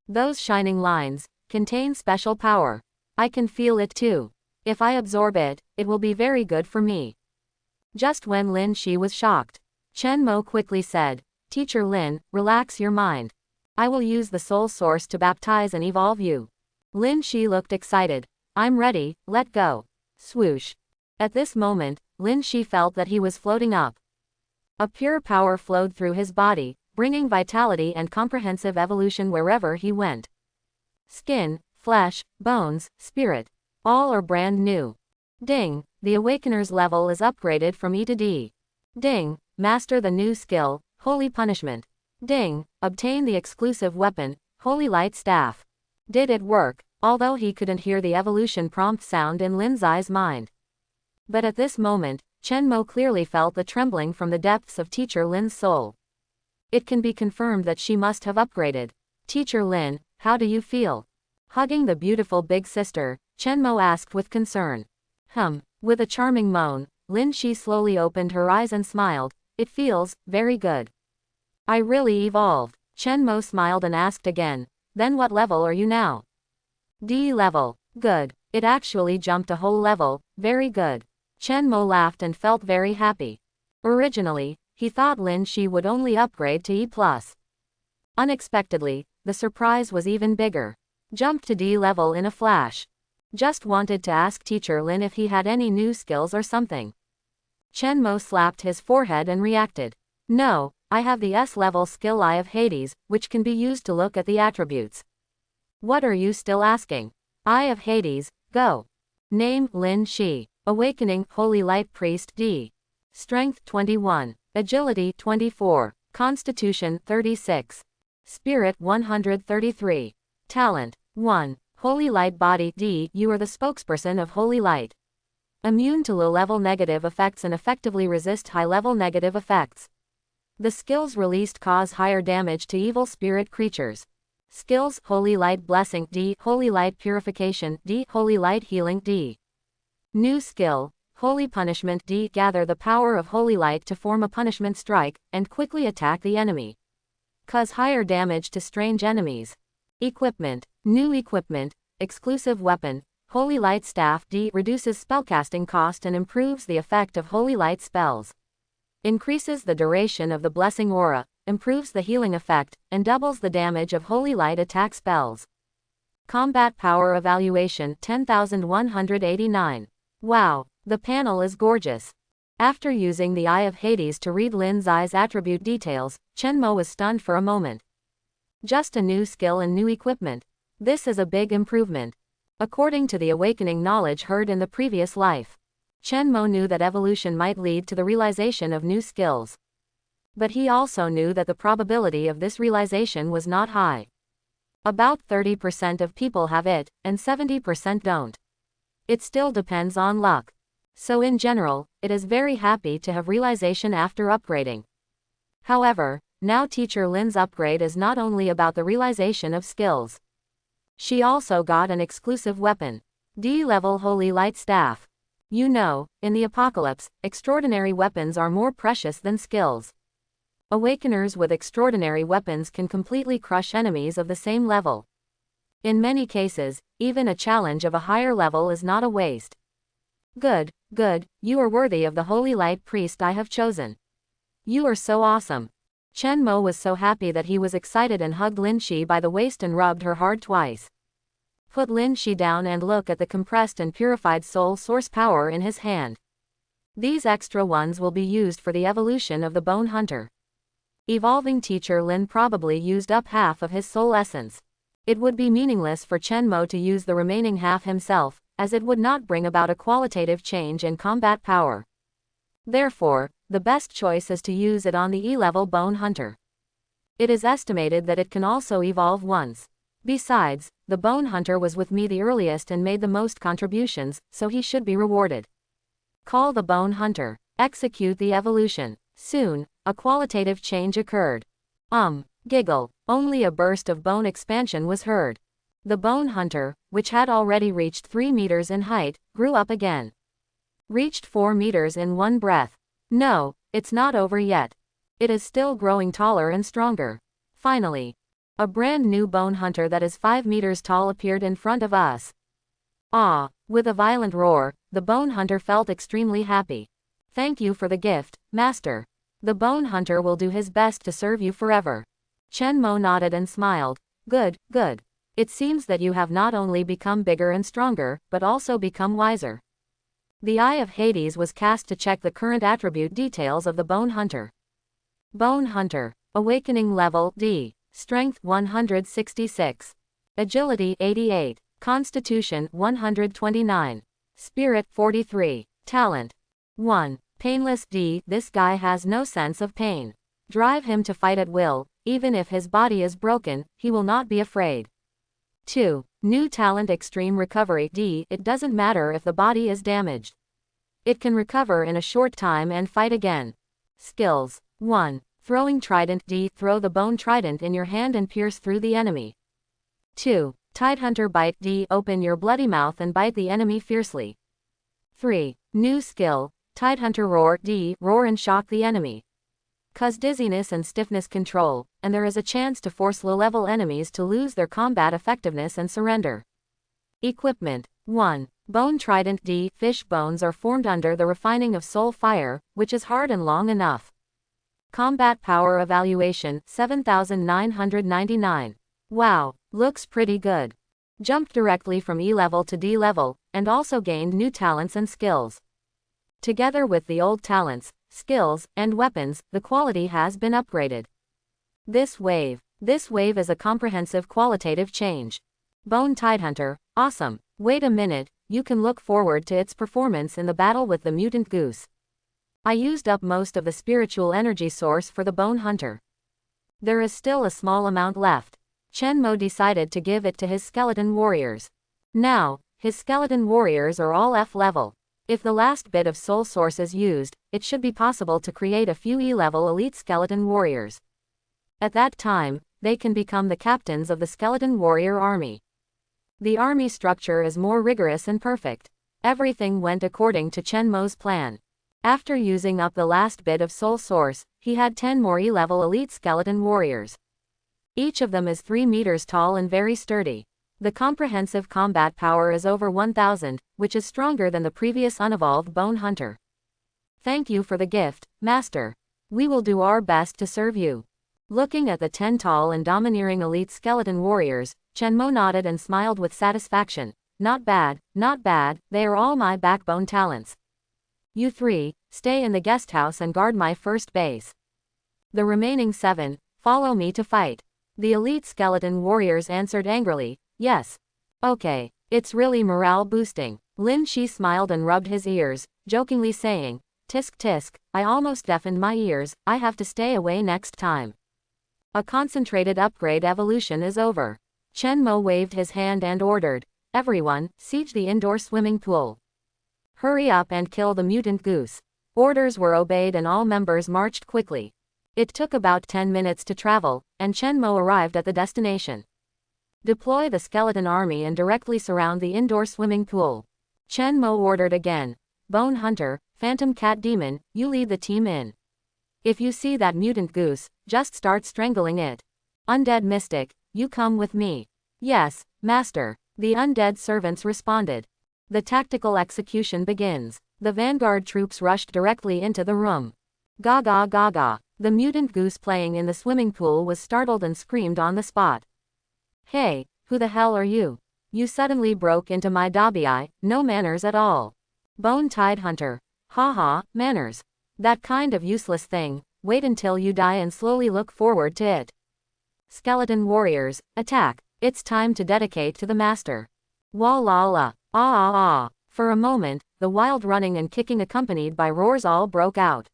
Those shining lines contain special power. I can feel it too. If I absorb it, it will be very good for me. Just when Lin Shi was shocked, Chen Mo quickly said, Teacher Lin, relax your mind. I will use the soul source to baptize and evolve you. Lin Shi looked excited. I'm ready, let go. Swoosh. At this moment, Lin Shi felt that he was floating up. A pure power flowed through his body, bringing vitality and comprehensive evolution wherever he went. Skin, flesh, bones, spirit. All are brand new. Ding, the Awakener's level is upgraded from E to D. Ding, master the new skill, Holy Punishment. Ding, obtain the exclusive weapon, Holy Light Staff. Did it work? Although he couldn't hear the evolution prompt sound in Lin Zai's mind. But at this moment, Chen Mo clearly felt the trembling from the depths of Teacher Lin's soul. It can be confirmed that she must have upgraded. Teacher Lin, how do you feel? Hugging the beautiful big sister, Chen Mo asked with concern. With a charming moan, Lin Shi slowly opened her eyes and smiled. It feels very good. I really evolved. Chen Mo smiled and asked again, then what level are you now? D level. Good. It actually jumped a whole level, very good. Chen Mo laughed and felt very happy. Originally, he thought Lin Shi would only upgrade to E+. Unexpectedly, the surprise was even bigger. Jumped to D level in a flash. Just wanted to ask teacher Lin if he had any new skills or something. Chen Mo slapped his forehead and reacted. No, I have the S-level skill Eye of Hades, which can be used to look at the attributes. What are you still asking? Eye of Hades, go. Name, Lin Shi. Awakening, Holy Light Priest D. Strength 21. Agility 24. Constitution 36. Spirit 133. Talent 1. Holy Light Body D. You are the spokesperson of Holy Light. Immune to low-level negative effects and effectively resist high-level negative effects. The skills released cause higher damage to evil spirit creatures. Skills: Holy Light Blessing D. Holy Light Purification D. Holy Light Healing D. New skill: Holy Punishment D. Gather the power of Holy Light to form a punishment strike, and quickly attack the enemy. Cause higher damage to strange enemies. Equipment: New equipment, exclusive weapon, Holy Light Staff D. Reduces spellcasting cost and improves the effect of Holy Light spells. Increases the duration of the blessing aura, improves the healing effect, and doubles the damage of Holy Light attack spells. Combat Power Evaluation 10,189. Wow, the panel is gorgeous. After using the Eye of Hades to read Lin's eye's attribute details, Chen Mo was stunned for a moment. Just a new skill and new equipment. This is a big improvement. According to the awakening knowledge heard in the previous life, Chen Mo knew that evolution might lead to the realization of new skills. But he also knew that the probability of this realization was not high. About 30% of people have it, and 70% don't. It still depends on luck. So in general, it is very happy to have realization after upgrading. However, now teacher Lin's upgrade is not only about the realization of skills. She also got an exclusive weapon. D-level Holy Light Staff. You know, in the apocalypse, extraordinary weapons are more precious than skills. Awakeners with extraordinary weapons can completely crush enemies of the same level. In many cases, even a challenge of a higher level is not a waste. Good, good, you are worthy of the Holy Light Priest I have chosen. You are so awesome. Chen Mo was so happy that he was excited and hugged Lin Shi by the waist and rubbed her hard twice. Put Lin Shi down and look at the compressed and purified soul source power in his hand. These extra ones will be used for the evolution of the Bone Hunter. Evolving teacher Lin probably used up half of his soul essence. It would be meaningless for Chen Mo to use the remaining half himself, as it would not bring about a qualitative change in combat power. Therefore, the best choice is to use it on the E-level Bone Hunter. It is estimated that it can also evolve once. Besides, the Bone Hunter was with me the earliest and made the most contributions, so he should be rewarded. Call the Bone Hunter. Execute the evolution. Soon, a qualitative change occurred. Giggle. Only a burst of bone expansion was heard. The Bone Hunter, which had already reached 3 meters in height, grew up again. Reached 4 meters in one breath. No, it's not over yet. It is still growing taller and stronger. Finally, a brand new Bone Hunter that is 5 meters tall appeared in front of us. Ah! With a violent roar, the Bone Hunter felt extremely happy. Thank you for the gift, Master. The Bone Hunter will do his best to serve you forever. Chen Mo nodded and smiled. Good, good. It seems that you have not only become bigger and stronger, but also become wiser. The Eye of Hades was cast to check the current attribute details of the Bone Hunter. Bone Hunter. Awakening level D. Strength 166. Agility 88. Constitution 129. Spirit 43. Talent 1. Painless D. This guy has no sense of pain. Drive him to fight at will, even if his body is broken, he will not be afraid. 2. New talent Extreme Recovery D. It doesn't matter if the body is damaged. It can recover in a short time and fight again. Skills 1. Throwing Trident D. Throw the bone trident in your hand and pierce through the enemy. 2. Tidehunter Bite D. Open your bloody mouth and bite the enemy fiercely. 3. New skill, Tidehunter Roar D. Roar and shock the enemy. cause dizziness and stiffness control, and there is a chance to force low-level enemies to lose their combat effectiveness and surrender. Equipment. 1. Bone Trident D. Fish bones are formed under the refining of soul fire, which is hard and long enough. Combat power evaluation, 7999. Wow, looks pretty good. Jumped directly from E level to D level, and also gained new talents and skills. Together with the old talents, skills, and weapons, the quality has been upgraded. This wave is a comprehensive qualitative change. Bone Tidehunter, awesome. Wait a minute, you can look forward to its performance in the battle with the mutant goose. I used up most of the spiritual energy source for the Bone Hunter. There is still a small amount left. Chenmo decided to give it to his skeleton warriors. Now, his skeleton warriors are all F level. If the last bit of soul source is used, it should be possible to create a few E-level elite skeleton warriors. At that time, they can become the captains of the skeleton warrior army. The army structure is more rigorous and perfect. Everything went according to Chenmo's plan. After using up the last bit of soul source, he had 10 more E-level elite skeleton warriors. Each of them is 3 meters tall and very sturdy. The comprehensive combat power is over 1000, which is stronger than the previous unevolved Bone Hunter. Thank you for the gift, Master. We will do our best to serve you. Looking at the 10 tall and domineering elite skeleton warriors, Chenmo nodded and smiled with satisfaction. Not bad, they are all my backbone talents. You 3, stay in the guest house and guard my first base. The remaining 7, follow me to fight. The elite skeleton warriors answered angrily, yes. Okay, it's really morale boosting. Lynn smiled and rubbed his ears, jokingly saying, tisk tisk, I almost deafened my ears, I have to stay away next time. A concentrated upgrade evolution is over. Chenmo waved his hand and ordered, everyone, siege the indoor swimming pool. Hurry up and kill the mutant goose. Orders were obeyed and all members marched quickly. It took about 10 minutes to travel, and Chenmo arrived at the destination. Deploy the skeleton army and directly surround the indoor swimming pool. Chenmo ordered again. Bone Hunter, Phantom Cat Demon, you lead the team in. If you see that mutant goose, just start strangling it. Undead Mystic, you come with me. Yes, Master. The undead servants responded. The tactical execution begins. The vanguard troops rushed directly into the room. Gaga gaga. The mutant goose playing in the swimming pool was startled and screamed on the spot. Hey, who the hell are you? You suddenly broke into my dabii, no manners at all. Bone Tidehunter. Haha, manners. That kind of useless thing, wait until you die and slowly look forward to it. Skeleton warriors, attack. It's time to dedicate to the master. Wah la la, ah ah ah. For a moment, the wild running and kicking accompanied by roars all broke out.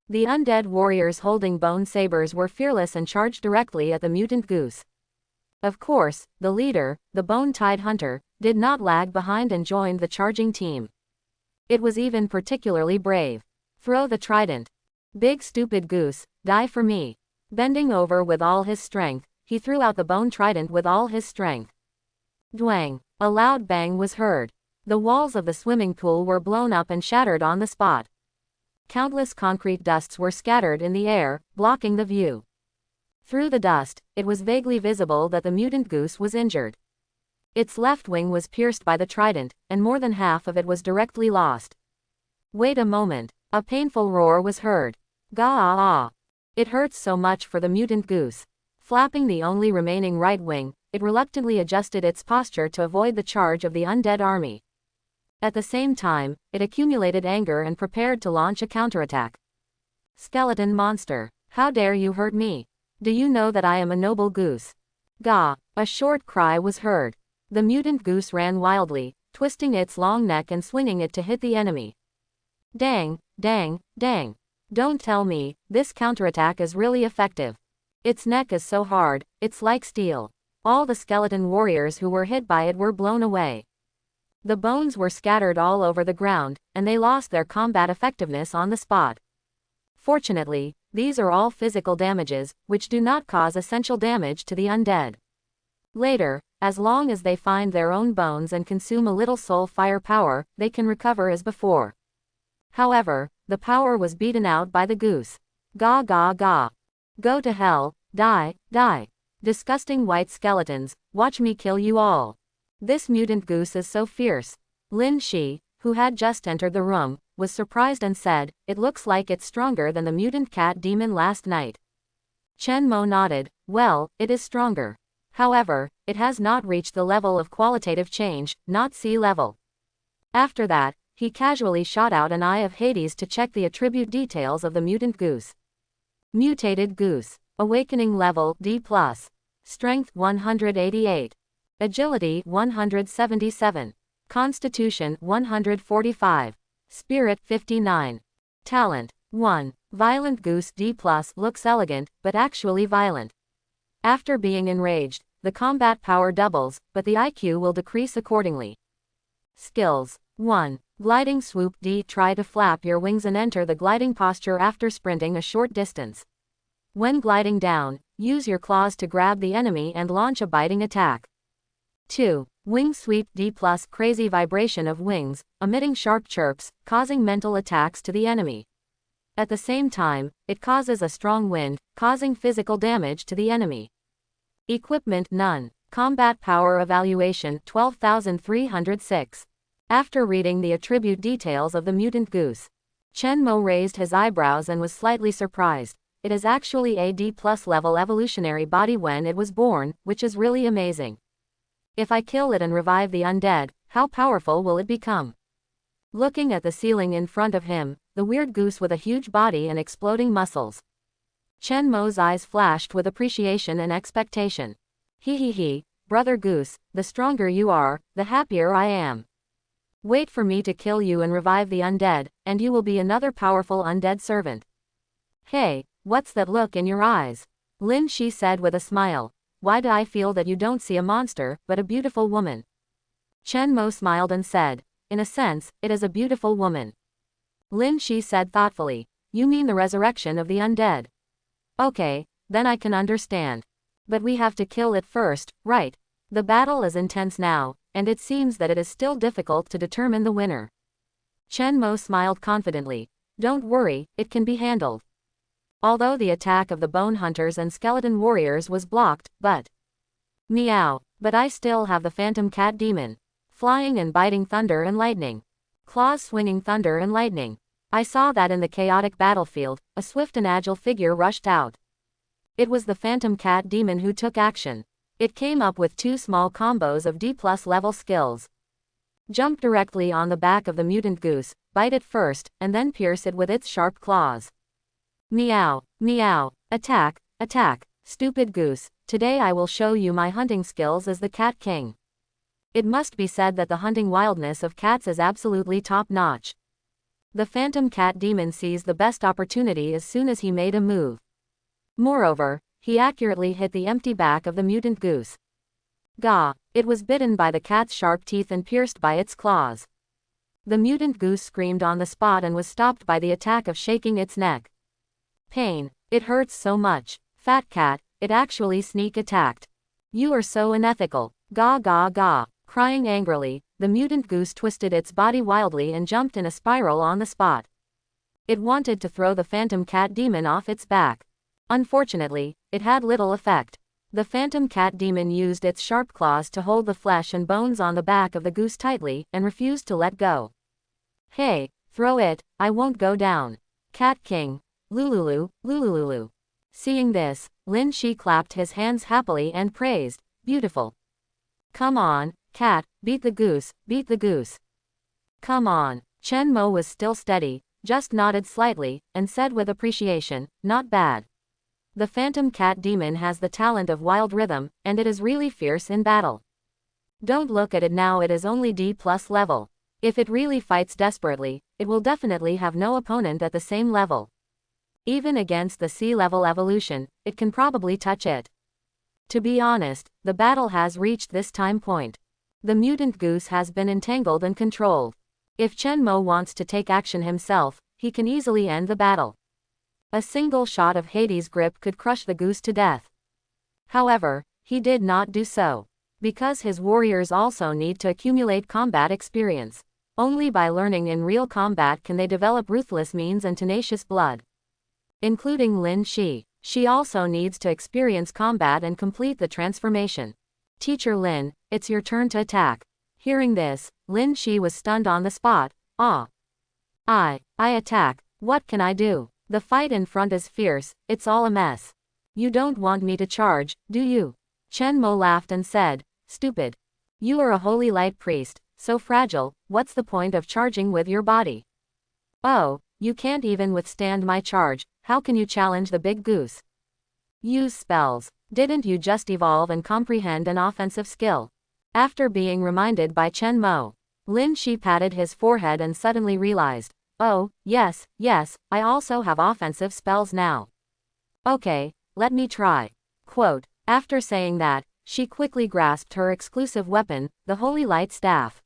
The undead warriors holding bone sabers were fearless and charged directly at the mutant goose. Of course, the leader, the Bone Tidehunter, did not lag behind and joined the charging team. It was even particularly brave. Throw the trident. Big stupid goose, die for me. Bending over with all his strength, he threw out the bone trident with all his strength. Dwang! A loud bang was heard. The walls of the swimming pool were blown up and shattered on the spot. Countless concrete dusts were scattered in the air, blocking the view. Through the dust, it was vaguely visible that the mutant goose was injured. Its left wing was pierced by the trident, and more than half of it was directly lost. Wait a moment. A painful roar was heard. Gah-ah-ah. It hurts so much for the mutant goose. Flapping the only remaining right wing, it reluctantly adjusted its posture to avoid the charge of the undead army. At the same time, it accumulated anger and prepared to launch a counterattack. Skeleton monster, how dare you hurt me? Do you know that I am a noble goose? Gah! A short cry was heard. The mutant goose ran wildly, twisting its long neck and swinging it to hit the enemy. Dang, dang, dang. Don't tell me, this counterattack is really effective. Its neck is so hard, it's like steel. All the skeleton warriors who were hit by it were blown away. The bones were scattered all over the ground, and they lost their combat effectiveness on the spot. Fortunately, these are all physical damages, which do not cause essential damage to the undead. Later, as long as they find their own bones and consume a little soul fire power, they can recover as before. However, the power was beaten out by the goose. Gah gah gah. Go to hell, die, die. Disgusting white skeletons, watch me kill you all. This mutant goose is so fierce. Lynn, who had just entered the room, was surprised and said, "It looks like it's stronger than the mutant cat demon last night." Chen Mo nodded, "Well, it is stronger. However, it has not reached the level of qualitative change, not sea level." After that, he casually shot out an eye of Hades to check the attribute details of the mutant goose. Mutated goose. Awakening level D+. Strength 188. Agility 177. Constitution 145. Spirit 59. Talent 1. Violent goose D+. Looks elegant, but actually violent. After being enraged, the combat power doubles, but the IQ will decrease accordingly. Skills 1. Gliding swoop D. Try to flap your wings and enter the gliding posture after sprinting a short distance. When gliding down, use your claws to grab the enemy and launch a biting attack. 2. Wing sweep D+. Crazy vibration of wings, emitting sharp chirps, causing mental attacks to the enemy. At the same time, it causes a strong wind, causing physical damage to the enemy. Equipment none. Combat power evaluation 12,306. After reading the attribute details of the mutant goose, Chen Mo raised his eyebrows and was slightly surprised. It is actually a D+ level evolutionary body when it was born, which is really amazing. If I kill it and revive the undead, how powerful will it become? Looking at the ceiling in front of him, the weird goose with a huge body and exploding muscles, Chen Mo's eyes flashed with appreciation and expectation. He, brother goose, the stronger you are, the happier I am. Wait for me to kill you and revive the undead, and you will be another powerful undead servant. Hey, what's that look in your eyes? Lynn, said with a smile. Why do I feel that you don't see a monster, but a beautiful woman? Chen Mo smiled and said, in a sense, it is a beautiful woman. Lynn, said thoughtfully, you mean the resurrection of the undead? Okay, then I can understand. But we have to kill it first, right? The battle is intense now, and it seems that it is still difficult to determine the winner. Chen Mo smiled confidently. Don't worry, it can be handled. Although the attack of the bone hunters and skeleton warriors was blocked, but I still have the phantom cat demon. Flying and biting thunder and lightning. Claws swinging thunder and lightning. I saw that in the chaotic battlefield, a swift and agile figure rushed out. It was the phantom cat demon who took action. It came up with 2 small combos of D+ level skills. Jump directly on the back of the mutant goose, bite it first, and then pierce it with its sharp claws. Meow, meow, attack, attack, stupid goose, today I will show you my hunting skills as the Cat King. It must be said that the hunting wildness of cats is absolutely top-notch. The phantom cat demon seized the best opportunity as soon as he made a move. Moreover, he accurately hit the empty back of the mutant goose. Gah! It was bitten by the cat's sharp teeth and pierced by its claws. The mutant goose screamed on the spot and was stopped by the attack of shaking its neck. Pain. It hurts so much. Fat cat, it actually sneak attacked. You are so unethical. Gah gah gah. Crying angrily, the mutant goose twisted its body wildly and jumped in a spiral on the spot. It wanted to throw the phantom cat demon off its back. Unfortunately, it had little effect. The phantom cat demon used its sharp claws to hold the flesh and bones on the back of the goose tightly and refused to let go. Hey, throw it, I won't go down. Cat King. Lululu, lulululu. Seeing this, Lin clapped his hands happily and praised, beautiful. Come on, cat, beat the goose, beat the goose. Come on. Chen Mo was still steady, just nodded slightly, and said with appreciation, not bad. The phantom cat demon has the talent of wild rhythm, and it is really fierce in battle. Don't look at it now, it is only D+ level. If it really fights desperately, it will definitely have no opponent at the same level. Even against the C-level evolution, it can probably touch it. To be honest, the battle has reached this time point. The mutant goose has been entangled and controlled. If Chen Mo wants to take action himself, he can easily end the battle. A single shot of Hades' grip could crush the goose to death. However, he did not do so. Because his warriors also need to accumulate combat experience. Only by learning in real combat can they develop ruthless means and tenacious blood. including Lin Shi. She also needs to experience combat and complete the transformation. Teacher Lin, it's your turn to attack. Hearing this, Lin Shi was stunned on the spot. Ah. I attack. What can I do? The fight in front is fierce, it's all a mess. You don't want me to charge, do you? Chen Mo laughed and said, stupid. You are a holy light priest, so fragile, what's the point of charging with your body? Oh, you can't even withstand my charge, how can you challenge the big goose? Use spells. Didn't you just evolve and comprehend an offensive skill? After being reminded by Chen Mo, Lin Shi patted his forehead and suddenly realized, oh, yes, I also have offensive spells now. Okay, let me try. Quote, after saying that, she quickly grasped her exclusive weapon, the Holy Light Staff.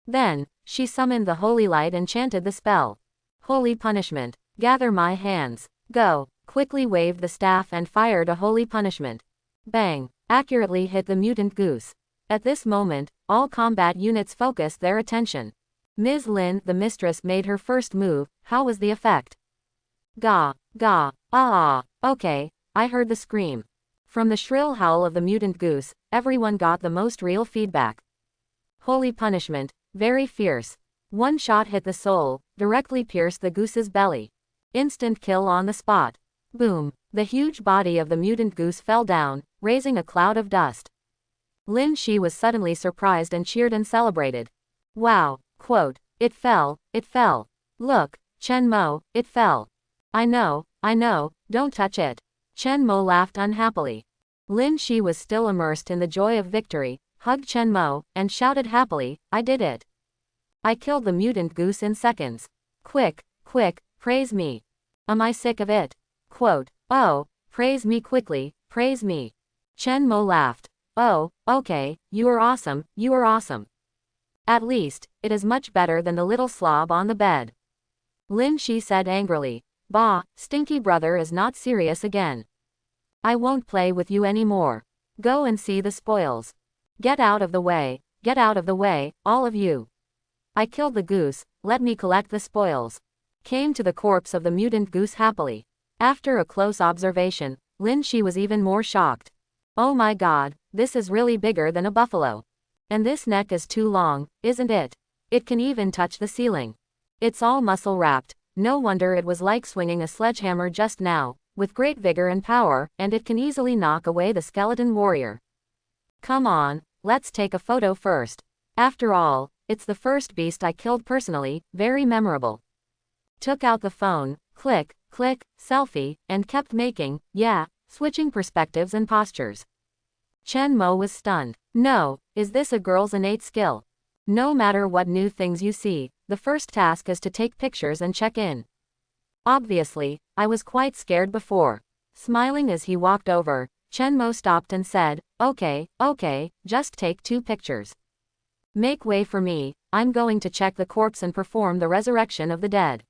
Then, she summoned the Holy Light and chanted the spell. Holy Punishment. Gather my hands. Go. Quickly waved the staff and fired a holy punishment. Bang. Accurately hit the mutant goose. At this moment, all combat units focused their attention. Ms. Lin, the mistress, made her first move. How was the effect? Gah, okay, I heard the scream. From the shrill howl of the mutant goose, everyone got the most real feedback. Holy punishment, very fierce. One shot hit the soul, directly pierced the goose's belly. Instant kill on the spot. Boom, the huge body of the mutant goose fell down, raising a cloud of dust. Lin Shi was suddenly surprised and cheered and celebrated. Wow, quote, it fell. Look, Chen Mo, it fell. I know, don't touch it. Chen Mo laughed unhappily. Lin Shi was still immersed in the joy of victory, hugged Chen Mo, and shouted happily, I did it. I killed the mutant goose in seconds. Quick, praise me. Am I sick of it? Quote, oh, praise me quickly, praise me. Chen Mo laughed. Oh, okay, you are awesome. At least, it is much better than the little slob on the bed. Lin Shi said angrily. Bah, stinky brother is not serious again. I won't play with you anymore. Go and see the spoils. Get out of the way, all of you. I killed the goose, let me collect the spoils. Came to the corpse of the mutant goose happily. After a close observation, Lin Shi was even more shocked. Oh my god, this is really bigger than a buffalo. And this neck is too long, isn't it? It can even touch the ceiling. It's all muscle wrapped, no wonder it was like swinging a sledgehammer just now, with great vigor and power, and it can easily knock away the skeleton warrior. Come on, let's take a photo first. After all, it's the first beast I killed personally, very memorable. Took out the phone, click, selfie, and kept making, switching perspectives and postures. Chen Mo was stunned. No, is this a girl's innate skill? No matter what new things you see, the first task is to take pictures and check in. Obviously, I was quite scared before. Smiling as he walked over, Chen Mo stopped and said, okay, just take 2 pictures. Make way for me, I'm going to check the corpse and perform the resurrection of the dead.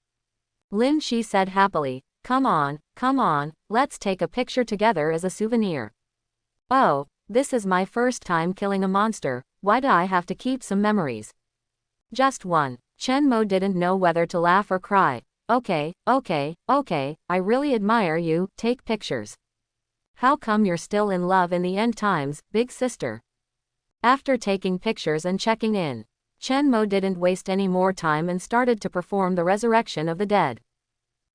Lin Shi said happily, come on, let's take a picture together as a souvenir. Oh, this is my first time killing a monster, why do I have to keep some memories? Just one. Chen Mo didn't know whether to laugh or cry. Okay, I really admire you, take pictures. How come you're still in love in the end times, big sister? After taking pictures and checking in, Chen Mo didn't waste any more time and started to perform the resurrection of the dead.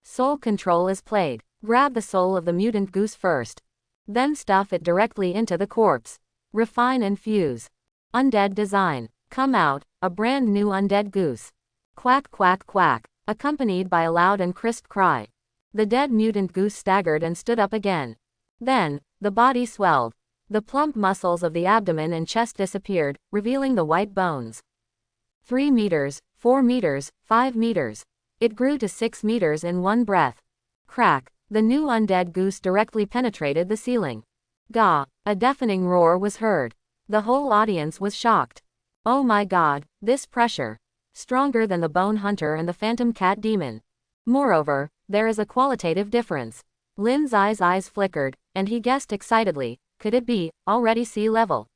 Soul control is played. Grab the soul of the mutant goose first. Then stuff it directly into the corpse. Refine and fuse. Undead design. Come out, a brand new undead goose. Quack, accompanied by a loud and crisp cry. The dead mutant goose staggered and stood up again. Then, the body swelled. The plump muscles of the abdomen and chest disappeared, revealing the white bones. 3 meters, 4 meters, 5 meters. It grew to 6 meters in one breath. Crack, the new undead goose directly penetrated the ceiling. Gah, a deafening roar was heard. The whole audience was shocked. Oh my god, this pressure. Stronger than the bone hunter and the phantom cat demon. Moreover, there is a qualitative difference. Lin's eyes flickered, and he guessed excitedly, could it be, already sea level?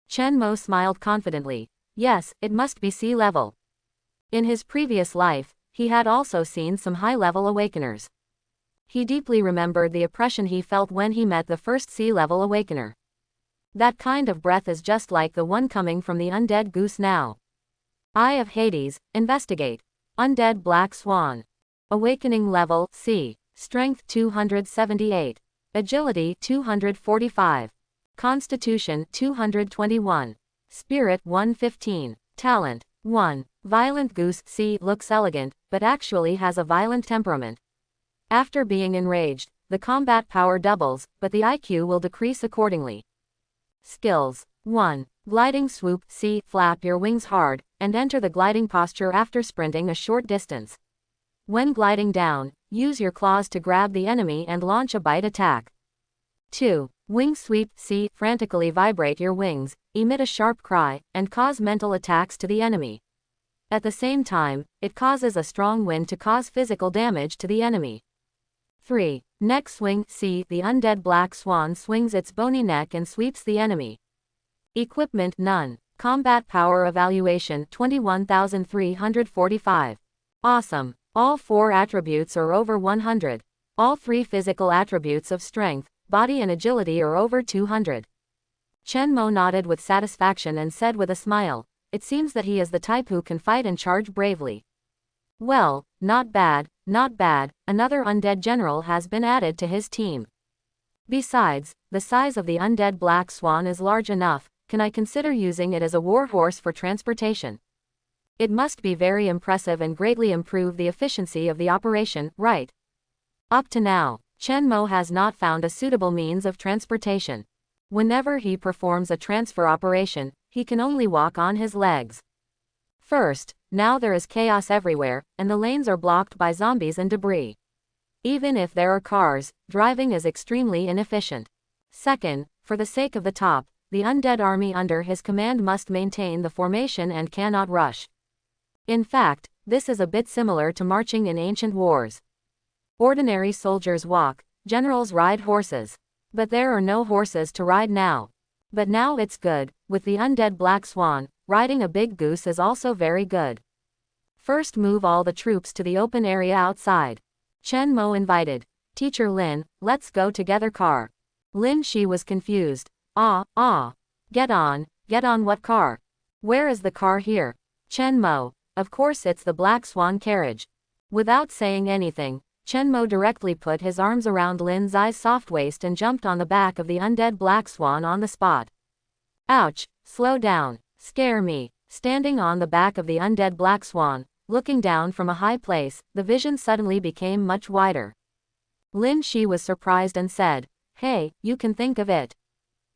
Chen Mo smiled confidently. Yes, it must be sea level. In his previous life, he had also seen some high-level awakeners. He deeply remembered the oppression he felt when he met the first sea-level awakener. That kind of breath is just like the one coming from the undead goose now. Eye of Hades, investigate. Undead black swan. Awakening level, C. Strength 278. Agility 245. Constitution 221. Spirit 115. Talent 1. Violent goose C looks elegant, but actually has a violent temperament. After being enraged, the combat power doubles, but the IQ will decrease accordingly. Skills 1. Gliding swoop C. Flap your wings hard, and enter the gliding posture after sprinting a short distance. When gliding down, use your claws to grab the enemy and launch a bite attack. 2. Wing sweep C. Frantically vibrate your wings, emit a sharp cry, and cause mental attacks to the enemy. At the same time, it causes a strong wind to cause physical damage to the enemy. 3. Neck swing C. The undead black swan swings its bony neck and sweeps the enemy. Equipment none. Combat power evaluation 21,345. Awesome. All 4 attributes are over 100. All 3 physical attributes of strength, body and agility are over 200. Chen Mo nodded with satisfaction and said with a smile, "It seems that he is the type who can fight and charge bravely." Well, not bad, not bad, another undead general has been added to his team. Besides, the size of the undead black swan is large enough, can I consider using it as a war horse for transportation? It must be very impressive and greatly improve the efficiency of the operation, right? Up to now, Chen Mo has not found a suitable means of transportation. Whenever he performs a transfer operation, he can only walk on his legs. First, now there is chaos everywhere, and the lanes are blocked by zombies and debris. Even if there are cars, driving is extremely inefficient. Second, for the sake of the top, the undead army under his command must maintain the formation and cannot rush. In fact, this is a bit similar to marching in ancient wars. Ordinary soldiers walk, generals ride horses. But there are no horses to ride now. But now it's good, with the undead black swan, riding a big goose is also very good. First move all the troops to the open area outside. Chen Mo invited. Teacher Lynn, let's go together car. Lynn she was confused. Get on what car? Where is the car here? Chen Mo, of course it's the black swan carriage. Without saying anything, Chen Mo directly put his arms around Lin's soft waist and jumped on the back of the undead black swan on the spot. Ouch, slow down, scare me. Standing on the back of the undead black swan, looking down from a high place, the vision suddenly became much wider. Lin she was surprised and said, "Hey, you can think of it.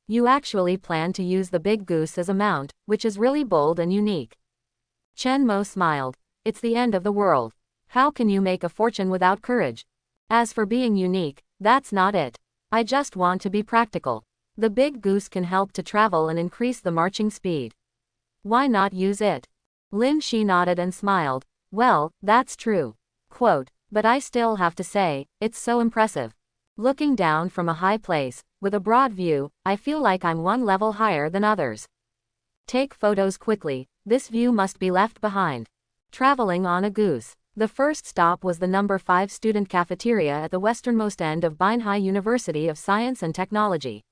You actually plan to use the big goose as a mount, which is really bold and unique." Chen Mo smiled. "It's the end of the world. How can you make a fortune without courage? As for being unique, that's not it. I just want to be practical. The big goose can help to travel and increase the marching speed. Why not use it?" Lin she nodded and smiled. "Well, that's true. Quote, but I still have to say, it's so impressive. Looking down from a high place, with a broad view, I feel like I'm one level higher than others. Take photos quickly, this view must be left behind." Traveling on a goose. The first stop was the number 5 student cafeteria at the westernmost end of Binhai University of Science and Technology.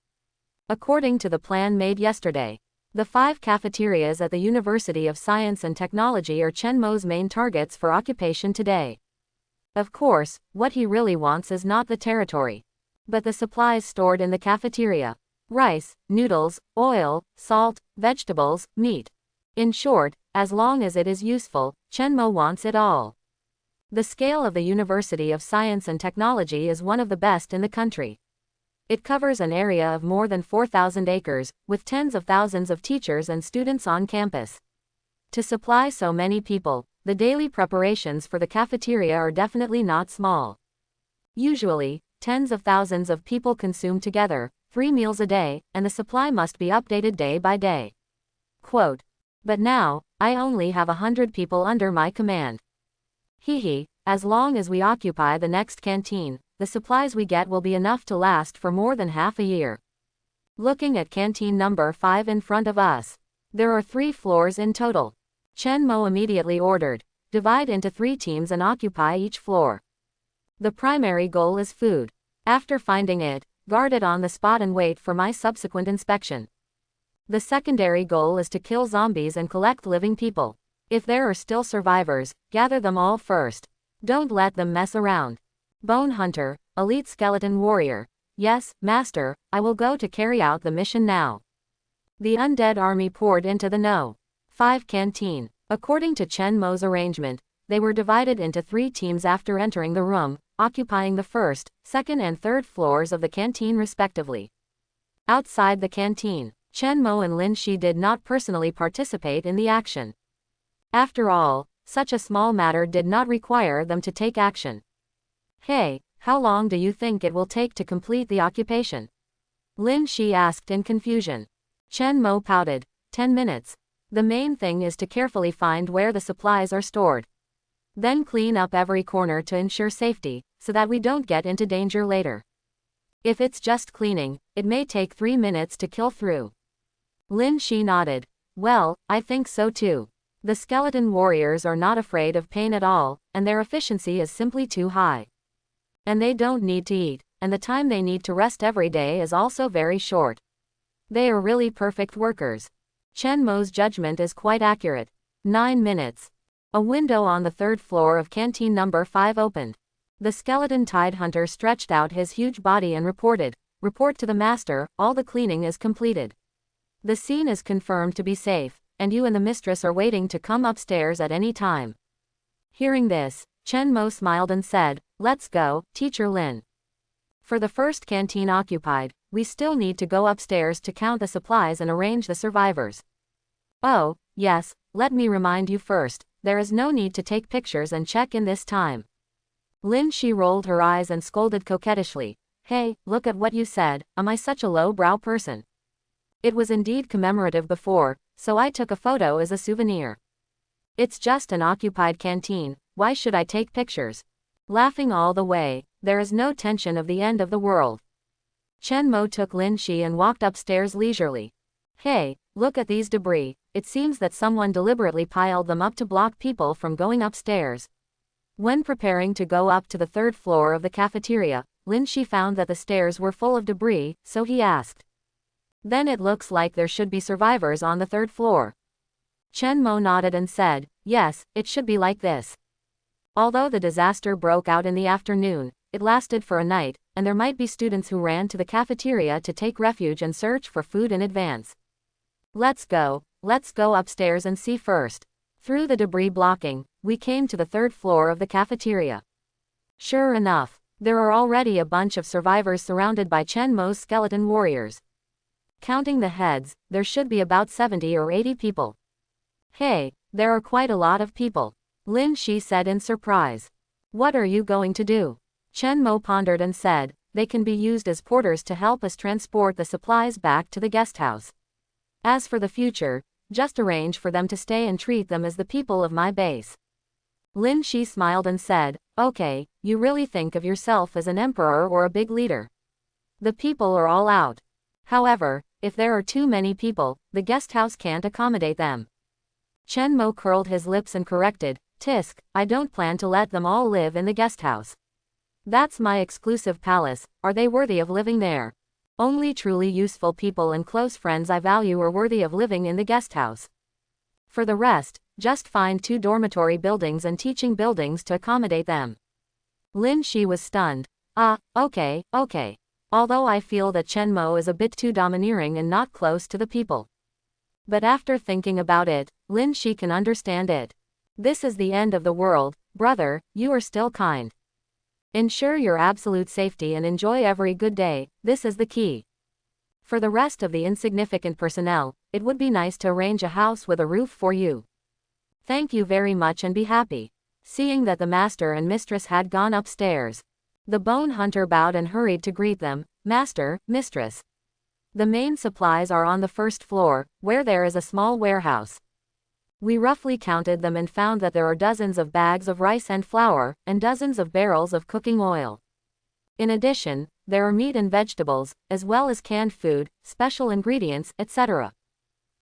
According to the plan made yesterday, the 5 cafeterias at the University of Science and Technology are Chen Mo's main targets for occupation today. Of course, what he really wants is not the territory, but the supplies stored in the cafeteria. Rice, noodles, oil, salt, vegetables, meat. In short, as long as it is useful, Chen Mo wants it all. The scale of the University of Science and Technology is one of the best in the country. It covers an area of more than 4,000 acres, with tens of thousands of teachers and students on campus. To supply so many people, the daily preparations for the cafeteria are definitely not small. Usually, tens of thousands of people consume together, 3 meals a day, and the supply must be updated day by day. Quote, but now, I only have 100 people under my command. As long as we occupy the next canteen, the supplies we get will be enough to last for more than half a year. Looking at canteen number 5 in front of us. There are 3 floors in total. Chen Mo immediately ordered, divide into 3 teams and occupy each floor. The primary goal is food. After finding it, guard it on the spot and wait for my subsequent inspection. The secondary goal is to kill zombies and collect living people. If there are still survivors, gather them all first. Don't let them mess around. Bone Hunter, Elite Skeleton Warrior. Yes, Master, I will go to carry out the mission now. The undead army poured into the No. 5 canteen. According to Chen Mo's arrangement, they were divided into 3 teams after entering the room, occupying the first, second and third floors of the canteen respectively. Outside the canteen, Chen Mo and Lin Shi did not personally participate in the action. After all, such a small matter did not require them to take action. Hey, how long do you think it will take to complete the occupation? Lin Shi asked in confusion. Chen Mo pouted. 10 minutes. The main thing is to carefully find where the supplies are stored. Then clean up every corner to ensure safety, so that we don't get into danger later. If it's just cleaning, it may take 3 minutes to kill through. Lin Shi nodded. Well, I think so too. The skeleton warriors are not afraid of pain at all, and their efficiency is simply too high. And they don't need to eat, and the time they need to rest every day is also very short. They are really perfect workers. Chen Mo's judgment is quite accurate. 9 minutes. A window on the 3rd floor of canteen number 5 opened. The skeleton tide hunter stretched out his huge body and reported, "Report to the master, all the cleaning is completed. The scene is confirmed to be safe, and you and the mistress are waiting to come upstairs at any time." Hearing this, Chen Mo smiled and said, "Let's go, Teacher Lin." For the first canteen occupied, we still need to go upstairs to count the supplies and arrange the survivors. Oh, yes, let me remind you first, there is no need to take pictures and check in this time. Lin Shi rolled her eyes and scolded coquettishly, "Hey, look at what you said, am I such a low-brow person? It was indeed commemorative before, so I took a photo as a souvenir. It's just an occupied canteen, why should I take pictures?" Laughing all the way, there is no tension of the end of the world. Chen Mo took Lin Shi and walked upstairs leisurely. Hey, look at these debris, it seems that someone deliberately piled them up to block people from going upstairs. When preparing to go up to the 3rd floor of the cafeteria, Lin Shi found that the stairs were full of debris, so he asked. Then it looks like there should be survivors on the 3rd floor. Chen Mo nodded and said, yes, it should be like this. Although the disaster broke out in the afternoon, it lasted for a night, and there might be students who ran to the cafeteria to take refuge and search for food in advance. Let's go upstairs and see first. Through the debris blocking, we came to the 3rd floor of the cafeteria. Sure enough, there are already a bunch of survivors surrounded by Chen Mo's skeleton warriors. Counting the heads, there should be about 70 or 80 people. Hey, there are quite a lot of people, Lin Shi said in surprise. What are you going to do? Chen Mo pondered and said, they can be used as porters to help us transport the supplies back to the guest house. As for the future, just arrange for them to stay and treat them as the people of my base. Lin Shi smiled and said, okay, you really think of yourself as an emperor or a big leader. The people are all out. However, if there are too many people, the guest house can't accommodate them. Chen Mo curled his lips and corrected, Tisk, I don't plan to let them all live in the guest house. That's my exclusive palace, are they worthy of living there? Only truly useful people and close friends I value are worthy of living in the guest house. For the rest, just find 2 dormitory buildings and teaching buildings to accommodate them. Lin Shi was stunned. Okay. Although I feel that Chen Mo is a bit too domineering and not close to the people. But after thinking about it, Lin Shi can understand it. This is the end of the world, brother, you are still kind. Ensure your absolute safety and enjoy every good day, this is the key. For the rest of the insignificant personnel, it would be nice to arrange a house with a roof for you. Thank you very much and be happy. Seeing that the master and mistress had gone upstairs, the bone hunter bowed and hurried to greet them, Master, Mistress. The main supplies are on the 1st floor, where there is a small warehouse. We roughly counted them and found that there are dozens of bags of rice and flour, and dozens of barrels of cooking oil. In addition, there are meat and vegetables, as well as canned food, special ingredients, etc.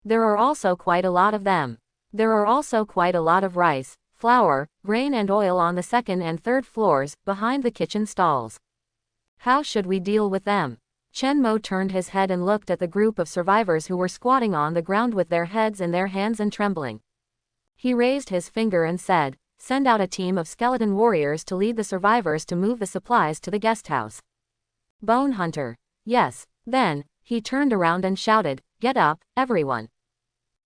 There are also quite a lot of them. There are also quite a lot of rice, flour, grain and oil on the second and third floors, behind the kitchen stalls. How should we deal with them? Chen Mo turned his head and looked at the group of survivors who were squatting on the ground with their heads in their hands and trembling. He raised his finger and said, "Send out a team of skeleton warriors to lead the survivors to move the supplies to the guest house." Bone Hunter. Yes. Then, he turned around and shouted, "Get up, everyone.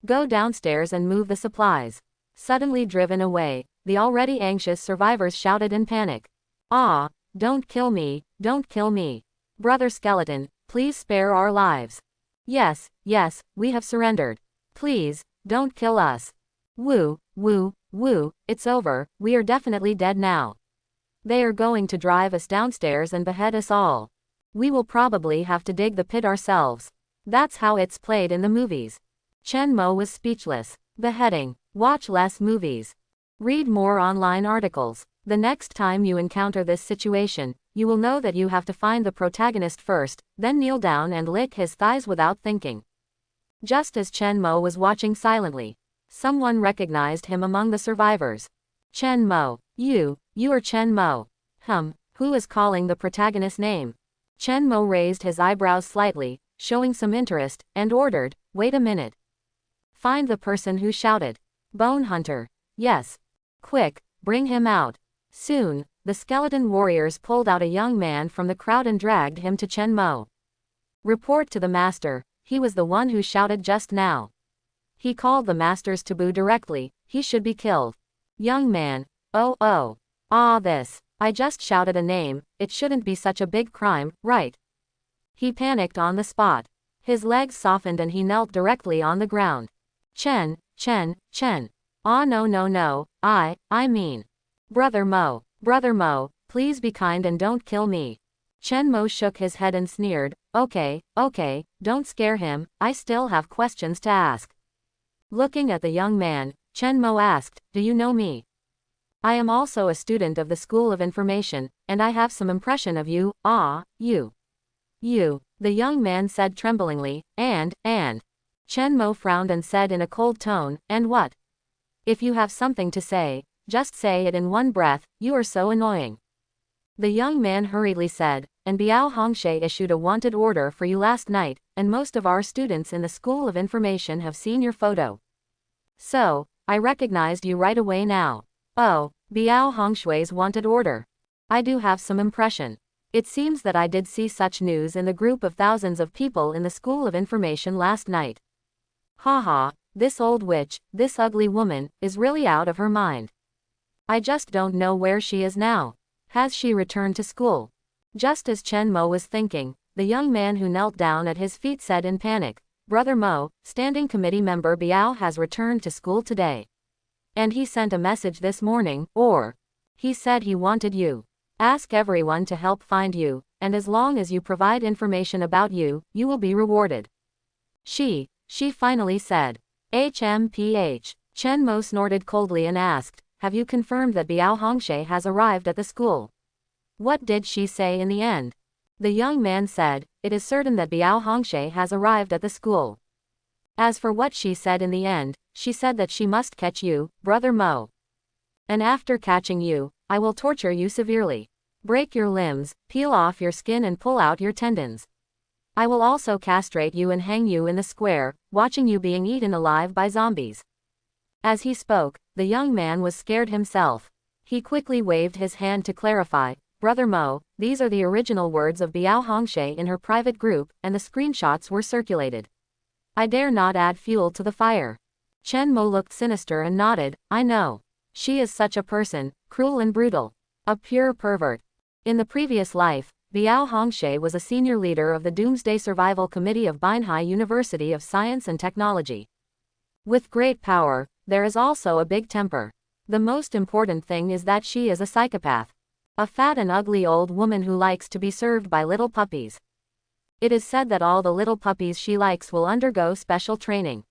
Go downstairs and move the supplies." Suddenly driven away, the already anxious survivors shouted in panic. "Ah, don't kill me, don't kill me. Brother Skeleton, please spare our lives. Yes, yes, we have surrendered. Please, don't kill us. Woo, woo, woo, it's over, we are definitely dead now. They are going to drive us downstairs and behead us all. We will probably have to dig the pit ourselves. That's how it's played in the movies." Chen Mo was speechless. Beheading. Watch less movies. Read more online articles. The next time you encounter this situation, you will know that you have to find the protagonist first, then kneel down and lick his thighs without thinking. Just as Chen Mo was watching silently, someone recognized him among the survivors. "Chen Mo, you are Chen Mo. Who is calling the protagonist's name?" Chen Mo raised his eyebrows slightly, showing some interest, and ordered, "Wait a minute. Find the person who shouted." "Bone Hunter." "Yes. Quick, bring him out." Soon, the skeleton warriors pulled out a young man from the crowd and dragged him to Chen Mo. "Report to the master, he was the one who shouted just now. He called the master's taboo directly, he should be killed." "Young man, I just shouted a name, it shouldn't be such a big crime, right?" He panicked on the spot. His legs softened and he knelt directly on the ground. Chen. Ah no, I mean. Brother Mo, please be kind and don't kill me." Chen Mo shook his head and sneered, Okay, don't scare him, I still have questions to ask." Looking at the young man, Chen Mo asked, "Do you know me?" "I am also a student of the School of Information, and I have some impression of you." You, the young man said tremblingly, and. Chen Mo frowned and said in a cold tone, "And what? If you have something to say, just say it in one breath, you are so annoying." The young man hurriedly said, "And Biao Hongshe issued a wanted order for you last night, and most of our students in the School of Information have seen your photo. So, I recognized you right away now." "Oh, Biao Hongshui's wanted order. I do have some impression. It seems that I did see such news in the group of thousands of people in the School of Information last night. Haha, this old witch, this ugly woman, is really out of her mind. I just don't know where she is now. Has she returned to school?" Just as Chen Mo was thinking, the young man who knelt down at his feet said in panic, "Brother Mo, Standing Committee member Biao has returned to school today. And he sent a message this morning, he said he wanted you. Ask everyone to help find you, and as long as you provide information about you, you will be rewarded." She finally said. HMPH. Chen Mo snorted coldly and asked, "Have you confirmed that Biao Hongshe has arrived at the school?" "What did she say in the end?" The young man said, "It is certain that Biao Hongshe has arrived at the school. As for what she said in the end, she said that she must catch you, Brother Mo. And after catching you, I will torture you severely. Break your limbs, peel off your skin and pull out your tendons. I will also castrate you and hang you in the square, watching you being eaten alive by zombies." As he spoke, the young man was scared himself. He quickly waved his hand to clarify, "Brother Mo, these are the original words of Biao Hongshe in her private group, and the screenshots were circulated. I dare not add fuel to the fire." Chen Mo looked sinister and nodded, "I know. She is such a person, cruel and brutal. A pure pervert. In the previous life, Biao Hongshe was a senior leader of the Doomsday Survival Committee of Binhai University of Science and Technology. With great power, there is also a big temper. The most important thing is that she is a psychopath. A fat and ugly old woman who likes to be served by little puppies. It is said that all the little puppies she likes will undergo special training.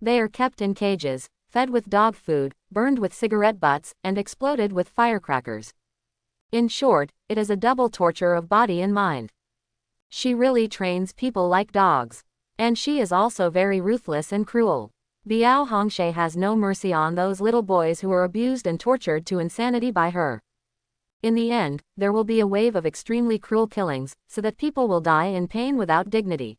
They are kept in cages, fed with dog food, burned with cigarette butts, and exploded with firecrackers. In short, it is a double torture of body and mind. She really trains people like dogs. And she is also very ruthless and cruel. Biao Hongshe has no mercy on those little boys who are abused and tortured to insanity by her. In the end, there will be a wave of extremely cruel killings, so that people will die in pain without dignity.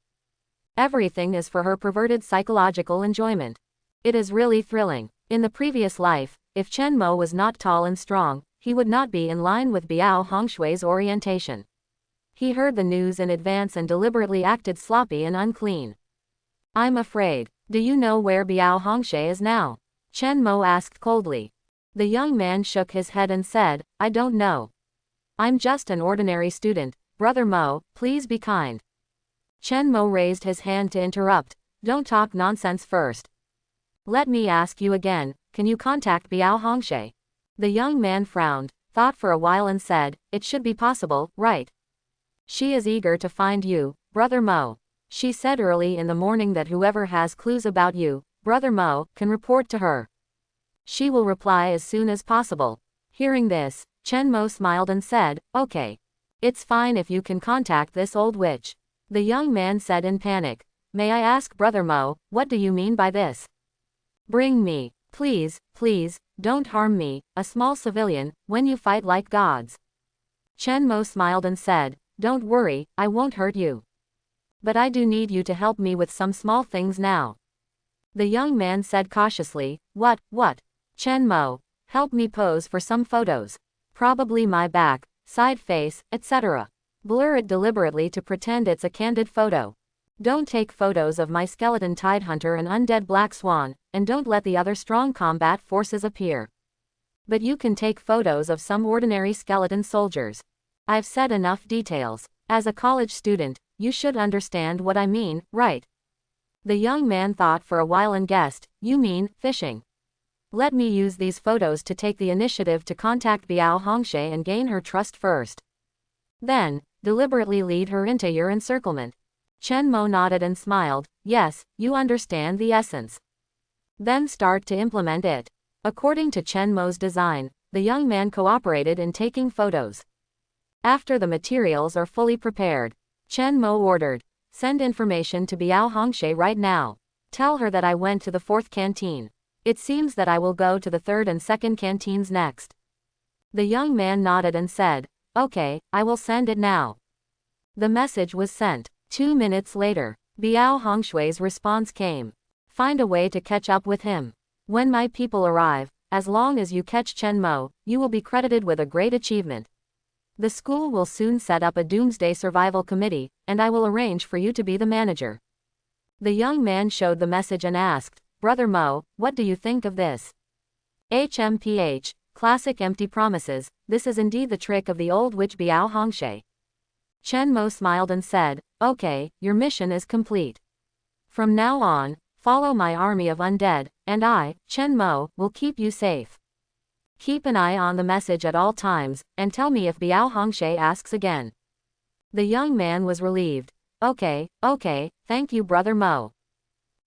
Everything is for her perverted psychological enjoyment. It is really thrilling. In the previous life, if Chen Mo was not tall and strong, he would not be in line with Biao Hongshui's orientation. He heard the news in advance and deliberately acted sloppy and unclean. I'm afraid. Do you know where Biao Hongshe is now? Chen Mo asked coldly. The young man shook his head and said, I don't know. I'm just an ordinary student. Brother Mo, please be kind. Chen Mo raised his hand to interrupt. Don't talk nonsense first. Let me ask you again, can you contact Biao Hongshe? The young man frowned, thought for a while and said, it should be possible, right? She is eager to find you, Brother Mo. She said early in the morning that whoever has clues about you, Brother Mo, can report to her. She will reply as soon as possible. Hearing this, Chen Mo smiled and said, okay. It's fine if you can contact this old witch. The young man said in panic. May I ask Brother Mo, what do you mean by this? Bring me, please, please, don't harm me, a small civilian, when you fight like gods. Chen Mo smiled and said, don't worry, I won't hurt you. But I do need you to help me with some small things now. The young man said cautiously, what? Chen Mo, help me pose for some photos. Probably my back, side face, etc. Blur it deliberately to pretend it's a candid photo. Don't take photos of my skeleton tidehunter and undead black swan, and don't let the other strong combat forces appear. But you can take photos of some ordinary skeleton soldiers. I've said enough details. As a college student, you should understand what I mean, right? The young man thought for a while and guessed, you mean, fishing. Let me use these photos to take the initiative to contact Biao Hongshe and gain her trust first. Then, deliberately lead her into your encirclement. Chen Mo nodded and smiled, yes, you understand the essence. Then start to implement it. According to Chen Mo's design, the young man cooperated in taking photos. After the materials are fully prepared, Chen Mo ordered, send information to Biao Hongshe right now. Tell her that I went to the 4th canteen. It seems that I will go to the 3rd and 2nd canteens next. The young man nodded and said, okay, I will send it now. The message was sent. 2 minutes later, Biao Hongshui's response came. Find a way to catch up with him. When my people arrive, as long as you catch Chen Mo, you will be credited with a great achievement. The school will soon set up a doomsday survival committee, and I will arrange for you to be the manager. The young man showed the message and asked, Brother Mo, what do you think of this? HMPH, classic empty promises, this is indeed the trick of the old witch Biao Hongshe. Chen Mo smiled and said, okay, your mission is complete. From now on, follow my army of undead, and I, Chen Mo, will keep you safe. Keep an eye on the message at all times, and tell me if Biao Hongshe asks again. The young man was relieved. Okay, thank you Brother Mo.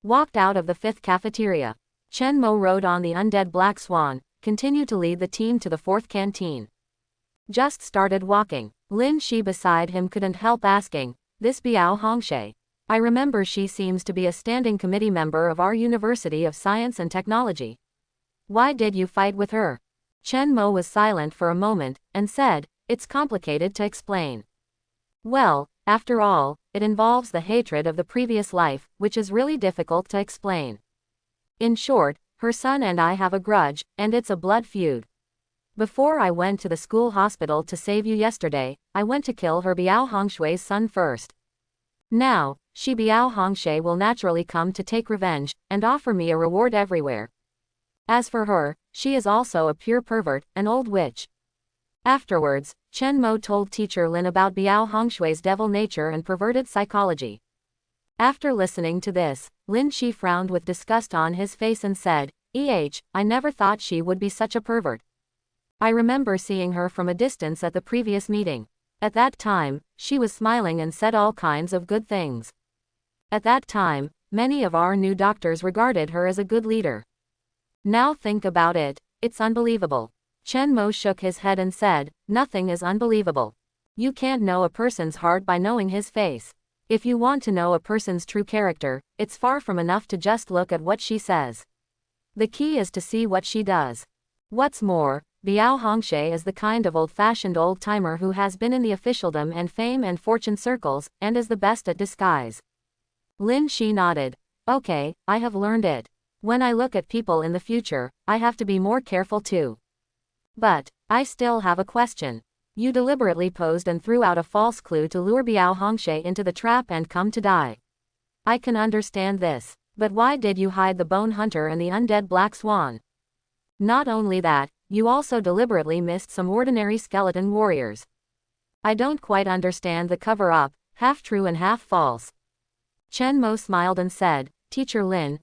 Walked out of the 5th cafeteria. Chen Mo rode on the undead black swan, continued to lead the team to the 4th canteen. Just started walking. Lynn Shi beside him couldn't help asking, this Biao Hongshe. I remember she seems to be a standing committee member of our University of Science and Technology. Why did you fight with her? Chen Mo was silent for a moment, and said, it's complicated to explain. Well, after all, it involves the hatred of the previous life, which is really difficult to explain. In short, her son and I have a grudge, and it's a blood feud. Before I went to the school hospital to save you yesterday, I went to kill her Biao Hongshui's son first. Now, she Biao Hongshe will naturally come to take revenge, and offer me a reward everywhere. As for her, she is also a pure pervert, an old witch. Afterwards, Chen Mo told teacher Lynn about Biao Hongshui's devil nature and perverted psychology. After listening to this, Lin Shi frowned with disgust on his face and said, I never thought she would be such a pervert. I remember seeing her from a distance at the previous meeting. At that time, she was smiling and said all kinds of good things. At that time, many of our new doctors regarded her as a good leader. Now think about it, it's unbelievable. Chen Mo shook his head and said, nothing is unbelievable. You can't know a person's heart by knowing his face. If you want to know a person's true character, it's far from enough to just look at what she says. The key is to see what she does. What's more, Biao Hongshe is the kind of old-fashioned old-timer who has been in the officialdom and fame and fortune circles, and is the best at disguise. Lin Shi nodded. Okay, I have learned it. When I look at people in the future, I have to be more careful too. But, I still have a question. You deliberately posed and threw out a false clue to lure Biao Hongshe into the trap and come to die. I can understand this, but why did you hide the bone hunter and the undead black swan? Not only that, you also deliberately missed some ordinary skeleton warriors. I don't quite understand the cover-up, half true and half false. Chen Mo smiled and said, Teacher Lin,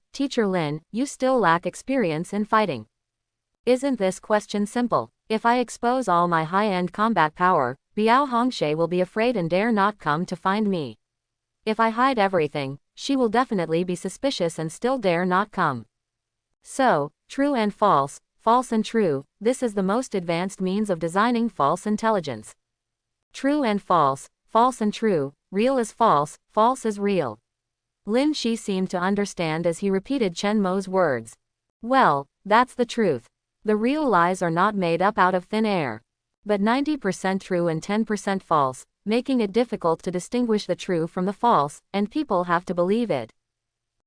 you still lack experience in fighting. Isn't this question simple? If I expose all my high-end combat power, Biao Hongshe will be afraid and dare not come to find me. If I hide everything, she will definitely be suspicious and still dare not come. So, true and false and true, this is the most advanced means of designing false intelligence. True and false and true, real is false is real. Lin Shi seemed to understand as he repeated Chen Mo's words. Well, that's the truth. The real lies are not made up out of thin air. But 90% true and 10% false, making it difficult to distinguish the true from the false, and people have to believe it.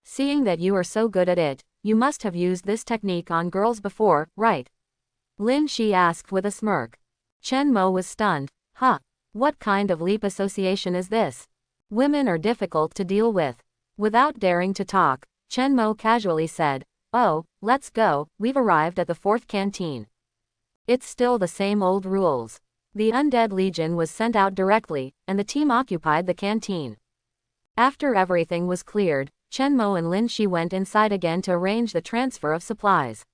Seeing that you are so good at it, you must have used this technique on girls before, right? Lin Shi asked with a smirk. Chen Mo was stunned. Huh? What kind of leap association is this? Women are difficult to deal with. Without daring to talk, Chen Mo casually said, Oh, let's go, we've arrived at the 4th canteen. It's still the same old rules. The Undead Legion was sent out directly, and the team occupied the canteen. After everything was cleared, Chen Mo and Lin Shi went inside again to arrange the transfer of supplies.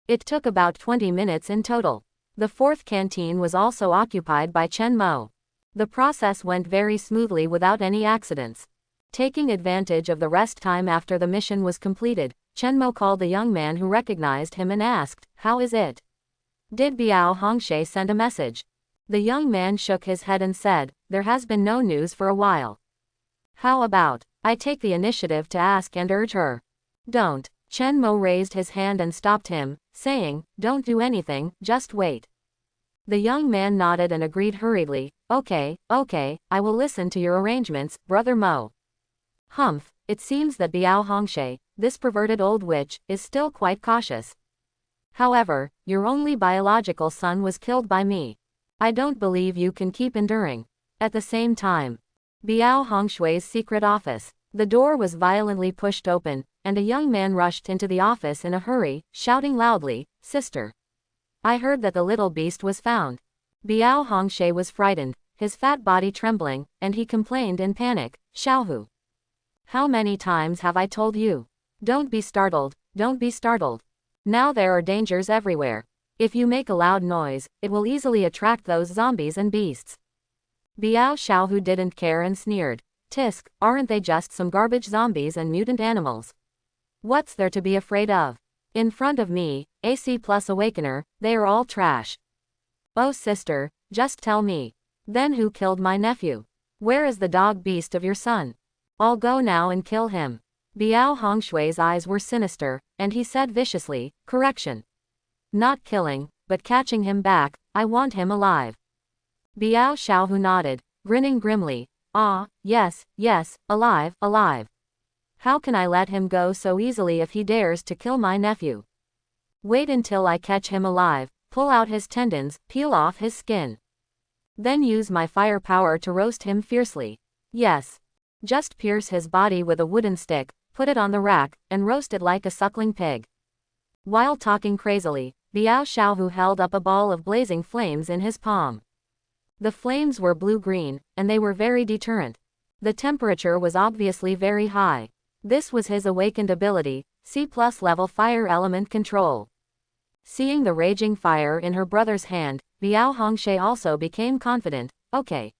It took about 20 minutes in total. The 4th canteen was also occupied by Chen Mo. The process went very smoothly without any accidents. Taking advantage of the rest time after the mission was completed, Chen Mo called the young man who recognized him and asked, How is it? Did Biao Hongshe send a message? The young man shook his head and said, There has been no news for a while. How about, I take the initiative to ask and urge her? Don't. Chen Mo raised his hand and stopped him, saying, Don't do anything, just wait. The young man nodded and agreed hurriedly, Okay, I will listen to your arrangements, Brother Mo. Humph, it seems that Biao Hongshe, this perverted old witch, is still quite cautious. However, your only biological son was killed by me. I don't believe you can keep enduring. At the same time, Biao Hongshui's secret office. The door was violently pushed open, and a young man rushed into the office in a hurry, shouting loudly, Sister. I heard that the little beast was found. Biao Hongshe was frightened, his fat body trembling, and he complained in panic, Xiaohu. How many times have I told you? Don't be startled, don't be startled. Now there are dangers everywhere. If you make a loud noise, it will easily attract those zombies and beasts. Biao Xiaohu didn't care and sneered. Tisk, aren't they just some garbage zombies and mutant animals? What's there to be afraid of? In front of me, AC plus Awakener, they are all trash. Oh sister, just tell me. Then who killed my nephew? Where is the dog beast of your son? I'll go now and kill him. Biao Hongshui's eyes were sinister, and he said viciously, Correction. Not killing, but catching him back, I want him alive. Biao Xiaohu nodded, grinning grimly. Ah, yes, alive. How can I let him go so easily if he dares to kill my nephew? Wait until I catch him alive, pull out his tendons, peel off his skin. Then use my fire power to roast him fiercely. Yes. Just pierce his body with a wooden stick, put it on the rack, and roast it like a suckling pig. While talking crazily, Biao Xiaohu held up a ball of blazing flames in his palm. The flames were blue-green, and they were very deterrent. The temperature was obviously very high. This was his awakened ability, C+ level fire element control. Seeing the raging fire in her brother's hand, Biao Hongshe also became confident. Okay.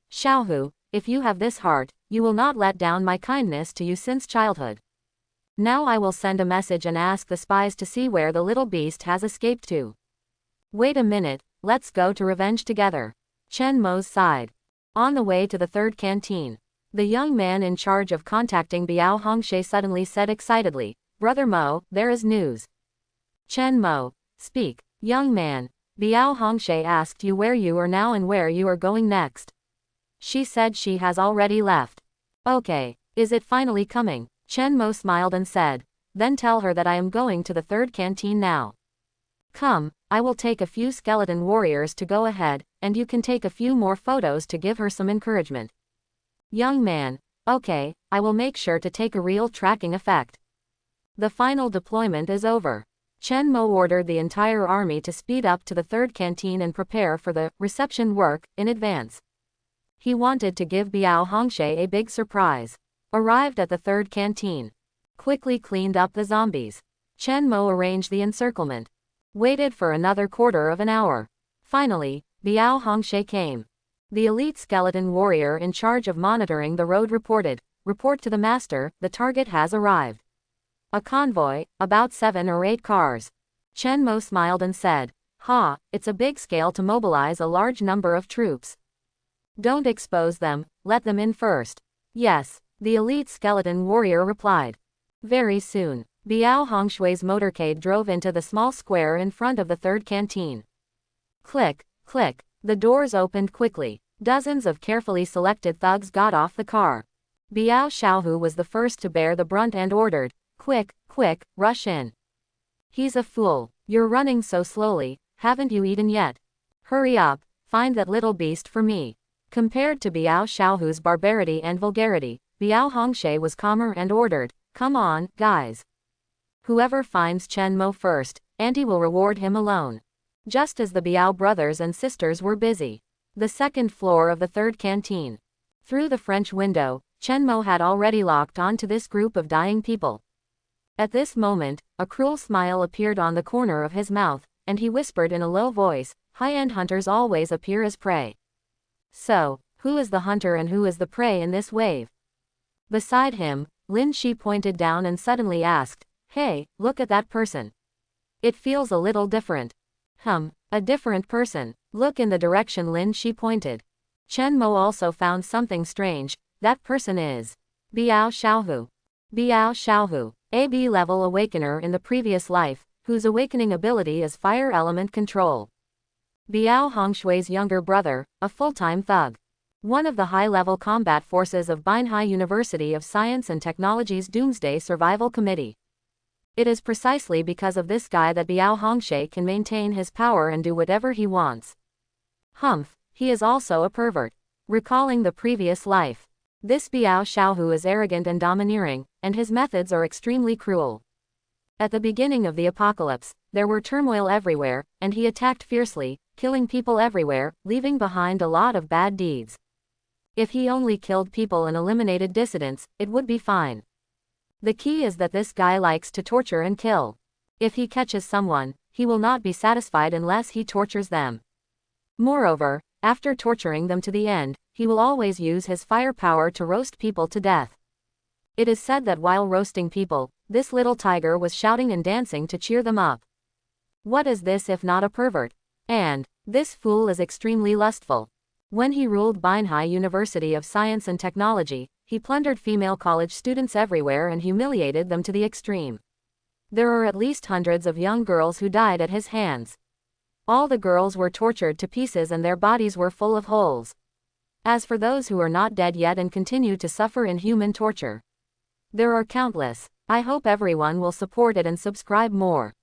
Xiaohu, if you have this heart, you will not let down my kindness to you since childhood. Now I will send a message and ask the spies to see where the little beast has escaped to. Wait a minute, let's go to revenge together. Chen Mo's sighed. On the way to the 3rd canteen, The young man in charge of contacting Biao Hongshe suddenly said excitedly, Brother Mo, there is news. Chen Mo, speak. Young man. Biao Hongshe asked you where you are now and where you are going next. She said she has already left. Okay, is it finally coming? Chen Mo smiled and said, then tell her that I am going to the third canteen now. Come, I will take a few skeleton warriors to go ahead, and you can take a few more photos to give her some encouragement. Young man, okay, I will make sure to take a real tracking effect. The final deployment is over. Chen Mo ordered the entire army to speed up to the third canteen and prepare for the reception work in advance. He wanted to give Biao Hongshe a big surprise. Arrived at the third canteen. Quickly cleaned up the zombies. Chen Mo arranged the encirclement. Waited for another quarter of an hour. Finally, Biao Hongshe came. The elite skeleton warrior in charge of monitoring the road reported, report to the master, the target has arrived. A convoy, about 7 or 8 cars. Chen Mo smiled and said, ha, it's a big scale to mobilize a large number of troops. Don't expose them, let them in first. Yes, the elite skeleton warrior replied. Very soon, Biao Hongshui's motorcade drove into the small square in front of the third canteen. Click, click, the doors opened quickly. Dozens of carefully selected thugs got off the car. Biao Xiaohu was the first to bear the brunt and ordered, quick, quick, rush in. He's a fool. You're running so slowly, haven't you eaten yet? Hurry up, find that little beast for me. Compared to Biao Xiaohu's barbarity and vulgarity, Biao Hongshe was calmer and ordered, come on, guys. Whoever finds Chen Mo first, Auntie will reward him alone. Just as the Biao brothers and sisters were busy. The second floor of the third canteen. Through the French window, Chen Mo had already locked onto this group of dying people. At this moment, a cruel smile appeared on the corner of his mouth, and he whispered in a low voice, high-end hunters always appear as prey. So, who is the hunter and who is the prey in this wave? Beside him, Lynn pointed down and suddenly asked, hey, look at that person. It feels a little different. A different person. Look in the direction Lynn pointed. Chen Mo also found something strange, that person is Biao Xiaohu. Biao Xiaohu, a B-level awakener in the previous life, whose awakening ability is fire element control. Biao Hongshui's younger brother, a full-time thug. One of the high-level combat forces of Binhai University of Science and Technology's Doomsday Survival Committee. It is precisely because of this guy that Biao Hongshe can maintain his power and do whatever he wants. He is also a pervert. Recalling the previous life. This Biao Xiaohu is arrogant and domineering, and his methods are extremely cruel. At the beginning of the apocalypse, there were turmoil everywhere, and he attacked fiercely, killing people everywhere, leaving behind a lot of bad deeds. If he only killed people and eliminated dissidents, it would be fine. The key is that this guy likes to torture and kill. If he catches someone, he will not be satisfied unless he tortures them. Moreover, after torturing them to the end, he will always use his firepower to roast people to death. It is said that while roasting people, this little tiger was shouting and dancing to cheer them up. What is this if not a pervert? And this fool is extremely lustful. When he ruled Binhai University of Science and Technology, he plundered female college students everywhere and humiliated them to the extreme. There are at least hundreds of young girls who died at his hands. All the girls were tortured to pieces and their bodies were full of holes. As for those who are not dead yet and continue to suffer inhuman torture, there are countless. I hope everyone will support it and subscribe more.